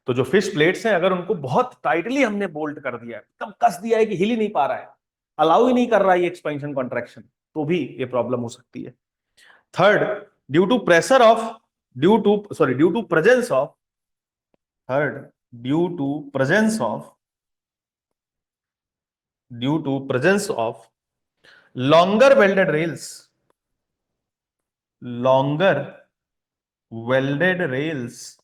तो जो फिश प्लेट्स हैं अगर उनको बहुत टाइटली हमने बोल्ट कर दिया है, तब कस दिया है कि हिल ही नहीं पा रहा है, अलाउ ही नहीं कर रहा है ये एक्सपेंशन कॉन्ट्रैक्शन, तो भी ये प्रॉब्लम हो सकती है। Third, due to pressure of, due to presence of, third, due to presence of, due to presence of longer welded rails, longer welded rails,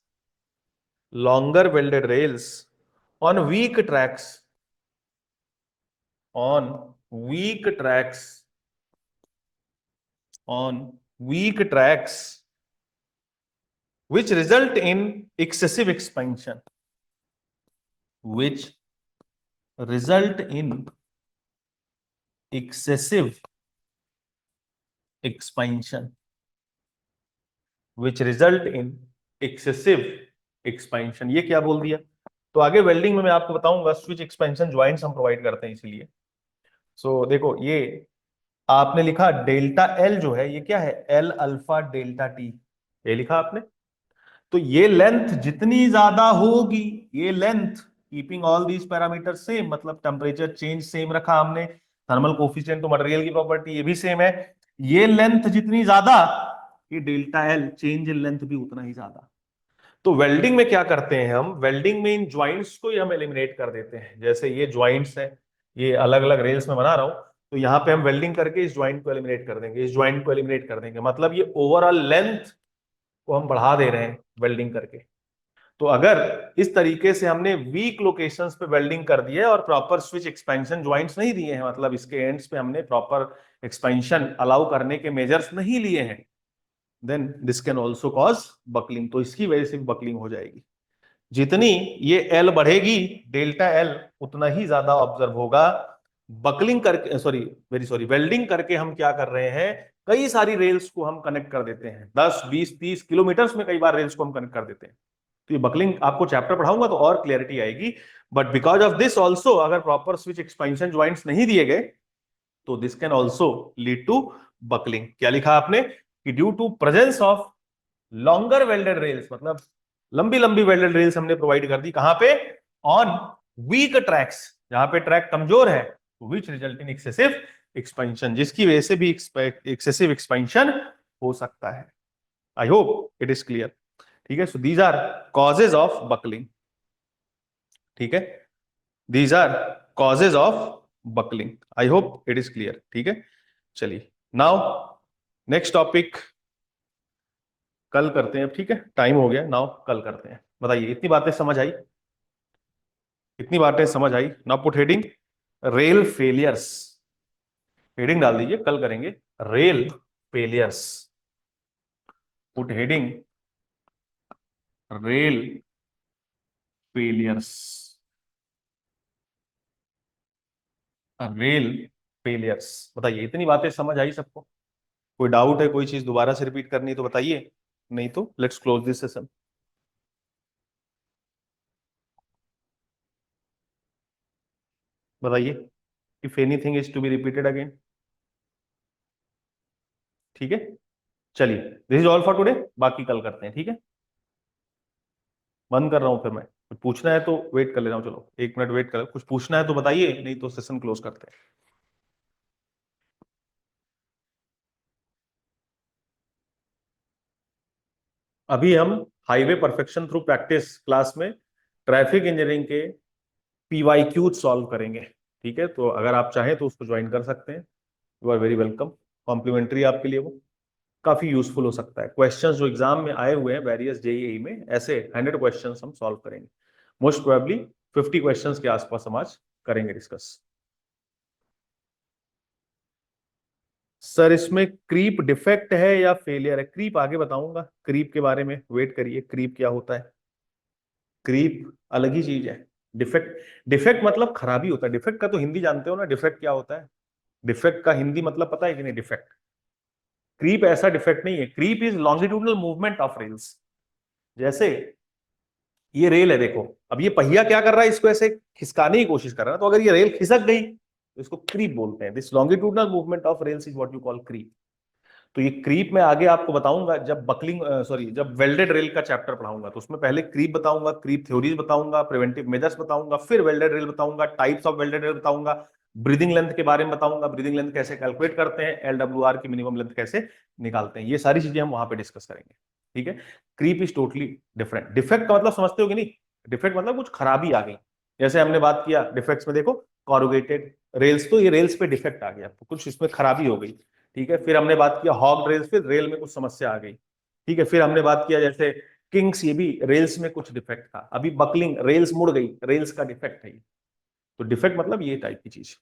longer welded rails on weak tracks, on weak tracks, on weak tracks, which result in excessive expansion, which result in excessive expansion, which result in excessive expansion। ये क्या बोल दिया, तो आगे welding में मैं आपको बताऊंगा स्विच एक्सपेंशन ज्वाइंट्स हम प्रोवाइड करते हैं इसीलिए। सो देखो, ये आपने लिखा डेल्टा एल जो है ये क्या है, एल अल्फा डेल्टा टी, ये लिखा आपने। तो ये लेंथ जितनी ज्यादा होगी, ये length keeping all these parameter same, मतलब टेम्परेचर चेंज सेम रखा हमने, थर्मल कोफिशिएंट तो मटेरियल की प्रॉपर्टी ये भी सेम है, ये लेंथ जितनी ज्यादा ये delta L change in length भी उतना ही ज्यादा। तो वेल्डिंग में क्या करते हैं हम, वेल्डिंग में इन ज्वाइंट्स को ही हम एलिमिनेट कर देते हैं। जैसे ये ज्वाइंट्स है, ये अलग अलग रेल्स में बना रहा हूं, तो यहाँ पे हम वेल्डिंग करके इस ज्वाइंट को एलिमिनेट कर देंगे, इस ज्वाइंट को एलिमिनेट कर देंगे, मतलब ये ओवरऑल लेंथ को हम बढ़ा दे रहे हैं वेल्डिंग करके। तो अगर इस तरीके से हमने वीक लोकेशंस पे वेल्डिंग कर दिया है और प्रॉपर स्विच एक्सपेंशन ज्वाइंट्स नहीं दिए हैं, मतलब इसके एंड्स पे हमने प्रॉपर एक्सपेंशन अलाउ करने के मेजर्स नहीं लिए हैं, then this can also cause buckling. तो इसकी वजह से भी बकलिंग हो जाएगी। जितनी ये एल बढ़ेगी, डेल्टा एल, उतना ही ज्यादा ऑब्जर्व होगा। बकलिंग करके, सॉरी वेरी सॉरी, वेल्डिंग करके हम क्या कर रहे हैं, कई सारी रेल्स को हम कनेक्ट कर देते हैं, 10 20 30 किलोमीटर्स में कई बार रेल्स को हम कनेक्ट कर देते हैं। तो ये बकलिंग आपको चैप्टर पढ़ाऊंगा तो और क्लियरिटी आएगी। But because of this also, अगर प्रॉपर स्विच एक्सपेंशन ज्वाइंट्स नहीं दिए गए, तो this can also lead to buckling. क्या लिखा आपने कि due to presence of longer welded rails, मतलब लंबी लंबी वेल्डेड रेल्स हमने प्रोवाइड कर दी, कहां पे, ऑन वीक ट्रैक्स, जहां पे ट्रैक कमजोर है, which result in excessive expansion, जिसकी वजह से भी एक्सेसिव एक्सपेंशन हो सकता है। I hope it is clear. ठीक है, so these are causes of buckling. ठीक है, these are causes of buckling. I hope it is clear. ठीक है, चलिए नाउ नेक्स्ट टॉपिक कल करते हैं। ठीक है, टाइम हो गया, नाउ कल करते हैं। बताइए, इतनी बातें समझ आई, इतनी बातें समझ आई। Now put heading rail failures, heading डाल दीजिए, कल करेंगे rail failures. Put heading rail failures, rail failures. बताइए, इतनी बातें समझ आई सबको? कोई डाउट है, कोई चीज दोबारा से रिपीट करनी है तो बताइए, नहीं तो लेट्स क्लोज दिस सेशन। बताइए, if anything is to be repeated again. ठीक है, चलिए, this is all for today, बाकी कल करते हैं। ठीक है, बंद कर रहा हूं फिर मैं। कुछ पूछना है तो वेट कर ले रहा हूं, चलो 1 मिनट वेट कर, कुछ पूछना है तो बताइए, नहीं तो सेशन क्लोज करते हैं। अभी हम highway perfection through practice class में ट्रैफिक इंजीनियरिंग के PYQ सॉल्व करेंगे। ठीक है, तो अगर आप चाहें तो उसको ज्वाइन कर सकते हैं, you are very welcome. Complimentary आपके लिए, वो काफी यूजफुल हो सकता है। क्वेश्चंस जो एग्जाम में आए हुए हैं वेरियस जेईई में, ऐसे 100 क्वेश्चंस हम सॉल्व करेंगे। मोस्ट प्रोबेबली 50 क्वेश्चंस के आसपास हम आज करेंगे डिस्कस। सर इसमें क्रीप डिफेक्ट है या फेलियर है? क्रीप आगे बताऊंगा, क्रीप के बारे में वेट करिए, क्रीप क्या होता है। क्रीप अलग ही चीज है। डिफेक्ट, डिफेक्ट मतलब खराबी होता है। डिफेक्ट का तो हिंदी जानते हो ना, डिफेक्ट क्या होता है? डिफेक्ट का हिंदी मतलब पता है कि नहीं? डिफेक्ट, क्रीप ऐसा डिफेक्ट नहीं है। Creep is longitudinal movement of rails. जैसे ये रेल है, देखो, अब ये पहिया क्या कर रहा है, इसको ऐसे खिसकाने की कोशिश कर रहा है, तो अगर ये रेल खिसक गई तो इसको क्रीप बोलते हैं। This longitudinal movement of rails is what you call creep. तो ये क्रीप में आगे आपको बताऊंगा, जब बकलिंग सॉरी जब वेल्डेड रेल का चैप्टर पढ़ाऊंगा, तो उसमें पहले क्रीप बताऊंगा, क्रीप थ्योरीज बताऊंगा, प्रिवेंटिव मेजर्स बताऊंगा, फिर वेल्डेड रेल बताऊंगा, टाइप्स ऑफ वेल्डेड रेल बताऊंगा, ब्रीदिंग लेंथ के बारे में बताऊंगा, ब्रीदिंग लेंथ कैसे कैलकुलेट करते हैं, LWR की मिनिमम लेंथ कैसे निकालते हैं, ये सारी चीजें हम वहां पे डिस्कस करेंगे। ठीक है, creep is totally different. Defect का मतलब समझते हो कि नहीं? डिफेक्ट मतलब कुछ खराबी आ गई। जैसे हमने बात किया डिफेक्ट्स में, देखो कॉरुगेटेड रेल्स, तो ये रेल्स पे डिफेक्ट आ गया, कुछ इसमें खराबी हो गई। ठीक है, फिर हमने बात किया हॉग रेल्स, फिर रेल में कुछ समस्या आ गई। ठीक है, फिर हमने बात किया जैसे किंग्स, ये भी रेल्स में कुछ डिफेक्ट था। अभी बकलिंग, रेल्स मुड़ गई, रेल्स का डिफेक्ट है ये। तो डिफेक्ट मतलब ये टाइप की चीज।